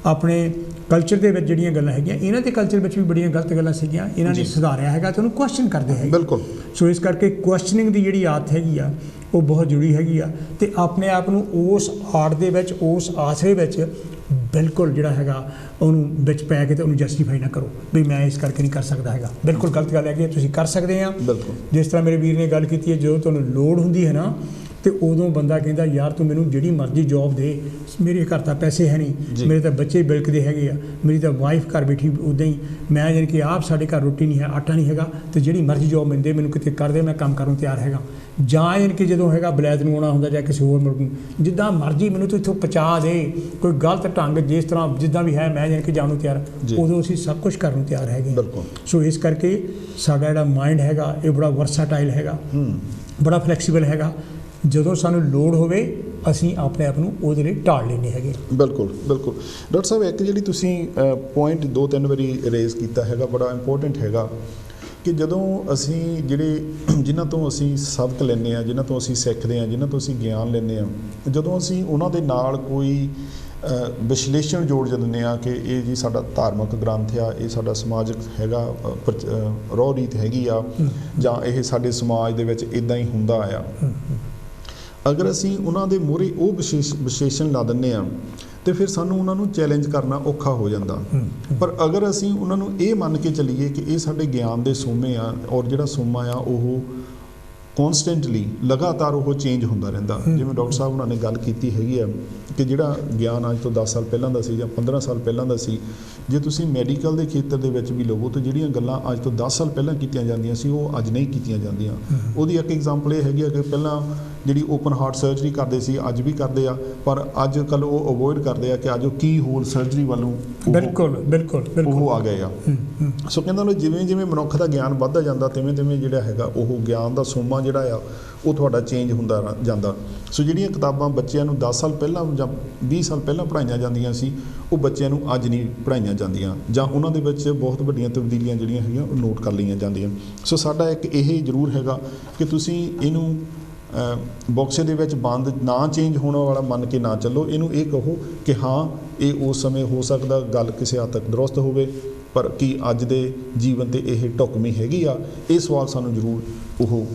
Speaker 1: ਆਪਣੇ ਕਲਚਰ ਦੇ ਵਿੱਚ ਜਿਹੜੀਆਂ ਗੱਲਾਂ ਹੈਗੀਆਂ, ਇਹਨਾਂ ਦੇ ਕਲਚਰ ਵਿੱਚ ਵੀ ਬੜੀਆਂ ਗਲਤ ਗੱਲਾਂ ਸੀਗੀਆਂ, ਇਹਨਾਂ ਨੇ ਸੁਧਾਰਿਆ ਹੈਗਾ ਤੇ ਉਹਨੂੰ ਕੁਐਸਚਨ ਕਰਦੇ ਹੈਗੇ। ਬਿਲਕੁਲ। ਸੋ ਇਸ ਕਰਕੇ ਕੁਐਸਚਨਿੰਗ ਦੀ ਜਿਹੜੀ ਆਦਤ ਹੈਗੀ ਆ ਉਹ ਬਹੁਤ ਜ਼ਰੂਰੀ ਹੈਗੀ ਆ, ਤੇ ਆਪਣੇ ਆਪ ਨੂੰ ਉਸ ਆੜ ਦੇ ਵਿੱਚ, ਉਸ ਆਸਰੇ ਵਿੱਚ ਬਿਲਕੁਲ ਜਿਹੜਾ ਹੈਗਾ ਉਹਨੂੰ ਵਿੱਚ ਪੈ ਕੇ ਤੇ ਉਹਨੂੰ ਜਸਟੀਫਾਈ ਨਾ ਕਰੋ ਵੀ ਮੈਂ ਇਸ ਕਰਕੇ ਨਹੀਂ ਕਰ ਸਕਦਾ ਹੈਗਾ। ਬਿਲਕੁਲ ਗਲਤ ਗੱਲ ਹੈਗੀ, ਤੁਸੀਂ ਕਰ ਸਕਦੇ ਆ। ਬਿਲਕੁਲ। ਜਿਸ ਤਰ੍ਹਾਂ ਮੇਰੇ ਵੀਰ ਨੇ ਗੱਲ ਕੀਤੀ ਹੈ, ਜਦੋਂ ਤੁਹਾਨੂੰ ਲੋੜ ਹੁੰਦੀ ਹੈ ਨਾ,
Speaker 2: ਤੇ ਉਦੋਂ ਬੰਦਾ ਕਹਿੰਦਾ ਯਾਰ ਤੂੰ ਮੈਨੂੰ ਜਿਹੜੀ ਮਰਜ਼ੀ ਜੌਬ ਦੇ, ਮੇਰੇ ਘਰ ਤਾਂ ਪੈਸੇ ਹੈ ਨਹੀਂ, ਮੇਰੇ ਤਾਂ ਬੱਚੇ ਬਿਲਕਦੇ ਹੈਗੇ ਆ, ਮੇਰੀ ਤਾਂ ਵਾਈਫ ਘਰ ਬੈਠੀ ਉੱਦਾਂ ਹੀ, ਮੈਂ ਜਾਣੀ ਕਿ ਆਪ ਸਾਡੇ ਘਰ ਰੋਟੀ ਨਹੀਂ ਹੈ, ਆਟਾ ਨਹੀਂ ਹੈਗਾ, ਤੇ ਜਿਹੜੀ ਮਰਜ਼ੀ ਜੌਬ ਮਿਲਦੇ ਮੈਨੂੰ ਕਿਤੇ ਕਰ ਦੇ, ਮੈਂ ਕੰਮ ਕਰਨ ਨੂੰ ਤਿਆਰ ਹੈਗਾ। ਜਾਂ ਜਾਣੀ ਕਿ ਜਦੋਂ ਹੈਗਾ ਬਲੈਤ ਨੂੰ ਆਉਣਾ ਹੁੰਦਾ ਜਾਂ ਕਿਸੇ ਹੋਰ ਮੁਲਕ ਨੂੰ, ਜਿੱਦਾਂ ਮਰਜ਼ੀ ਮੈਨੂੰ ਤੂੰ ਇੱਥੋਂ ਪਹੁੰਚਾ ਦੇ, ਕੋਈ ਗਲਤ ਢੰਗ ਜਿਸ ਤਰ੍ਹਾਂ ਜਿੱਦਾਂ ਵੀ ਹੈ ਮੈਂ ਜਾਣੀ ਕਿ ਜਾਣ ਨੂੰ ਤਿਆਰ, ਉਦੋਂ ਅਸੀਂ ਸਭ ਕੁਝ ਕਰਨ ਨੂੰ ਤਿਆਰ ਹੈਗੇ। ਸੋ ਇਸ ਕਰਕੇ ਸਾਡਾ ਜਿਹੜਾ ਮਾਈਂਡ ਹੈਗਾ ਇਹ ਬੜਾ ਵਰਸਾਟਾਈਲ ਹੈਗਾ, ਬੜਾ ਫਲੈਕਸੀਬਲ ਹੈਗਾ। ਜਦੋਂ ਸਾਨੂੰ ਲੋੜ ਹੋਵੇ ਅਸੀਂ ਆਪਣੇ ਆਪ ਨੂੰ ਉਹਦੇ ਲਈ ਢਾਲ ਲੈਣੇ ਹੈਗੇ।
Speaker 1: ਬਿਲਕੁਲ ਬਿਲਕੁਲ ਡਾਕਟਰ ਸਾਹਿਬ, ਇੱਕ ਜਿਹੜੀ ਤੁਸੀਂ ਪੁਆਇੰਟ 2-3 ਵਾਰੀ ਰੇਜ਼ ਕੀਤਾ ਹੈਗਾ, ਬੜਾ ਇੰਪੋਰਟੈਂਟ ਹੈਗਾ ਕਿ ਜਦੋਂ ਅਸੀਂ ਜਿਨ੍ਹਾਂ ਤੋਂ ਅਸੀਂ ਸਬਕ ਲੈਂਦੇ ਹਾਂ, ਜਿਨ੍ਹਾਂ ਤੋਂ ਅਸੀਂ ਸਿੱਖਦੇ ਹਾਂ, ਜਿਨ੍ਹਾਂ ਤੋਂ ਅਸੀਂ ਗਿਆਨ ਲੈਂਦੇ ਹਾਂ, ਜਦੋਂ ਅਸੀਂ ਉਹਨਾਂ ਦੇ ਨਾਲ ਕੋਈ ਵਿਸ਼ਲੇਸ਼ਣ ਜੋੜ ਦਿੰਦੇ ਹਾਂ ਕਿ ਇਹ ਜੀ ਸਾਡਾ ਧਾਰਮਿਕ ਗ੍ਰੰਥ ਆ, ਇਹ ਸਾਡਾ ਸਮਾਜਿਕ ਹੈਗਾ ਰੋਹ ਰੀਤ ਹੈਗੀ ਆ, ਜਾਂ ਇਹ ਸਾਡੇ ਸਮਾਜ ਦੇ ਵਿੱਚ ਇੱਦਾਂ ਹੀ ਹੁੰਦਾ ਆ, ਅਗਰ ਅਸੀਂ ਉਹਨਾਂ ਦੇ ਮੂਹਰੇ ਉਹ ਵਿਸ਼ੇਸ਼ਣ ਲਾ ਦਿੰਦੇ ਹਾਂ ਤੇ ਫਿਰ ਸਾਨੂੰ ਉਹਨਾਂ ਨੂੰ ਚੈਲੰਜ ਕਰਨਾ ਔਖਾ ਹੋ ਜਾਂਦਾ। ਪਰ ਅਗਰ ਅਸੀਂ ਉਹਨਾਂ ਨੂੰ ਇਹ ਮੰਨ ਕੇ ਚੱਲੀਏ ਕਿ ਇਹ ਸਾਡੇ ਗਿਆਨ ਦੇ ਸੋਮੇ ਆ, ਔਰ ਜਿਹੜਾ ਸੋਮਾ ਆ ਉਹ ਕੌਨਸਟੈਂਟਲੀ ਲਗਾਤਾਰ ਉਹ ਚੇਂਜ ਹੁੰਦਾ ਰਹਿੰਦਾ, ਜਿਵੇਂ ਡਾਕਟਰ ਸਾਹਿਬ ਉਹਨਾਂ ਨੇ ਗੱਲ ਕੀਤੀ ਹੈਗੀ ਆ ਕਿ ਜਿਹੜਾ ਗਿਆਨ ਅੱਜ ਤੋਂ 10 ਸਾਲ ਪਹਿਲਾਂ ਦਾ ਸੀ ਜਾਂ 15 ਸਾਲ ਪਹਿਲਾਂ ਦਾ ਸੀ, ਜੇ ਤੁਸੀਂ ਮੈਡੀਕਲ ਦੇ ਖੇਤਰ ਦੇ ਵਿੱਚ ਵੀ ਲਵੋ ਤਾਂ ਜਿਹੜੀਆਂ ਗੱਲਾਂ ਅੱਜ ਤੋਂ 10 ਸਾਲ ਪਹਿਲਾਂ ਕੀਤੀਆਂ ਜਾਂਦੀਆਂ ਸੀ ਉਹ ਅੱਜ ਨਹੀਂ ਕੀਤੀਆਂ ਜਾਂਦੀਆਂ। ਉਹਦੀ ਇੱਕ ਐਗਜ਼ਾਮਪਲ ਇਹ ਹੈਗੀ ਆ ਕਿ ਪਹਿਲਾਂ ਜਿਹੜੀ ਓਪਨ ਹਾਰਟ ਸਰਜਰੀ ਕਰਦੇ ਸੀ, ਅੱਜ ਵੀ ਕਰਦੇ ਆ, ਪਰ ਅੱਜ ਕੱਲ੍ਹ ਉਹ ਅਵੋਇਡ ਕਰਦੇ ਆ ਕਿ ਅੱਜ ਉਹ ਕੀ ਹੋਲ ਸਰਜਰੀ ਵੱਲੋਂ ਉਹ ਆ ਗਏ ਆ। ਸੋ ਕਹਿੰਦਾ ਜਿਵੇਂ ਜਿਵੇਂ ਮਨੁੱਖ ਦਾ ਗਿਆਨ ਵੱਧਦਾ ਜਾਂਦਾ ਤਿਵੇਂ ਤਿਵੇਂ ਜਿਹੜਾ ਹੈਗਾ ਉਹ ਗਿਆਨ ਦਾ ਸੋਮਾ ਜਿਹੜਾ ਆ ਉਹ ਤੁਹਾਡਾ ਚੇਂਜ ਹੁੰਦਾ ਜਾਂਦਾ। ਸੋ ਜਿਹੜੀਆਂ ਕਿਤਾਬਾਂ ਬੱਚਿਆਂ ਨੂੰ 10 ਸਾਲ ਪਹਿਲਾਂ ਜਾਂ 20 ਸਾਲ ਪਹਿਲਾਂ ਪੜ੍ਹਾਈਆਂ ਜਾਂਦੀਆਂ ਸੀ, ਉਹ ਬੱਚਿਆਂ ਨੂੰ ਅੱਜ ਨਹੀਂ ਪੜ੍ਹਾਈਆਂ ਜਾਂਦੀਆਂ, ਜਾਂ ਉਹਨਾਂ ਦੇ ਵਿੱਚ ਬਹੁਤ ਵੱਡੀਆਂ ਤਬਦੀਲੀਆਂ ਜਿਹੜੀਆਂ ਹੈਗੀਆਂ ਉਹ ਨੋਟ ਕਰ ਲਈਆਂ ਜਾਂਦੀਆਂ। ਸੋ ਸਾਡਾ ਇੱਕ ਇਹ ਜ਼ਰੂਰ ਹੈਗਾ ਕਿ ਤੁਸੀਂ ਇਹਨੂੰ ਬੌਕਸੇ ਦੇ ਵਿੱਚ ਬੰਦ ਨਾ ਚੇਂਜ ਹੋਣ ਵਾਲਾ ਮੰਨ ਕੇ ਨਾ ਚੱਲੋ, ਇਹਨੂੰ ਇਹ ਕਹੋ ਕਿ ਹਾਂ ਇਹ ਉਸ ਸਮੇਂ ਹੋ ਸਕਦਾ ਗੱਲ ਕਿਸੇ ਹੱਦ ਤੱਕ ਦਰੁਸਤ ਹੋਵੇ, ਪਰ ਕੀ ਅੱਜ ਦੇ ਜੀਵਨ 'ਤੇ ਇਹ ਢੁਕਵੀਂ ਹੈਗੀ ਆ, ਇਹ ਸਵਾਲ ਸਾਨੂੰ ਜ਼ਰੂਰ ਉਹ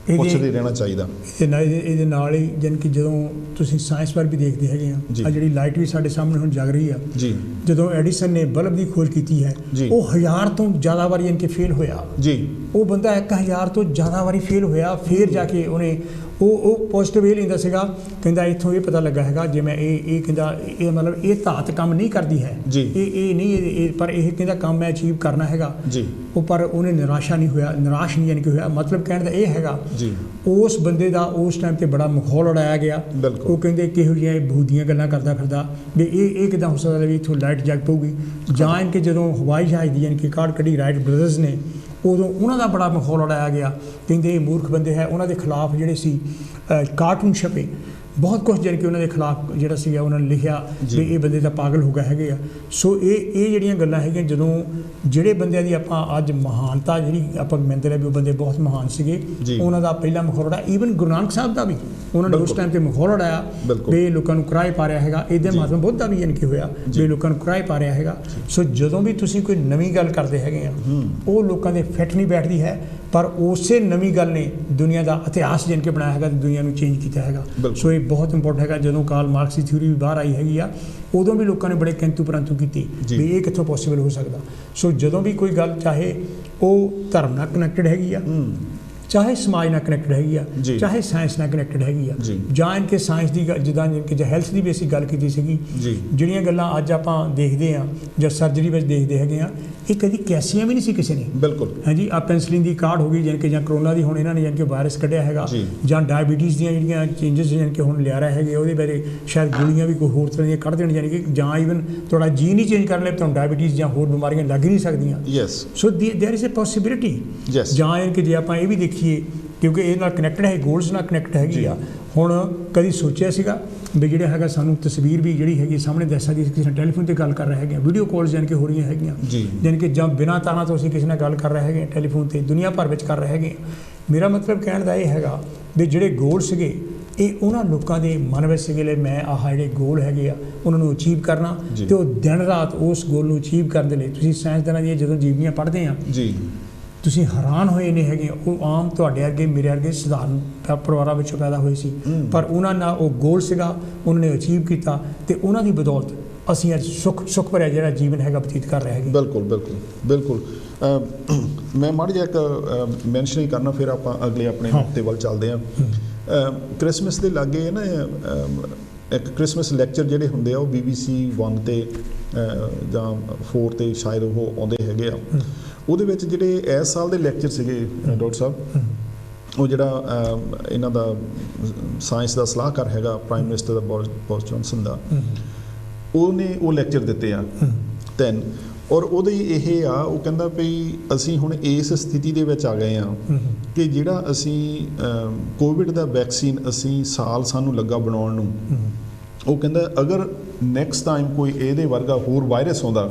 Speaker 1: ਪੁੱਛਦੇ ਰਹਿਣਾ ਚਾਹੀਦਾ।
Speaker 2: ਇਹਦੇ ਨਾਲ ਹੀ ਜਾਣੀ ਕਿ ਜਦੋਂ ਤੁਸੀਂ ਸਾਇੰਸ ਵੱਲ ਵੀ ਦੇਖਦੇ ਹੈਗੇ ਆ ਜਿਹੜੀ ਲਾਈਟ ਵੀ ਸਾਡੇ ਸਾਹਮਣੇ ਹੁਣ ਜਗ ਰਹੀ ਆ ਜੀ, ਜਦੋਂ ਐਡੀਸਨ ਨੇ ਬਲਬ ਦੀ ਖੋਜ ਕੀਤੀ ਹੈ ਉਹ 1000 ਤੋਂ ਜ਼ਿਆਦਾ ਵਾਰੀ ਜਾਣੀ ਕਿ ਫੇਲ ਹੋਇਆ ਜੀ, ਉਹ ਬੰਦਾ 1000 ਤੋਂ ਜ਼ਿਆਦਾ ਵਾਰੀ ਫੇਲ ਹੋਇਆ, ਫਿਰ ਜਾ ਕੇ ਉਹਨੇ ਉਹ ਪੋਜ਼ਿਟਿਵ ਇਹ ਲੈਂਦਾ ਸੀਗਾ, ਕਹਿੰਦਾ ਇੱਥੋਂ ਇਹ ਪਤਾ ਲੱਗਾ ਹੈਗਾ ਜਿਵੇਂ ਇਹ ਕਹਿੰਦਾ ਇਹ ਮਤਲਬ ਇਹ ਧਾਤ ਕੰਮ ਨਹੀਂ ਕਰਦੀ ਹੈ ਜੀ, ਇਹ ਨਹੀਂ ਪਰ ਇਹ ਕਹਿੰਦਾ ਕੰਮ ਮੈਂ ਅਚੀਵ ਕਰਨਾ ਹੈਗਾ ਜੀ, ਉਹ ਪਰ ਉਹਨੇ ਨਿਰਾਸ਼ ਨਹੀਂ ਯਾਨੀ ਕਿ ਹੋਇਆ। ਮਤਲਬ ਕਹਿਣ ਦਾ ਇਹ ਹੈਗਾ ਜੀ ਉਸ ਬੰਦੇ ਦਾ ਉਸ ਟਾਈਮ 'ਤੇ ਬੜਾ ਮਖੌਲ ਉਡਾਇਆ ਗਿਆ, ਉਹ ਕਹਿੰਦੇ ਕਿਹੋ ਜਿਹੀਆਂ ਇਹ ਬਹੂਦੀਆਂ ਗੱਲਾਂ ਕਰਦਾ ਫਿਰਦਾ ਵੀ ਇਹ ਕਿੱਦਾਂ ਹੋ ਸਕਦਾ ਵੀ ਇੱਥੋਂ ਲਾਈਟ ਜਗ ਪਊਗੀ। ਜਾਂ ਕਿ ਜਦੋਂ ਹਵਾਈ ਜਹਾਜ਼ ਦੀ ਯਾਨੀ ਕਿ ਕਾਢ ਕੱਢੀ ਰਾਈਟ ਬ੍ਰਦਰਜ਼ ਨੇ, ਉਦੋਂ ਉਹਨਾਂ ਦਾ ਬੜਾ ਮਖੌਲ ਉਡਾਇਆ ਗਿਆ, ਕਹਿੰਦੇ ਇਹ ਮੂਰਖ ਬੰਦੇ ਹੈ। ਉਹਨਾਂ ਦੇ ਖਿਲਾਫ ਜਿਹੜੇ ਸੀ ਕਾਰਟੂਨ ਛਪੇ, ਬਹੁਤ ਕੁਛ ਜਾਣੀ ਕਿ ਉਹਨਾਂ ਦੇ ਖਿਲਾਫ ਜਿਹੜਾ ਸੀਗਾ ਉਹਨਾਂ ਨੇ ਲਿਖਿਆ ਵੀ ਇਹ ਬੰਦੇ ਤਾਂ ਪਾਗਲ ਹੋ ਗਏ ਹੈਗੇ ਆ। ਸੋ ਇਹ ਜਿਹੜੀਆਂ ਗੱਲਾਂ ਹੈਗੀਆਂ, ਜਦੋਂ ਜਿਹੜੇ ਬੰਦਿਆਂ ਦੀ ਆਪਾਂ ਅੱਜ ਮਹਾਨਤਾ ਜਿਹੜੀ ਆਪਾਂ ਮੰਨਦੇ ਰਹੇ ਵੀ ਉਹ ਬੰਦੇ ਬਹੁਤ ਮਹਾਨ ਸੀਗੇ, ਉਹਨਾਂ ਦਾ ਪਹਿਲਾ ਮਖੌਲ ਉਡਾਇਆ। ਈਵਨ ਗੁਰੂ ਨਾਨਕ ਸਾਹਿਬ ਦਾ ਵੀ ਉਹਨਾਂ ਨੇ ਉਸ ਟਾਈਮ 'ਤੇ ਮਖੌਲ ਉਡਾਇਆ ਵੀ ਲੋਕਾਂ ਨੂੰ ਕਿਰਾਏ ਪਾ ਰਿਹਾ ਹੈਗਾ। ਇੱਦਾਂ ਮਹਾਤਮਾ ਬੁੱਧ ਦਾ ਵੀ ਯਾਨੀ ਕਿ ਹੋਇਆ ਵੀ ਲੋਕਾਂ ਨੂੰ ਕਿਰਾਏ ਪਾ ਰਿਹਾ ਹੈਗਾ। ਸੋ ਜਦੋਂ ਵੀ ਤੁਸੀਂ ਕੋਈ ਨਵੀਂ ਗੱਲ ਕਰਦੇ ਹੈਗੇ ਆ, ਉਹ ਲੋਕਾਂ ਦੇ ਫਿੱਟ ਨਹੀਂ ਬੈਠਦੀ ਹੈ, ਪਰ ਉਸੇ ਨਵੀਂ ਗੱਲ ਨੇ ਦੁਨੀਆ ਦਾ ਇਤਿਹਾਸ ਜਿਨ ਕੇ ਬਣਾਇਆ ਹੈਗਾ, ਦੁਨੀਆ ਨੂੰ ਚੇਂਜ ਕੀਤਾ ਹੈਗਾ। ਸੋ ਇਹ ਬਹੁਤ ਇੰਪੋਰਟੈਂਟ ਹੈਗਾ। ਜਦੋਂ ਕਾਰਲ ਮਾਰਕਸ ਦੀ ਥਿਊਰੀ ਵੀ ਬਾਹਰ ਆਈ ਹੈਗੀ ਆ, ਉਦੋਂ ਵੀ ਲੋਕਾਂ ਨੇ ਬੜੇ ਕਿੰਤੂ ਪਰੰਤੂ ਕੀਤੀ ਵੀ ਇਹ ਕਿੱਥੋਂ ਪੋਸੀਬਲ ਹੋ ਸਕਦਾ। ਸੋ ਜਦੋਂ ਵੀ ਕੋਈ ਗੱਲ, ਚਾਹੇ ਉਹ ਧਰਮ ਨਾਲ ਕਨੈਕਟਡ ਹੈਗੀ ਆ, ਚਾਹੇ ਸਮਾਜ ਨਾਲ ਕਨੈਕਟਡ ਹੈਗੀ ਆ, ਚਾਹੇ ਸਾਇੰਸ ਨਾਲ ਕਨੈਕਟਡ ਹੈਗੀ ਆ, ਜਾਂ ਇਨਕੇ ਸਾਇੰਸ ਦੀ ਜਿੱਦਾਂ ਕਿ ਹੈਲਥ ਦੀ ਵੀ ਅਸੀਂ ਗੱਲ ਕੀਤੀ ਸੀਗੀ, ਜਿਹੜੀਆਂ ਗੱਲਾਂ ਅੱਜ ਆਪਾਂ ਦੇਖਦੇ ਹਾਂ ਜਾਂ ਸਰਜਰੀ ਵਿੱਚ ਦੇਖਦੇ ਹੈਗੇ ਆ, ਇਹ ਕਦੀ ਕੈਸੀਆਂ ਵੀ ਨਹੀਂ ਸੀ ਕਿਸੇ ਨੇ। ਬਿਲਕੁਲ ਹਾਂਜੀ, ਆ ਪੈਨਸਲਿਨ ਦੀ ਕਾਢ ਹੋ ਗਈ ਜਾਣੀ ਕਿ, ਜਾਂ ਕਰੋਨਾ ਦੀ ਹੁਣ ਇਹਨਾਂ ਨੇ ਜਾਣੀ ਕਿ ਵਾਇਰਸ ਕੱਢਿਆ ਹੈਗਾ, ਜਾਂ ਡਾਇਬੀਟੀਜ਼ ਦੀਆਂ ਜਿਹੜੀਆਂ ਚੇਂਜਸ ਜਾਣੀ ਕਿ ਹੁਣ ਲਿਆ ਰਹੇ ਹੈਗੇ, ਉਹਦੇ ਬਾਰੇ ਸ਼ਾਇਦ ਗੋਲੀਆਂ ਵੀ ਕੋਈ ਹੋਰ ਤਰ੍ਹਾਂ ਦੀਆਂ ਕੱਢ ਦੇਣ, ਜਾਣੀ ਕਿ ਜਾਂ ਈਵਨ ਤੁਹਾਡਾ ਜੀਨ ਹੀ ਚੇਂਜ ਕਰਨ ਲਈ ਤੁਹਾਨੂੰ ਡਾਇਬੀਟੀਜ਼ ਜਾਂ ਹੋਰ ਬਿਮਾਰੀਆਂ ਲੱਗ ਹੀ ਨਹੀਂ ਸਕਦੀਆਂ। ਸੋ ਦੇਅਰ ਇਜ਼ ਅ ਪੋਸੀਬਿਲਿਟੀ। ਜਾਂ ਜਾਣੀ ਕਿ ਜੇ ਆਪਾਂ ਇਹ ਵੀ ਦੇਖੀਏ, ਕਿਉਂਕਿ ਇਹ ਨਾਲ ਕਨੈਕਟਡ ਹੈ, ਗੋਲਸ ਨਾਲ ਕਨੈਕਟ ਹੈਗੀ ਆ। ਹੁਣ ਕਦੀ ਸੋਚਿਆ ਸੀਗਾ ਵੀ ਜਿਹੜਾ ਹੈਗਾ ਸਾਨੂੰ ਤਸਵੀਰ ਵੀ ਜਿਹੜੀ ਹੈਗੀ ਸਾਹਮਣੇ ਦੱਸ ਸਕਦੀ, ਕਿਸੇ ਟੈਲੀਫੋਨ 'ਤੇ ਗੱਲ ਕਰ ਰਹੇ ਹੈਗੇ, ਵੀਡੀਓ ਕਾਲਸ ਜਾਣੀ ਕਿ ਹੋ ਰਹੀਆਂ ਹੈਗੀਆਂ, ਜਾਣੀ ਕਿ ਜਾਂ ਬਿਨਾਂ ਤਾਰਾਂ ਤੋਂ ਅਸੀਂ ਕਿਸੇ ਨਾਲ ਗੱਲ ਕਰ ਰਹੇ ਹੈਗੇ ਟੈਲੀਫੋਨ 'ਤੇ, ਦੁਨੀਆ ਭਰ ਵਿੱਚ ਕਰ ਰਹੇ ਹੈਗੇ। ਮੇਰਾ ਮਤਲਬ ਕਹਿਣ ਦਾ ਇਹ ਹੈਗਾ ਵੀ ਜਿਹੜੇ ਗੋਲ ਸੀਗੇ ਇਹ ਉਹਨਾਂ ਲੋਕਾਂ ਦੇ ਮਨ ਵਿੱਚ ਸੀਗੇ ਲਈ ਮੈਂ ਆਹ ਜਿਹੜੇ ਗੋਲ ਹੈਗੇ ਆ ਉਹਨਾਂ ਨੂੰ ਅਚੀਵ ਕਰਨਾ, ਅਤੇ ਉਹ ਦਿਨ ਰਾਤ ਉਸ ਗੋਲ ਨੂੰ ਅਚੀਵ ਕਰਨ ਦੇ ਲਈ ਤੁਸੀਂ ਸਾਇੰਸਦਾਨਾਂ ਦੀਆਂ ਜਦੋਂ ਜੀਵਨੀਆਂ ਪੜ੍ਹਦੇ ਆ ਤੁਸੀਂ ਹੈਰਾਨ ਹੋਏ ਨੇ ਹੈਗੇ। ਉਹ ਆਮ ਤੁਹਾਡੇ ਵਰਗੇ ਮੇਰੇ ਵਰਗੇ ਸਧਾਰਨ ਪਰਿਵਾਰਾਂ ਵਿੱਚੋਂ ਪੈਦਾ ਹੋਏ ਸੀ, ਪਰ ਉਹਨਾਂ ਨਾਲ ਉਹ ਗੋਲ ਸੀਗਾ, ਉਹਨਾਂ ਨੇ ਅਚੀਵ ਕੀਤਾ, ਅਤੇ ਉਹਨਾਂ ਦੀ ਬਦੌਲਤ ਅਸੀਂ ਅੱਜ ਸੁੱਖ ਭਰਿਆ ਜਿਹੜਾ ਜੀਵਨ ਹੈਗਾ ਬਤੀਤ ਕਰ ਰਹੇ ਹੈਗੇ। ਬਿਲਕੁਲ ਮੈਂ ਮਾੜਾ ਜਿਹਾ ਇੱਕ ਮੈਂਸ਼ਨ ਹੀ ਕਰਨਾ, ਫਿਰ ਆਪਾਂ ਅਗਲੇ ਆਪਣੇ ਹਫ਼ਤੇ ਵੱਲ ਚੱਲਦੇ ਹਾਂ।
Speaker 1: ਕ੍ਰਿਸਮਸ ਦੇ ਲਾਗੇ ਨਾ ਇੱਕ ਕ੍ਰਿਸਮਸ ਲੈਕਚਰ ਜਿਹੜੇ ਹੁੰਦੇ ਆ ਉਹ BBC 1 ਤੇ ਜਾਂ 4 ਤੇ ਸ਼ਾਇਦ ਉਹ ਆਉਂਦੇ ਹੈਗੇ ਆ। ਉਹਦੇ ਵਿੱਚ ਜਿਹੜੇ ਇਸ ਸਾਲ ਦੇ ਲੈਕਚਰ ਸੀਗੇ ਡਾਕਟਰ ਸਾਹਿਬ, ਉਹ ਜਿਹੜਾ ਇਹਨਾਂ ਦਾ ਸਾਇੰਸ ਦਾ ਸਲਾਹਕਾਰ ਹੈਗਾ ਪ੍ਰਾਈਮ ਮਿਨਿਸਟਰ ਦਾ ਬੋਰਿਸ ਜੌਨਸਨ ਦਾ, ਉਹਨੇ ਉਹ ਲੈਕਚਰ ਦਿੱਤੇ ਆ 3, ਔਰ ਉਹਦੇ ਇਹ ਆ, ਉਹ ਕਹਿੰਦਾ ਵੀ ਅਸੀਂ ਹੁਣ ਇਸ ਸਥਿਤੀ ਦੇ ਵਿੱਚ ਆ ਗਏ ਆ ਕਿ ਜਿਹੜਾ ਅਸੀਂ ਕੋਵਿਡ ਦਾ ਵੈਕਸੀਨ ਅਸੀਂ ਸਾਲ ਸਾਨੂੰ ਲੱਗਾ ਬਣਾਉਣ ਨੂੰ, ਉਹ ਕਹਿੰਦਾ ਅਗਰ ਨੈਕਸਟ ਟਾਈਮ ਕੋਈ ਇਹਦੇ ਵਰਗਾ ਹੋਰ ਵਾਇਰਸ ਆਉਂਦਾ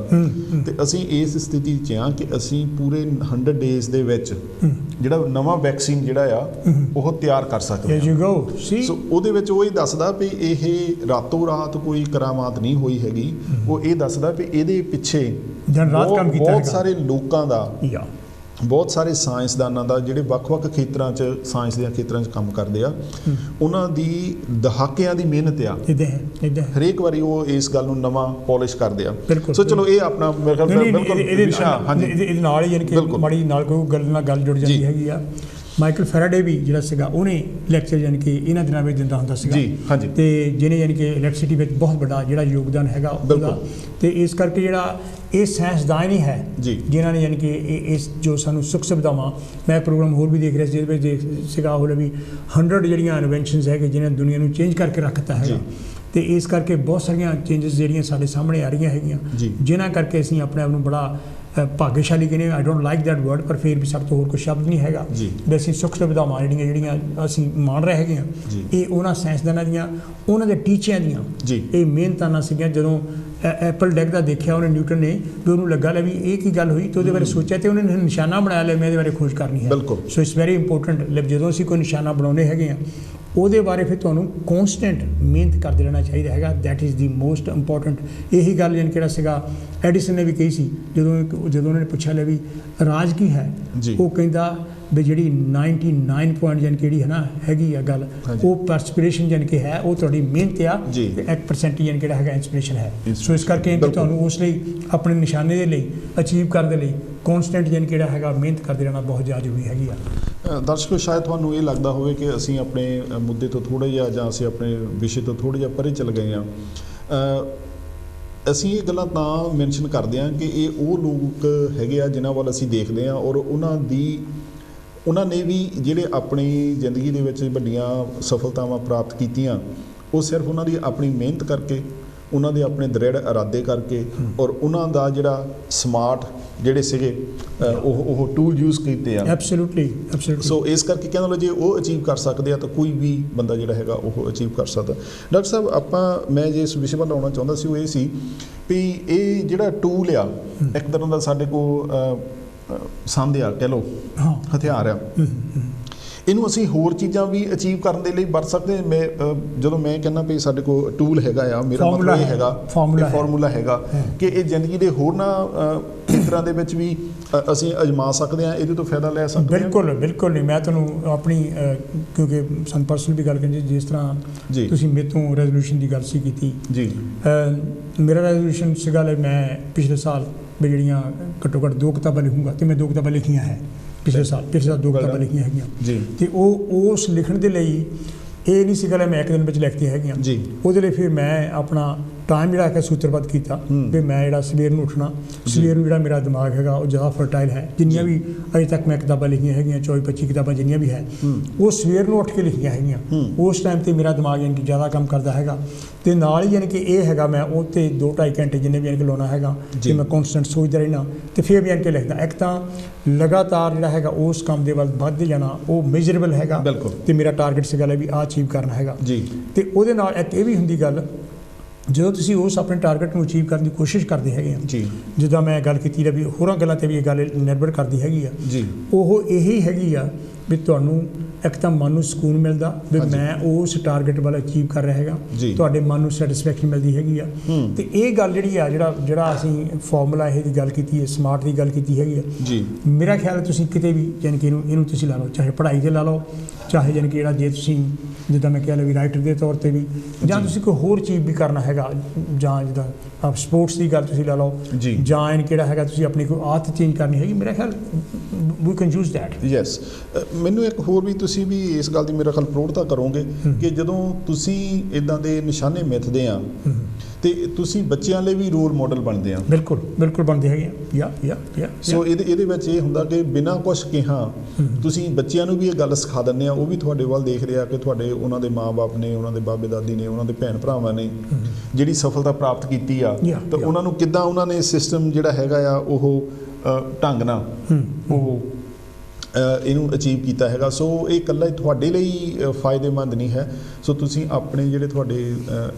Speaker 1: ਤੇ ਅਸੀਂ ਇਸ ਸਥਿਤੀ 'ਚ ਆ ਕਿ ਅਸੀਂ ਪੂਰੇ 100 ਡੇਜ਼ ਦੇ ਵਿੱਚ ਜਿਹੜਾ ਨਵਾਂ ਵੈਕਸੀਨ ਜਿਹੜਾ ਆ ਉਹ ਤਿਆਰ ਕਰ ਸਕਦੇ ਹਾਂ। ਸੋ ਉਹਦੇ ਵਿੱਚ ਉਹ ਇਹ ਦੱਸਦਾ ਵੀ ਇਹ ਰਾਤੋਂ ਰਾਤ ਕੋਈ ਕਰਾਮਾਤ ਨਹੀਂ ਹੋਈ ਹੈਗੀ। ਉਹ ਇਹ ਦੱਸਦਾ ਵੀ ਇਹਦੇ ਪਿੱਛੇ ਬਹੁਤ ਸਾਰੇ ਲੋਕਾਂ ਦਾ, ਬਹੁਤ ਸਾਰੇ ਸਾਇੰਸਦਾਨਾਂ ਦਾ ਜਿਹੜੇ ਵੱਖ-ਵੱਖ ਖੇਤਰਾਂ 'ਚ ਸਾਇੰਸ ਦੇ ਖੇਤਰਾਂ 'ਚ ਕੰਮ ਕਰਦੇ ਆ, ਉਹਨਾਂ ਦੀ ਦਹਾਕਿਆਂ ਦੀ ਮਿਹਨਤ ਆ। ਹਰੇਕ ਵਾਰੀ ਉਹ ਇਸ ਗੱਲ ਨੂੰ ਨਵਾਂ ਪੋਲਿਸ਼ ਕਰਦੇ ਆ। ਸੋ ਚਲੋ ਇਹ ਆਪਣਾ
Speaker 2: ਇਹਦੇ ਨਾਲ ਹੀ ਯਾਨੀ ਕਿ ਮਾੜੀ ਨਾਲ ਕੋਈ ਗੱਲ ਨਾਲ ਗੱਲ ਜੁੜ ਜਾਂਦੀ ਹੈਗੀ ਆ। ਮਾਈਕਲ ਫੈਰਾਡੇ ਵੀ ਜਿਹੜਾ ਸੀਗਾ ਉਹਨੇ ਲੈਕਚਰ ਯਾਨੀ ਕਿ ਇਹਨਾਂ ਦਿਨਾਂ ਵਿੱਚ ਦਿੰਦਾ ਹੁੰਦਾ ਸੀਗਾ ਤੇ ਜਿਹਨੇ ਯਾਨੀ ਕਿ ਇਲੈਕਟ੍ਰਿਸਿਟੀ ਵਿੱਚ ਬਹੁਤ ਵੱਡਾ ਜਿਹੜਾ ਯੋਗਦਾਨ ਹੈਗਾ ਉਹਦਾ, ਤੇ ਇਸ ਕਰਕੇ ਜਿਹੜਾ ਇਹ ਸਾਇੰਸਦਾਨ ਹੀ ਹੈ ਜਿਨ੍ਹਾਂ ਨੇ ਯਾਨੀ ਕਿ ਇਸ ਜੋ ਸਾਨੂੰ ਸੁੱਖ ਸੁਵਿਧਾਵਾਂ, ਮੈਂ ਪ੍ਰੋਗਰਾਮ ਹੋਰ ਵੀ ਦੇਖ ਰਿਹਾ ਸੀ ਜਿਹਦੇ ਵਿੱਚ ਸੀਗਾ ਉਹ ਵੀ 100 ਜਿਹੜੀਆਂ ਇਨਵੈਂਸ਼ਨਸ ਹੈਗੇ ਜਿਹਨਾਂ ਦੁਨੀਆ ਨੂੰ ਚੇਂਜ ਕਰਕੇ ਰੱਖਤਾ ਹੈਗਾ। ਤੇ ਇਸ ਕਰਕੇ ਬਹੁਤ ਸਾਰੀਆਂ ਚੇਂਜਸ ਜਿਹੜੀਆਂ ਸਾਡੇ ਸਾਹਮਣੇ ਆ ਰਹੀਆਂ ਹੈਗੀਆਂ, ਜਿਨ੍ਹਾਂ ਕਰਕੇ ਅਸੀਂ ਆਪਣੇ ਆਪ ਨੂੰ ਬੜਾ ਭਾਗਸ਼ਾਲੀ ਕਹਿੰਦੇ। I don't like that word, ਪਰ ਫਿਰ ਵੀ ਸਭ ਤੋਂ ਹੋਰ ਕੋਈ ਸ਼ਬਦ ਨਹੀਂ ਹੈਗਾ ਵੀ ਅਸੀਂ ਸੁੱਖ ਸੁਵਿਧਾਵਾਂ ਜਿਹੜੀਆਂ ਅਸੀਂ ਮਾਣ ਰਹੇ ਹੈਗੇ ਹਾਂ, ਇਹ ਉਹਨਾਂ ਸਾਇੰਸਦਾਨਾਂ ਦੀਆਂ, ਉਹਨਾਂ ਦੇ ਟੀਚਿਆਂ ਦੀਆਂ ਇਹ ਮਿਹਨਤਾਂ ਨਾਲ ਸੀਗੀਆਂ। ਜਦੋਂ ਐਪਲ ਡਿੱਗਦਾ ਦੇਖਿਆ ਉਹਨੇ ਨਿਊਟਨ ਨੇ, ਵੀ ਉਹਨੂੰ ਲੱਗਾ ਲੈ ਵੀ ਇਹ ਕੀ ਗੱਲ ਹੋਈ, ਤੇ ਉਹਦੇ ਬਾਰੇ ਸੋਚਿਆ ਤੇ ਉਹਨੇ ਨਿਸ਼ਾਨਾ ਬਣਾਇਆ ਲੈ ਮੈਂ ਇਹਦੇ ਬਾਰੇ ਖੋਜ ਕਰਨੀ ਹੈ। ਸੋ ਇਟਸ ਵੈਰੀ ਇੰਪੋਰਟੈਂਟ ਜਦੋਂ ਅਸੀਂ ਕੋਈ ਨਿਸ਼ਾਨਾ ਬਣਾਉਂਦੇ ਹੈਗੇ ਹਾਂ ਉਹਦੇ ਬਾਰੇ ਫਿਰ ਤੁਹਾਨੂੰ ਕੌਨਸਟੈਂਟ ਮਿਹਨਤ ਕਰਦੇ ਰਹਿਣਾ ਚਾਹੀਦਾ ਹੈਗਾ। That is the most important. ਇਹੀ ਗੱਲ ਯਾਨੀ ਕਿਹੜਾ ਸੀਗਾ ਐਡੀਸਨ ਨੇ ਵੀ ਕਹੀ ਸੀ ਜਦੋਂ ਉਹਨਾਂ ਨੇ ਪੁੱਛਿਆ ਲੈ ਵੀ ਰਾਜ ਕੀ ਹੈ, ਉਹ ਕਹਿੰਦਾ ਵੀ ਜਿਹੜੀ 99 ਪੁਆਇੰਟ ਯਾਨੀ ਕਿਹੜੀ ਹੈ ਨਾ ਹੈਗੀ ਆ ਗੱਲ, ਉਹ ਪਰਸਪੀਰੇਸ਼ਨ ਯਾਨੀ ਕਿ ਹੈ, ਉਹ ਤੁਹਾਡੀ ਮਿਹਨਤ ਆ, ਤੇ 1% ਯਾਨੀ ਕਿਹੜਾ ਹੈਗਾ ਇੰਸਪੀਰੇਸ਼ਨ ਹੈ। ਸੋ ਇਸ ਕਰਕੇ ਤੁਹਾਨੂੰ ਉਸ ਲਈ ਆਪਣੇ ਨਿਸ਼ਾਨੇ ਦੇ ਲਈ ਅਚੀਵ ਕਰਨ ਦੇ ਲਈ ਕੌਨਸਟੈਂਟ ਯਾਨੀ ਕਿਹੜਾ ਹੈਗਾ ਮਿਹਨਤ ਕਰਦੇ ਰਹਿਣਾ ਬਹੁਤ ਜ਼ਿਆਦਾ ਜ਼ਰੂਰੀ ਹੈਗੀ ਆ।
Speaker 1: ਦਰਸ਼ਕੋ, ਸ਼ਾਇਦ ਤੁਹਾਨੂੰ ਇਹ ਲੱਗਦਾ ਹੋਵੇ ਕਿ ਅਸੀਂ ਆਪਣੇ ਮੁੱਦੇ ਤੋਂ ਥੋੜ੍ਹਾ ਜਿਹਾ ਜਾਂ ਅਸੀਂ ਆਪਣੇ ਵਿਸ਼ੇ ਤੋਂ ਥੋੜ੍ਹਾ ਜਿਹਾ ਪਰੇ ਚਲੇ ਗਏ ਹਾਂ। ਅਸੀਂ ਇਹ ਗੱਲਾਂ ਤਾਂ ਮੈਂਸ਼ਨ ਕਰਦੇ ਹਾਂ ਕਿ ਇਹ ਉਹ ਲੋਕ ਹੈਗੇ ਆ ਜਿਨ੍ਹਾਂ ਵੱਲ ਅਸੀਂ ਦੇਖਦੇ ਹਾਂ, ਔਰ ਉਹਨਾਂ ਨੇ ਵੀ ਜਿਹੜੇ ਆਪਣੀ ਜ਼ਿੰਦਗੀ ਦੇ ਵਿੱਚ ਵੱਡੀਆਂ ਸਫਲਤਾਵਾਂ ਪ੍ਰਾਪਤ ਕੀਤੀਆਂ, ਉਹ ਸਿਰਫ ਉਹਨਾਂ ਦੀ ਆਪਣੀ ਮਿਹਨਤ ਕਰਕੇ, ਉਹਨਾਂ ਦੇ ਆਪਣੇ ਦ੍ਰਿੜ ਇਰਾਦੇ ਕਰਕੇ, ਔਰ ਉਹਨਾਂ ਦਾ ਜਿਹੜਾ ਸਮਾਰਟ ਜਿਹੜੇ ਸੀਗੇ ਉਹ ਟੂਲ ਯੂਜ਼ ਕੀਤੇ ਆ।
Speaker 2: ਐਬਸੋਲੂਟਲੀ।
Speaker 1: ਸੋ ਇਸ ਕਰਕੇ ਕਹਿੰਦਾ ਜੇ ਉਹ ਅਚੀਵ ਕਰ ਸਕਦੇ ਆ ਤਾਂ ਕੋਈ ਵੀ ਬੰਦਾ ਜਿਹੜਾ ਹੈਗਾ ਉਹ ਅਚੀਵ ਕਰ ਸਕਦਾ। ਡਾਕਟਰ ਸਾਹਿਬ, ਮੈਂ ਜੇ ਇਸ ਵਿਸ਼ੇ ਵੱਲ ਆਉਣਾ ਚਾਹੁੰਦਾ ਸੀ ਉਹ ਇਹ ਸੀ ਵੀ ਇਹ ਜਿਹੜਾ ਟੂਲ ਆ ਇੱਕ ਤਰ੍ਹਾਂ ਦਾ ਸਾਡੇ ਕੋਲ ਸੰਦ ਆ, ਕਹਿ ਲਓ ਹਥਿਆਰ ਆ, ਇਹਨੂੰ ਅਸੀਂ ਹੋਰ ਚੀਜ਼ਾਂ ਵੀ ਅਚੀਵ ਕਰਨ ਦੇ ਲਈ ਵਰਤ ਸਕਦੇ। ਜਦੋਂ ਮੈਂ ਕਹਿੰਦਾ ਵੀ ਸਾਡੇ ਕੋਲ ਟੂਲ ਹੈਗਾ ਆ, ਮੇਰਾ ਮਤਲਬ ਇਹ ਹੈਗਾ ਫਾਰਮੂਲਾ ਹੈਗਾ ਕਿ ਇਹ ਜ਼ਿੰਦਗੀ ਦੇ ਹੋਰਨਾਂ ਖੇਤਰਾਂ ਦੇ ਵਿੱਚ ਵੀ ਅਸੀਂ ਅਜਮਾ ਸਕਦੇ ਹਾਂ, ਇਹਦੇ ਤੋਂ ਫਾਇਦਾ ਲੈ ਸਕਦੇ ਹਾਂ।
Speaker 2: ਬਿਲਕੁਲ ਨਹੀਂ। ਮੈਂ ਤੁਹਾਨੂੰ ਆਪਣੀ ਕਿਉਂਕਿ ਸਾਨੂੰ ਪਰਸਨਲ ਵੀ ਗੱਲ ਕਰੀ, ਜਿਸ ਤਰ੍ਹਾਂ ਤੁਸੀਂ ਮੇਰੇ ਤੋਂ ਰੈਜ਼ੋਲੂਸ਼ਨ ਦੀ ਗੱਲ ਸੀ ਕੀਤੀ ਮੇਰਾ ਰੈਜ਼ੋਲੂਸ਼ਨ ਸੀਗਾ ਮੈਂ ਪਿਛਲੇ ਸਾਲ ਵੀ ਜਿਹੜੀਆਂ ਘੱਟੋ ਘੱਟ 2 ਕਿਤਾਬਾਂ ਲਿਖੂੰਗਾ, ਤੇ ਮੈਂ 2 ਕਿਤਾਬਾਂ ਲਿਖੀਆਂ ਹੈ ਪਿਛਲੇ ਸਾਲ 2 ਕਿਤਾਬਾਂ ਲਿਖੀਆਂ ਹੈਗੀਆਂ। ਤੇ ਉਹ ਉਸ ਲਿਖਣ ਦੇ ਲਈ ਇਹ ਨਹੀਂ ਸੀਗਾ ਮੈਂ ਇੱਕ ਦਿਨ ਵਿੱਚ ਲਿਖਤੀਆਂ ਹੈਗੀਆਂ। ਉਹਦੇ ਲਈ ਫਿਰ ਮੈਂ ਆਪਣਾ ਟਾਈਮ ਜਿਹੜਾ ਹੈ ਸੂਤਰਬੱਧ ਕੀਤਾ ਵੀ ਮੈਂ ਜਿਹੜਾ ਸਵੇਰ ਨੂੰ ਉੱਠਣਾ, ਸਵੇਰ ਨੂੰ ਜਿਹੜਾ ਮੇਰਾ ਦਿਮਾਗ ਹੈਗਾ ਉਹ ਜ਼ਿਆਦਾ ਫਰਟਾਈਲ ਹੈ। ਜਿੰਨੀਆਂ ਵੀ ਅਜੇ ਤੱਕ ਮੈਂ ਕਿਤਾਬਾਂ ਲਿਖੀਆਂ ਹੈਗੀਆਂ 24-25 ਕਿਤਾਬਾਂ ਜਿੰਨੀਆਂ ਵੀ ਹੈ ਉਹ ਸਵੇਰ ਨੂੰ ਉੱਠ ਕੇ ਲਿਖੀਆਂ ਹੈਗੀਆਂ। ਉਸ ਟਾਈਮ 'ਤੇ ਮੇਰਾ ਦਿਮਾਗ ਯਾਨੀ ਕਿ ਜ਼ਿਆਦਾ ਕੰਮ ਕਰਦਾ ਹੈਗਾ, ਅਤੇ ਨਾਲ ਹੀ ਯਾਨੀ ਕਿ ਇਹ ਹੈਗਾ ਮੈਂ ਉਹ 'ਤੇ 2-2.5 ਘੰਟੇ ਜਿੰਨੇ ਵੀ ਯਾਨੀ ਕਿ ਲਾਉਣਾ ਹੈਗਾ ਅਤੇ ਮੈਂ ਕੌਨਸਟੈਂਟ ਸੋਚਦਾ ਰਹਿਣਾ ਅਤੇ ਫਿਰ ਵੀ ਯਾਨੀ ਕਿ ਲਿਖਦਾ। ਇੱਕ ਤਾਂ ਲਗਾਤਾਰ ਜਿਹੜਾ ਹੈਗਾ ਉਸ ਕੰਮ ਦੇ ਵੱਲ ਵੱਧਦੇ ਜਾਣਾ, ਉਹ ਮੇਜਰੇਬਲ ਹੈਗਾ ਅਤੇ ਮੇਰਾ ਟਾਰਗੇਟ ਸੀਗਾ ਵੀ ਆਹ ਅਚੀਵ ਕਰਨਾ ਹੈਗਾ। ਅਤੇ ਉਹਦੇ ਨਾਲ ਇੱਕ ਇਹ ਵੀ ਹੁੰਦੀ ਗੱਲ, ਜਦੋਂ ਤੁਸੀਂ ਉਸ ਆਪਣੇ ਟਾਰਗੇਟ ਨੂੰ ਅਚੀਵ ਕਰਨ ਦੀ ਕੋਸ਼ਿਸ਼ ਕਰਦੇ ਹੈਗੇ ਆ, ਜਿੱਦਾਂ ਮੈਂ ਗੱਲ ਕੀਤੀ ਵੀ ਹੋਰਾਂ ਗੱਲਾਂ 'ਤੇ ਵੀ ਇਹ ਗੱਲ ਨਿਰਭਰ ਕਰਦੀ ਹੈਗੀ ਆ, ਉਹ ਇਹੀ ਹੈਗੀ ਆ ਵੀ ਤੁਹਾਨੂੰ ਇੱਕ ਤਾਂ ਮਨ ਨੂੰ ਸਕੂਨ ਮਿਲਦਾ ਵੀ ਮੈਂ ਉਸ ਟਾਰਗੇਟ ਵੱਲ ਅਚੀਵ ਕਰ ਰਿਹਾ ਹੈਗਾ, ਤੁਹਾਡੇ ਮਨ ਨੂੰ ਸੈਟਿਸਫੈਕਸ਼ਨ ਮਿਲਦੀ ਹੈਗੀ ਆ। ਅਤੇ ਇਹ ਗੱਲ ਜਿਹੜੀ ਆ ਜਿਹੜਾ ਅਸੀਂ ਫਾਰਮੂਲਾ ਇਹ ਦੀ ਗੱਲ ਕੀਤੀ ਹੈ, ਸਮਾਰਟ ਦੀ ਗੱਲ ਕੀਤੀ ਹੈਗੀ ਆ, ਮੇਰਾ ਖਿਆਲ ਤੁਸੀਂ ਕਿਤੇ ਵੀ ਯਾਨੀ ਕਿ ਇਹਨੂੰ ਤੁਸੀਂ ਲਾ ਲਓ, ਚਾਹੇ ਪੜ੍ਹਾਈ 'ਤੇ ਲਾ ਲਓ, ਚਾਹੇ ਯਾਨੀ ਕਿ ਜਿਹੜਾ ਜੇ ਤੁਸੀਂ ਜਿੱਦਾਂ ਮੈਂ ਕਿਹਾ ਵੀ ਰਾਈਟਰ ਦੇ ਤੌਰ ਤੇ ਵੀ, ਜਾਂ ਤੁਸੀਂ ਕੋਈ ਹੋਰ ਚੀਜ਼ ਵੀ ਕਰਨਾ ਹੈਗਾ, ਜਾਂ ਜਿੱਦਾਂ ਸਪੋਰਟਸ ਦੀ ਗੱਲ ਤੁਸੀਂ ਲਾ ਲਓ, ਜਾਂ ਇਹਨ ਕਿਹੜਾ ਹੈਗਾ ਤੁਸੀਂ ਆਪਣੀ ਕੋਈ ਆਦਤ ਚੇਂਜ ਕਰਨੀ ਹੈਗੀ, ਮੇਰਾ ਖਿਆਲ we can use that.
Speaker 1: Yes, ਮੈਨੂੰ ਇੱਕ ਹੋਰ ਵੀ ਤੁਸੀਂ ਵੀ ਇਸ ਗੱਲ ਦੀ ਮੇਰਾ ਖਿਆਲ ਪ੍ਰੋੜਤਾ ਕਰੋਗੇ ਕਿ ਜਦੋਂ ਤੁਸੀਂ ਇੱਦਾਂ ਦੇ ਨਿਸ਼ਾਨੇ ਮਿੱਥਦੇ ਆ ਤੇ ਤੁਸੀਂ ਬੱਚਿਆਂ ਲਈ ਵੀ ਰੋਲ ਮਾਡਲ ਬਣਦੇ ਆ।
Speaker 2: ਬਿਲਕੁਲ ਬਿਲਕੁਲ ਬਣਦੇ ਹੈਗੇ ਆ।
Speaker 1: ਸੋ ਇਹਦੇ ਵਿੱਚ ਇਹ ਹੁੰਦਾ ਕਿ ਬਿਨਾਂ ਕੁਛ ਕਿਹਾ ਤੁਸੀਂ ਬੱਚਿਆਂ ਨੂੰ ਵੀ ਇਹ ਗੱਲ ਸਿਖਾ ਦਿੰਦੇ ਆ, ਉਹ ਵੀ ਤੁਹਾਡੇ ਵੱਲ ਦੇਖ ਰਿਹਾ ਕਿ ਤੁਹਾਡੇ ਉਹਨਾਂ ਦੇ ਮਾਂ-ਬਾਪ ਨੇ, ਉਹਨਾਂ ਦੇ ਬਾਬੇ ਦਾਦੀ ਨੇ, ਉਹਨਾਂ ਦੇ ਭੈਣ ਭਰਾਵਾਂ ਨੇ ਜਿਹੜੀ ਸਫਲਤਾ ਪ੍ਰਾਪਤ ਕੀਤੀ ਆ, ਤਾਂ ਉਹਨਾਂ ਨੂੰ ਕਿੱਦਾਂ ਉਹਨਾਂ ਨੇ ਸਿਸਟਮ ਜਿਹੜਾ ਹੈਗਾ ਆ ਉਹ ਢੰਗ ਨਾਲ ਉਹ ਇਹਨੂੰ ਅਚੀਵ ਕੀਤਾ ਹੈਗਾ। ਸੋ ਇਹ ਇਕੱਲਾ ਤੁਹਾਡੇ ਲਈ ਫਾਇਦੇਮੰਦ ਨਹੀਂ ਹੈ। ਸੋ ਤੁਸੀਂ ਆਪਣੇ ਜਿਹੜੇ ਤੁਹਾਡੇ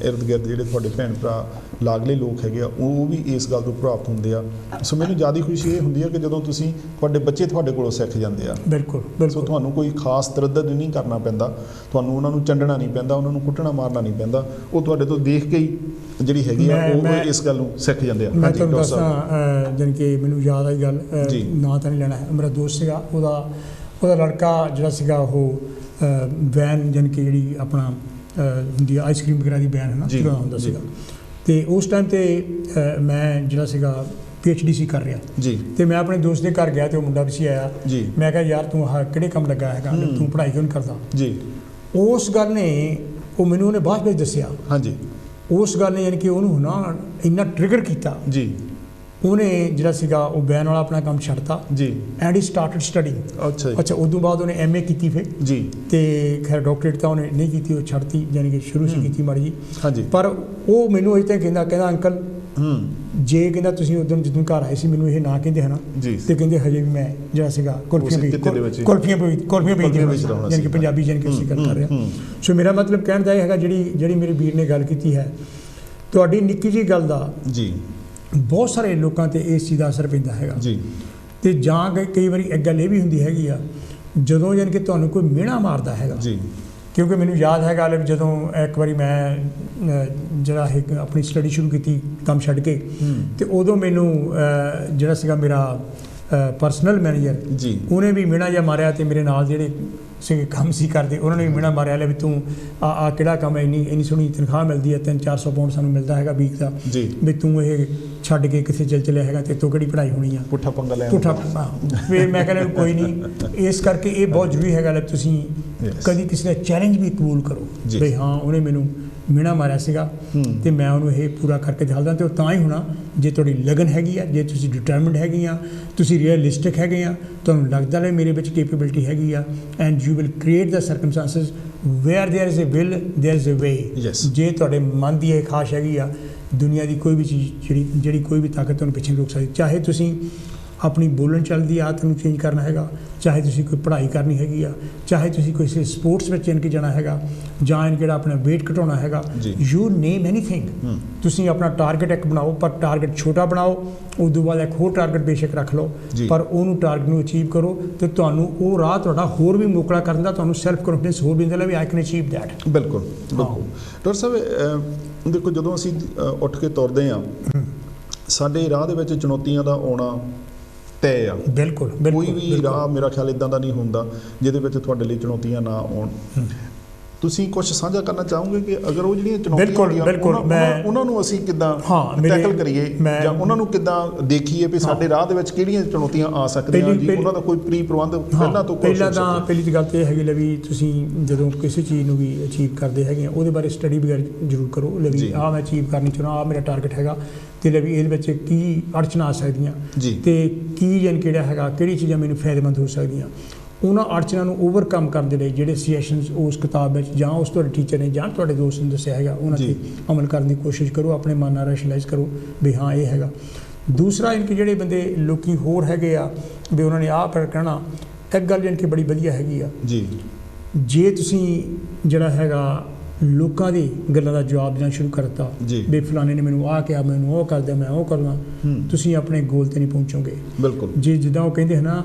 Speaker 1: ਇਰਦ ਗਿਰਦ ਜਿਹੜੇ ਤੁਹਾਡੇ ਭੈਣ ਭਰਾ ਲਾਗਲੇ ਲੋਕ ਹੈਗੇ ਆ, ਉਹ ਵੀ ਇਸ ਗੱਲ ਤੋਂ ਪ੍ਰਭਾਵਿਤ ਹੁੰਦੇ ਆ। ਸੋ ਮੈਨੂੰ ਜ਼ਿਆਦਾ ਖੁਸ਼ੀ ਇਹ ਹੁੰਦੀ ਹੈ ਕਿ ਜਦੋਂ ਤੁਸੀਂ ਤੁਹਾਡੇ ਬੱਚੇ ਤੁਹਾਡੇ ਕੋਲੋਂ ਸਿੱਖ ਜਾਂਦੇ ਆ।
Speaker 2: ਬਿਲਕੁਲ।
Speaker 1: ਸੋ ਤੁਹਾਨੂੰ ਕੋਈ ਖਾਸ ਤਰੱਦਦ ਨਹੀਂ ਕਰਨਾ ਪੈਂਦਾ, ਤੁਹਾਨੂੰ ਉਹਨਾਂ ਨੂੰ ਚੰਡਣਾ ਨਹੀਂ ਪੈਂਦਾ, ਉਹਨਾਂ ਨੂੰ ਕੁੱਟਣਾ ਮਾਰਨਾ ਨਹੀਂ ਪੈਂਦਾ, ਉਹ ਤੁਹਾਡੇ ਤੋਂ ਦੇਖ ਕੇ ਹੀ ਜਿਹੜੀ ਹੈਗੀ ਆ ਉਹ ਇਸ ਗੱਲ ਨੂੰ ਸਿੱਖ ਜਾਂਦੇ ਆ।
Speaker 2: ਮੈਂ ਤੁਹਾਨੂੰ ਦੱਸਾਂ, ਜਾਣੀ ਕਿ ਮੈਨੂੰ ਯਾਦ ਆਈ ਗੱਲ, ਨਾਂ ਤਾਂ ਨਹੀਂ ਲੈਣਾ ਹੈ, ਮੇਰਾ ਦੋਸਤ ਸੀਗਾ, ਉਹਦਾ ਲੜਕਾ ਜਿਹੜਾ ਸੀਗਾ ਉਹ ਵੈਨ ਜਾਣੀ ਕਿ ਜਿਹੜੀ ਆਪਣਾ ਹੁੰਦੀ ਆ ਆਈਸਕ੍ਰੀਮ ਵਗੈਰਾ ਦੀ ਵੈਨ ਹੈ ਨਾ, ਚਲਾਉਂਦਾ ਹੁੰਦਾ ਸੀਗਾ। ਅਤੇ ਉਸ ਟਾਈਮ 'ਤੇ ਮੈਂ ਜਿਹੜਾ ਸੀਗਾ PhD ਸੀ ਕਰ ਰਿਹਾ ਜੀ, ਅਤੇ ਮੈਂ ਆਪਣੇ ਦੋਸਤ ਦੇ ਘਰ ਗਿਆ ਅਤੇ ਉਹ ਮੁੰਡਾ ਵੀ ਸੀ ਆਇਆ ਜੀ। ਮੈਂ ਕਿਹਾ ਯਾਰ ਤੂੰ ਆਹ ਕਿਹੜੇ ਕੰਮ ਲੱਗਾ ਹੈਗਾ, ਤੂੰ ਪੜ੍ਹਾਈ ਕਿਉਂ ਨਹੀਂ ਕਰਦਾ ਜੀ। ਉਸ ਗੱਲ ਨੇ ਉਹ ਮੈਨੂੰ ਉਹਨੇ ਬਾਅਦ ਵਿੱਚ ਦੱਸਿਆ। ਹਾਂਜੀ, ਉਸ ਗੱਲ ਨੇ ਯਾਨੀ ਕਿ ਉਹਨੂੰ ਨਾ ਇੰਨਾ ਟ੍ਰਿਗਰ ਕੀਤਾ ਜੀ, ਉਹਨੇ ਜਿਹੜਾ ਸੀਗਾ ਉਹ ਬੈਨ ਵਾਲਾ ਆਪਣਾ ਕੰਮ ਛੱਡਤਾ ਜੀ, ਐਂਡ ਹੀ ਸਟਾਰਟਡ ਸਟੱਡੀ। ਅੱਛਾ, ਉਦੋਂ ਬਾਅਦ ਉਹਨੇ MA ਕੀਤੀ ਫਿਰ ਜੀ, ਅਤੇ ਖੈਰ ਡਾਕਟਰੇਟ ਤਾਂ ਉਹਨੇ ਨਹੀਂ ਕੀਤੀ, ਉਹ ਛੱਡਤੀ, ਯਾਨੀ ਕਿ ਸ਼ੁਰੂ ਸੀ ਕੀਤੀ ਮਾੜੀ ਜੀ। ਹਾਂਜੀ, ਪਰ ਉਹ ਮੈਨੂੰ ਅਜੇ ਤੱਕ ਕਹਿੰਦਾ ਅੰਕਲ ਜੇ ਕਹਿੰਦਾ ਤੁਸੀਂ ਉਦੋਂ ਜਦੋਂ ਘਰ ਆਏ ਸੀ ਮੈਨੂੰ ਇਹ ਨਾ ਕਹਿੰਦੇ ਹਨਾ, ਤੇ ਕਹਿੰਦੇ ਹਜੇ ਵੀ ਮੈਂ ਜਿਹੜਾ ਸੀਗਾ ਕੁਲਫੀਆਂ ਵੇਚਦਾ, ਯਾਨੀ ਕਿ ਪੰਜਾਬੀ ਯਾਨੀ ਕਿ ਅਸੀਂ ਗੱਲ ਕਰ ਰਿਹਾ। ਸੋ ਮੇਰਾ ਮਤਲਬ ਕਹਿਣ ਦਾ ਇਹ ਹੈਗਾ, ਜਿਹੜੀ ਮੇਰੇ ਵੀਰ ਨੇ ਗੱਲ ਕੀਤੀ ਹੈ, ਤੁਹਾਡੀ ਨਿੱਕੀ ਜਿਹੀ ਗੱਲ ਦਾ ਜੀ ਬਹੁਤ ਸਾਰੇ ਲੋਕਾਂ 'ਤੇ ਇਸ ਚੀਜ਼ ਦਾ ਅਸਰ ਪੈਂਦਾ ਹੈਗਾ ਜੀ। ਅਤੇ ਜਾਂ ਕਈ ਵਾਰੀ ਇੱਕ ਗੱਲ ਇਹ ਵੀ ਹੁੰਦੀ ਹੈਗੀ ਆ, ਜਦੋਂ ਯਾਨੀ ਕਿ ਤੁਹਾਨੂੰ ਕੋਈ ਮਿਹਣਾ ਮਾਰਦਾ ਹੈਗਾ ਜੀ, ਕਿਉਂਕਿ ਮੈਨੂੰ ਯਾਦ ਹੈਗਾ ਜਦੋਂ ਇੱਕ ਵਾਰੀ ਮੈਂ ਜਿਹੜਾ ਇੱਕ ਆਪਣੀ ਸਟੱਡੀ ਸ਼ੁਰੂ ਕੀਤੀ ਕੰਮ ਛੱਡ ਕੇ, ਅਤੇ ਉਦੋਂ ਮੈਨੂੰ ਜਿਹੜਾ ਸੀਗਾ ਮੇਰਾ ਪਰਸਨਲ ਮੈਨੇਜਰ ਜੀ, ਉਹਨੇ ਵੀ ਮਿਹਣਾ ਜਿਹਾ ਮਾਰਿਆ, ਅਤੇ ਮੇਰੇ ਨਾਲ ਜਿਹੜੇ ਸੀਗੇ ਕੰਮ ਸੀ ਕਰਦੇ ਉਹਨਾਂ ਨੇ ਵੀ ਮਿਹਣਾ ਮਾਰਿਆ ਲੈ ਵੀ ਤੂੰ ਆ ਕਿਹੜਾ ਕੰਮ ਹੈ, ਇੰਨੀ ਸੋਹਣੀ ਤਨਖਾਹ ਮਿਲਦੀ ਹੈ, 300-400 ਪਾਉਂਡ ਸਾਨੂੰ ਮਿਲਦਾ ਹੈਗਾ ਵੀਕ ਦਾ ਜੀ, ਵੀ ਤੂੰ ਇਹ ਛੱਡ ਕੇ ਕਿੱਥੇ ਚੱਲਿਆ ਹੈਗਾ, ਤੇ ਤੂੰ ਕਿਹੜੀ ਪੜ੍ਹਾਈ ਹੋਣੀ ਆ, ਪੁੱਠਾ ਪੰਗਾ ਲੈ ਪੁੱਠਾ। ਫਿਰ ਮੈਂ ਕਹਿੰਦਾ ਕੋਈ ਨਹੀਂ, ਇਸ ਕਰਕੇ ਇਹ ਬਹੁਤ ਜ਼ਰੂਰੀ ਹੈਗਾ ਲੈ ਤੁਸੀਂ ਕਦੀ ਕਿਸੇ ਦਾ ਚੈਲੰਜ ਵੀ ਕਬੂਲ ਕਰੋ ਵੀ ਹਾਂ ਉਹਨੇ ਮੈਨੂੰ ਮਿਹਣਾ ਮਾਰਿਆ ਸੀਗਾ ਅਤੇ ਮੈਂ ਉਹਨੂੰ ਇਹ ਪੂਰਾ ਕਰਕੇ ਦਿਖਾਉਂਦਾ, ਅਤੇ ਉਹ ਤਾਂ ਹੀ ਹੋਣਾ ਜੇ ਤੁਹਾਡੀ ਲਗਨ ਹੈਗੀ ਆ, ਜੇ ਤੁਸੀਂ ਡਿਟਰਮਿੰਡ ਹੈਗੀ ਆ, ਤੁਸੀਂ ਰੀਅਲਿਸਟਿਕ ਹੈਗੇ ਆ, ਤੁਹਾਨੂੰ ਲੱਗਦਾ ਲੈ ਮੇਰੇ ਵਿੱਚ ਕੈਪੇਬਿਲਿਟੀ ਹੈਗੀ ਆ, and you will create the circumstances where there is a will there is a way. ਜੇ ਤੁਹਾਡੇ ਮਨ ਦੀ ਇਹ ਖਾਸ਼ ਹੈਗੀ ਆ, ਦੁਨੀਆ ਦੀ ਕੋਈ ਵੀ ਚੀਜ਼ ਜਿਹੜੀ ਕੋਈ ਵੀ ਤਾਕਤ ਤੁਹਾਨੂੰ ਪਿੱਛੇ ਰੋਕ ਸਕਦੀ। ਚਾਹੇ ਤੁਸੀਂ ਆਪਣੀ ਬੋਲਣ ਚੱਲਣ ਦੀ ਆਦਤ ਨੂੰ ਚੇਂਜ ਕਰਨਾ ਹੈਗਾ, ਚਾਹੇ ਤੁਸੀਂ ਕੋਈ ਪੜ੍ਹਾਈ ਕਰਨੀ ਹੈਗੀ ਆ, ਚਾਹੇ ਤੁਸੀਂ ਕਿਸੇ ਸਪੋਰਟਸ ਵਿੱਚ ਇਨਕੇ ਜਾਣਾ ਹੈਗਾ, ਜਾਂ ਜਿਹੜਾ ਆਪਣਾ ਵੇਟ ਘਟਾਉਣਾ ਹੈਗਾ, ਯੂ ਨੇਮ ਐਨੀਥਿੰਗ। ਤੁਸੀਂ ਆਪਣਾ ਟਾਰਗੇਟ ਇੱਕ ਬਣਾਓ, ਪਰ ਟਾਰਗੇਟ ਛੋਟਾ ਬਣਾਓ, ਉਸ ਤੋਂ ਬਾਅਦ ਇੱਕ ਹੋਰ ਟਾਰਗੇਟ ਬੇਸ਼ੱਕ ਰੱਖ ਲਓ, ਪਰ ਉਹਨੂੰ ਟਾਰਗੇਟ ਨੂੰ ਅਚੀਵ ਕਰੋ, ਅਤੇ ਤੁਹਾਨੂੰ ਉਹ ਰਾਹ ਤੁਹਾਡਾ ਹੋਰ ਵੀ ਮੋਕਲਾ ਕਰਨ ਦਾ ਤੁਹਾਨੂੰ ਸੈਲਫ ਕੌਨਫੀਡੈਂਸ ਹੋਰ ਵੀ ਦਿੰਦਾ ਵੀ ਆਈ ਕੈਨ ਅਚੀਵ ਦੈਟ। ਬਿਲਕੁਲ ਬਿਲਕੁਲ। ਡਾਕਟਰ ਸਾਹਿਬ ਦੇਖੋ, ਜਦੋਂ ਅਸੀਂ ਉੱਠ ਕੇ ਤੁਰਦੇ ਹਾਂ, ਸਾਡੇ ਰਾਹ ਦੇ ਵਿੱਚ ਚੁਣੌਤੀਆਂ ਦਾ ਆਉਣਾ ਤੈਅ ਆ। ਬਿਲਕੁਲ, ਕੋਈ ਵੀ ਰਾਹ ਮੇਰਾ ਖਿਆਲ ਇੱਦਾਂ ਦਾ ਨਹੀਂ ਹੁੰਦਾ ਜਿਹਦੇ ਵਿੱਚ ਤੁਹਾਡੇ ਲਈ ਚੁਣੌਤੀਆਂ ਨਾ ਆਉਣ। ਤੁਸੀਂ ਕੁਝ ਸਾਂਝਾ ਕਰਨਾ ਚਾਹੋਗੇ ਕਿ ਅਗਰ ਉਹ ਜਿਹੜੀਆਂ ਚੁਣੌਤੀਆਂ ਉਹਨਾਂ ਨੂੰ ਅਸੀਂ ਕਿੱਦਾਂ ਟੈਕਲ ਕਰੀਏ, ਜਾਂ ਉਹਨਾਂ ਨੂੰ ਕਿੱਦਾਂ ਦੇਖੀਏ ਵੀ ਸਾਡੇ ਰਾਹ ਦੇ ਵਿੱਚ ਕਿਹੜੀਆਂ ਚੁਣੌਤੀਆਂ ਆ ਸਕਦੀਆਂ ਜੀ, ਉਹਨਾਂ ਦਾ ਕੋਈ ਪ੍ਰੀ ਪ੍ਰਬੰਧ ਪਹਿਲਾਂ ਤੋਂ? ਪਹਿਲੀ ਗੱਲ ਤਾਂ ਇਹ ਹੈਗੀ ਲੈ ਵੀ ਤੁਸੀਂ ਜਦੋਂ ਕਿਸੇ ਚੀਜ਼ ਨੂੰ ਵੀ ਅਚੀਵ ਕਰਦੇ ਹੈਗੇ ਆ, ਉਹਦੇ ਬਾਰੇ ਸਟੱਡੀ ਵਗੈਰਾ ਜ਼ਰੂਰ ਕਰੋ ਲੈ ਵੀ ਆਹ ਮੈਂ ਅਚੀਵ ਕਰਨੀ ਚਾਹੁੰਦਾ, ਆਹ ਮੇਰਾ ਟਾਰਗੇਟ ਹੈਗਾ, ਅਤੇ ਲੈ ਵੀ ਇਹਦੇ ਵਿੱਚ ਕੀ ਅੜਚਣਾਂ ਆ ਸਕਦੀਆਂ ਅਤੇ ਕੀ ਯਾਨੀ ਕਿਹੜਾ ਹੈਗਾ, ਕਿਹੜੀ ਚੀਜ਼ਾਂ ਮੈਨੂੰ ਫਾਇਦੇਮੰਦ ਹੋ ਸਕਦੀਆਂ। ਉਹਨਾਂ ਅੜਚਣਾਂ ਨੂੰ ਓਵਰਕਮ ਕਰਨ ਦੇ ਲਈ ਜਿਹੜੇ ਸੁਜੈਸ਼ਨਸ ਉਸ ਕਿਤਾਬ ਵਿੱਚ ਜਾਂ ਉਸ ਤੁਹਾਡੇ ਟੀਚਰ ਨੇ ਜਾਂ ਤੁਹਾਡੇ ਦੋਸਤ ਨੇ ਦੱਸਿਆ ਹੈਗਾ, ਉਹਨਾਂ 'ਤੇ ਅਮਲ ਕਰਨ ਦੀ ਕੋਸ਼ਿਸ਼ ਕਰੋ, ਆਪਣੇ ਮਨ ਨਾਲ ਰੈਸ਼ਨਲਾਈਜ਼ ਕਰੋ ਵੀ ਹਾਂ ਇਹ ਹੈਗਾ। ਦੂਸਰਾ ਯਾਨੀ ਕਿ ਜਿਹੜੇ ਬੰਦੇ ਲੋਕੀ ਹੋਰ ਹੈਗੇ ਆ ਵੀ ਉਹਨਾਂ ਨੇ ਆਹ ਪਰ ਕਹਿਣਾ, ਇੱਕ ਗੱਲ ਯਾਨੀ ਕਿ ਬੜੀ ਵਧੀਆ ਹੈਗੀ ਆ ਜੀ, ਜੇ ਤੁਸੀਂ ਜਿਹੜਾ ਹੈਗਾ ਲੋਕਾਂ ਦੀ ਗੱਲਾਂ ਦਾ ਜਵਾਬ ਦੇਣਾ ਸ਼ੁਰੂ ਕਰਤਾ ਵੀ ਫਲਾਣੇ ਨੇ ਮੈਨੂੰ ਆਹ ਕਿਹਾ, ਮੈਨੂੰ ਉਹ ਕਰਦਾ, ਮੈਂ ਉਹ ਕਰਦਾ, ਤੁਸੀਂ ਆਪਣੇ ਗੋਲ 'ਤੇ ਨਹੀਂ ਪਹੁੰਚੋਗੇ। ਬਿਲਕੁਲ ਜੀ, ਜਿੱਦਾਂ ਉਹ ਕਹਿੰਦੇ ਹੈ ਨਾ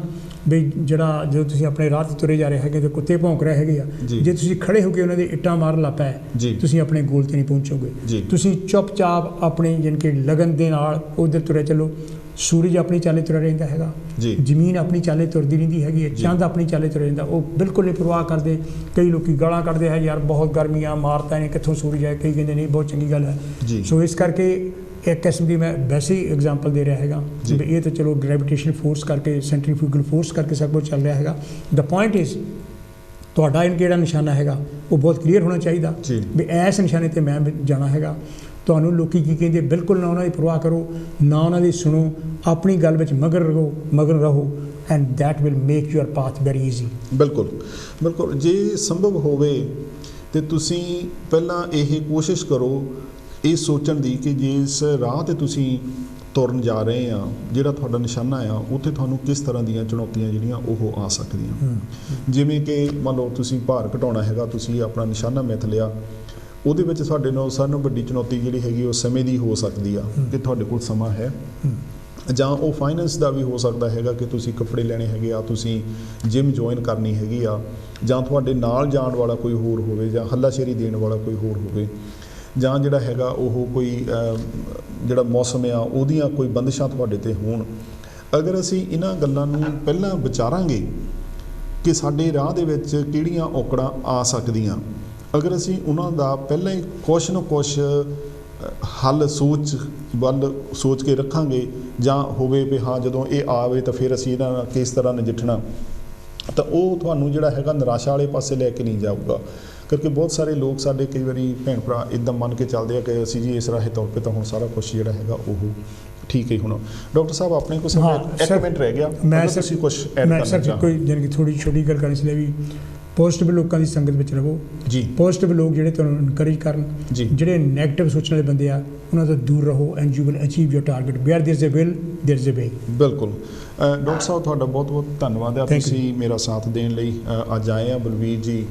Speaker 2: ਵੀ ਜਦੋਂ ਤੁਸੀਂ ਆਪਣੇ ਰਾਹ 'ਤੇ ਤੁਰੇ ਜਾ ਰਹੇ ਹੈਗੇ ਅਤੇ ਕੁੱਤੇ ਭੌਂਕ ਰਹੇ ਹੈਗੇ ਆ, ਜੇ ਤੁਸੀਂ ਖੜ੍ਹੇ ਹੋ ਕੇ ਉਹਨਾਂ ਦੇ ਇੱਟਾਂ ਮਾਰਨ ਲੱਗ ਪਏ, ਤੁਸੀਂ ਆਪਣੇ ਗੋਲ 'ਤੇ ਨਹੀਂ ਪਹੁੰਚੋਗੇ। ਤੁਸੀਂ ਚੁੱਪ ਚਾਪ ਆਪਣੀ ਜਾਣੀ ਕਿ ਲਗਨ ਦੇ ਨਾਲ ਉੱਧਰ ਤੁਰੇ ਚੱਲੋ, ਸੂਰਜ ਆਪਣੀ ਚਾਲੇ ਤੁਰਿਆ ਰਹਿੰਦਾ ਹੈਗਾ
Speaker 1: ਜੀ
Speaker 2: ਜ਼ਮੀਨ ਆਪਣੀ ਚਾਲੇ ਤੁਰਦੀ ਰਹਿੰਦੀ ਹੈਗੀ ਹੈ ਚੰਦ ਆਪਣੀ ਚਾਲੇ ਤੁਰਿਆ ਰਹਿੰਦਾ ਉਹ ਬਿਲਕੁਲ ਨਹੀਂ ਪਰਵਾਹ ਕਰਦੇ ਕਈ ਲੋਕੀ ਗਾਲਾਂ ਕੱਢਦੇ ਹੈ ਯਾਰ ਬਹੁਤ ਗਰਮੀ ਆ ਮਾਰਤਾ ਨੇ ਕਿੱਥੋਂ ਸੂਰਜ ਹੈ ਕਈ ਕਹਿੰਦੇ ਨਹੀਂ ਬਹੁਤ ਚੰਗੀ ਗੱਲ ਹੈ
Speaker 1: ਜੀ
Speaker 2: ਸੋ ਇਸ ਕਰਕੇ ਇੱਕ ਕਿਸਮ ਦੀ ਮੈਂ ਵੈਸੇ ਹੀ ਐਗਜ਼ਾਮਪਲ ਦੇ ਰਿਹਾ ਹੈਗਾ
Speaker 1: ਜੀ।
Speaker 2: ਵੀ ਇਹ ਤਾਂ ਚਲੋ ਗ੍ਰੈਵੀਟੇਸ਼ਨ ਫੋਰਸ ਕਰਕੇ ਸੈਂਟਰੀਫਿਊਗਲ ਫੋਰਸ ਕਰਕੇ ਸਭ ਕੁਝ ਚੱਲ ਰਿਹਾ ਹੈਗਾ ਦ ਪੁਆਇੰਟ ਇਜ਼ ਤੁਹਾਡਾ ਇਹ ਕਿਹੜਾ ਨਿਸ਼ਾਨਾ ਹੈਗਾ ਉਹ ਬਹੁਤ ਕਲੀਅਰ ਹੋਣਾ ਚਾਹੀਦਾ
Speaker 1: ਜੀ
Speaker 2: ਵੀ ਇਸ ਨਿਸ਼ਾਨੇ ਤੇ ਮੈਂ ਜਾਣਾ ਹੈਗਾ ਤੁਹਾਨੂੰ ਲੋਕੀ ਕੀ ਕਹਿੰਦੇ ਬਿਲਕੁਲ ਨਾ ਉਹਨਾਂ ਦੀ ਪਰਵਾਹ ਕਰੋ ਨਾ ਉਹਨਾਂ ਦੀ ਸੁਣੋ ਆਪਣੀ ਗੱਲ ਵਿੱਚ ਮਗਨ ਰਹੋ and that will make your path very easy
Speaker 1: ਬਿਲਕੁਲ ਬਿਲਕੁਲ ਜੇ ਸੰਭਵ ਹੋਵੇ ਤੇ ਤੁਸੀਂ ਪਹਿਲਾਂ ਇਹ ਕੋਸ਼ਿਸ਼ ਕਰੋ ਇਹ ਸੋਚਣ ਦੀ ਕਿ ਜਿਸ ਰਾਹ ਤੇ ਤੁਸੀਂ ਤੁਰਨ ਜਾ ਰਹੇ ਆ ਜਿਹੜਾ ਤੁਹਾਡਾ ਨਿਸ਼ਾਨਾ ਆ ਉੱਥੇ ਤੁਹਾਨੂੰ ਕਿਸ ਤਰ੍ਹਾਂ ਦੀਆਂ ਚੁਣੌਤੀਆਂ ਜਿਹੜੀਆਂ ਉਹ ਆ ਸਕਦੀਆਂ ਜਿਵੇਂ ਕਿ ਮੰਨ ਲਓ ਤੁਸੀਂ ਭਾਰ ਘਟਾਉਣਾ ਹੈਗਾ ਤੁਸੀਂ ਆਪਣਾ ਨਿਸ਼ਾਨਾ ਮਿੱਥ ਲਿਆ ਉਹਦੇ ਵਿੱਚ ਸਾਡੇ ਨਾਲ ਸਾਰਿਆਂ ਨਾਲੋਂ ਵੱਡੀ ਚੁਣੌਤੀ ਜਿਹੜੀ ਹੈਗੀ ਉਹ ਸਮੇਂ ਦੀ ਹੋ ਸਕਦੀ ਆ ਕਿ ਤੁਹਾਡੇ ਕੋਲ ਸਮਾਂ ਹੈ ਜਾਂ ਉਹ ਫਾਈਨੈਂਸ ਦਾ ਵੀ ਹੋ ਸਕਦਾ ਹੈਗਾ ਕਿ ਤੁਸੀਂ ਕੱਪੜੇ ਲੈਣੇ ਹੈਗੇ ਆ ਤੁਸੀਂ ਜਿਮ ਜੁਆਇਨ ਕਰਨੀ ਹੈਗੀ ਆ ਜਾਂ ਤੁਹਾਡੇ ਨਾਲ ਜਾਣ ਵਾਲਾ ਕੋਈ ਹੋਰ ਹੋਵੇ ਜਾਂ ਹੱਲਾਸ਼ੇਰੀ ਦੇਣ ਵਾਲਾ ਕੋਈ ਹੋਰ ਹੋਵੇ ਜਾਂ ਜਿਹੜਾ ਹੈਗਾ ਉਹ ਕੋਈ ਜਿਹੜਾ ਮੌਸਮ ਆ ਉਹਦੀਆਂ ਕੋਈ ਬੰਦਿਸ਼ਾਂ ਤੁਹਾਡੇ ਤੇ ਹੋਣ ਅਗਰ ਅਸੀਂ ਇਹਨਾਂ ਗੱਲਾਂ ਨੂੰ ਪਹਿਲਾਂ ਵਿਚਾਰਾਂਗੇ ਕਿ ਸਾਡੇ ਰਾਹ ਦੇ ਵਿੱਚ ਕਿਹੜੀਆਂ ਔਕੜਾਂ ਆ ਸਕਦੀਆਂ ਅਗਰ ਅਸੀਂ ਉਹਨਾਂ ਦਾ ਪਹਿਲਾਂ ਹੀ ਕੁਛ ਨਾ ਕੁਛ ਹੱਲ ਸੋਚ ਕੇ ਰੱਖਾਂਗੇ ਜਾਂ ਹੋਵੇ ਵੀ ਹਾਂ ਜਦੋਂ ਇਹ ਆਵੇ ਤਾਂ ਫਿਰ ਅਸੀਂ ਇਹਨਾਂ ਨਾਲ ਕਿਸ ਤਰ੍ਹਾਂ ਨਜਿੱਠਣਾ ਤਾਂ ਉਹ ਤੁਹਾਨੂੰ ਜਿਹੜਾ ਹੈਗਾ ਨਿਰਾਸ਼ਾ ਵਾਲੇ ਪਾਸੇ ਲੈ ਕੇ ਨਹੀਂ ਜਾਊਗਾ ਕਿਉਂਕਿ ਬਹੁਤ ਸਾਰੇ ਲੋਕ ਸਾਡੇ ਕਈ ਵਾਰੀ ਭੈਣ ਭਰਾ ਇੱਦਾਂ ਮੰਨ ਕੇ ਚੱਲਦੇ ਆ ਕਿ ਅਸੀਂ ਜੀ ਇਸ ਰਾਹੇ ਤੌਰ 'ਤੇ ਤਾਂ ਹੁਣ ਸਾਰਾ ਕੁਛ ਜਿਹੜਾ ਹੈਗਾ ਉਹ ਠੀਕ ਹੀ ਹੋਣਾ ਡਾਕਟਰ ਸਾਹਿਬ ਆਪਣੇ ਕੋਲ ਇੱਕ ਮਿੰਟ ਰਹਿ ਗਿਆ
Speaker 2: ਮੈਂ
Speaker 1: ਤੁਸੀਂ ਕੁਛ ਐਡ ਕਰਨਾ ਚਾਹੁੰਦਾ
Speaker 2: ਕੋਈ ਜਾਣੀ ਕਿ ਥੋੜੀ ਛੋਟੀ ਗੱਲ ਕਰਨ ਇਸ ਲਈ ਵੀ ਪੋਜ਼ਿਟਿਵ ਲੋਕਾਂ ਦੀ ਸੰਗਤ ਵਿੱਚ ਰਹੋ
Speaker 1: ਜੀ
Speaker 2: ਪੋਜ਼ਿਟਿਵ ਲੋਕ ਜਿਹੜੇ ਤੁਹਾਨੂੰ ਇਨਕਰੇਜ ਕਰਨ
Speaker 1: ਜੀ
Speaker 2: ਜਿਹੜੇ ਨੈਗੇਟਿਵ ਸੋਚਣ ਵਾਲੇ ਬੰਦੇ ਆ ਉਹਨਾਂ ਤੋਂ ਦੂਰ ਰਹੋ and you will achieve your target where there is a will there is a way
Speaker 1: ਬਿਲਕੁਲ ਡਾਕਟਰ ਸਾਹਿਬ ਤੁਹਾਡਾ ਬਹੁਤ ਬਹੁਤ ਧੰਨਵਾਦ ਹੈ ਤੁਸੀਂ ਮੇਰਾ ਸਾਥ ਦੇਣ ਲਈ ਅੱਜ ਆਏ ਆ ਬਲਵੀਰ ਜੀ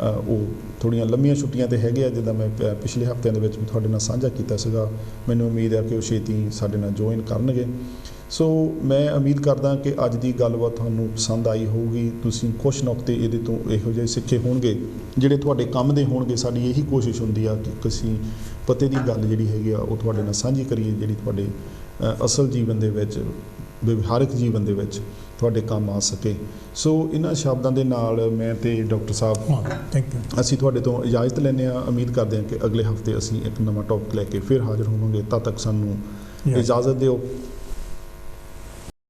Speaker 1: ਉਹ ਥੋੜ੍ਹੀਆਂ ਲੰਮੀਆਂ ਛੁੱਟੀਆਂ 'ਤੇ ਹੈਗੇ ਆ ਜਿੱਦਾਂ ਮੈਂ ਪਿਛਲੇ ਹਫ਼ਤਿਆਂ ਦੇ ਵਿੱਚ ਵੀ ਤੁਹਾਡੇ ਨਾਲ ਸਾਂਝਾ ਕੀਤਾ ਸੀਗਾ ਮੈਨੂੰ ਉਮੀਦ ਹੈ ਕਿ ਉਹ ਛੇਤੀ ਸਾਡੇ ਨਾਲ ਜੁਆਇਨ ਕਰਨਗੇ ਸੋ ਮੈਂ ਉਮੀਦ ਕਰਦਾ ਕਿ ਅੱਜ ਦੀ ਗੱਲਬਾਤ ਤੁਹਾਨੂੰ ਪਸੰਦ ਆਈ ਹੋਊਗੀ ਤੁਸੀਂ ਕੁਛ ਨੁਕਤੇ ਇਹਦੇ ਤੋਂ ਇਹੋ ਜਿਹੇ ਸਿੱਖੇ ਹੋਣਗੇ ਜਿਹੜੇ ਤੁਹਾਡੇ ਕੰਮ ਦੇ ਹੋਣਗੇ ਸਾਡੀ ਇਹੀ ਕੋਸ਼ਿਸ਼ ਹੁੰਦੀ ਆ ਕਿ ਅਸੀਂ ਪਤੇ ਦੀ ਗੱਲ ਜਿਹੜੀ ਹੈਗੀ ਆ ਉਹ ਤੁਹਾਡੇ ਨਾਲ ਸਾਂਝੀ ਕਰੀਏ ਜਿਹੜੀ ਤੁਹਾਡੇ ਅਸਲ ਜੀਵਨ ਦੇ ਵਿੱਚ ਵਿਵਹਾਰਿਕ ਜੀਵਨ ਦੇ ਵਿੱਚ ਤੁਹਾਡੇ ਕੰਮ ਆ ਸਕੇ ਸੋ ਇਹਨਾਂ ਸ਼ਬਦਾਂ ਦੇ ਨਾਲ ਮੈਂ ਤੇ ਡਾਕਟਰ ਸਾਹਿਬ
Speaker 2: ਥੈਂਕ ਯੂ
Speaker 1: ਅਸੀਂ ਤੁਹਾਡੇ ਤੋਂ ਇਜਾਜ਼ਤ ਲੈਂਦੇ ਹਾਂ ਉਮੀਦ ਕਰਦੇ ਹਾਂ ਕਿ ਅਗਲੇ ਹਫ਼ਤੇ ਅਸੀਂ ਇੱਕ ਨਵਾਂ ਟੌਪਿਕ ਲੈ ਕੇ ਫਿਰ ਹਾਜ਼ਰ ਹੋਵਾਂਗੇ ਤਦ ਤੱਕ ਸਾਨੂੰ ਇਜਾਜ਼ਤ ਦਿਓ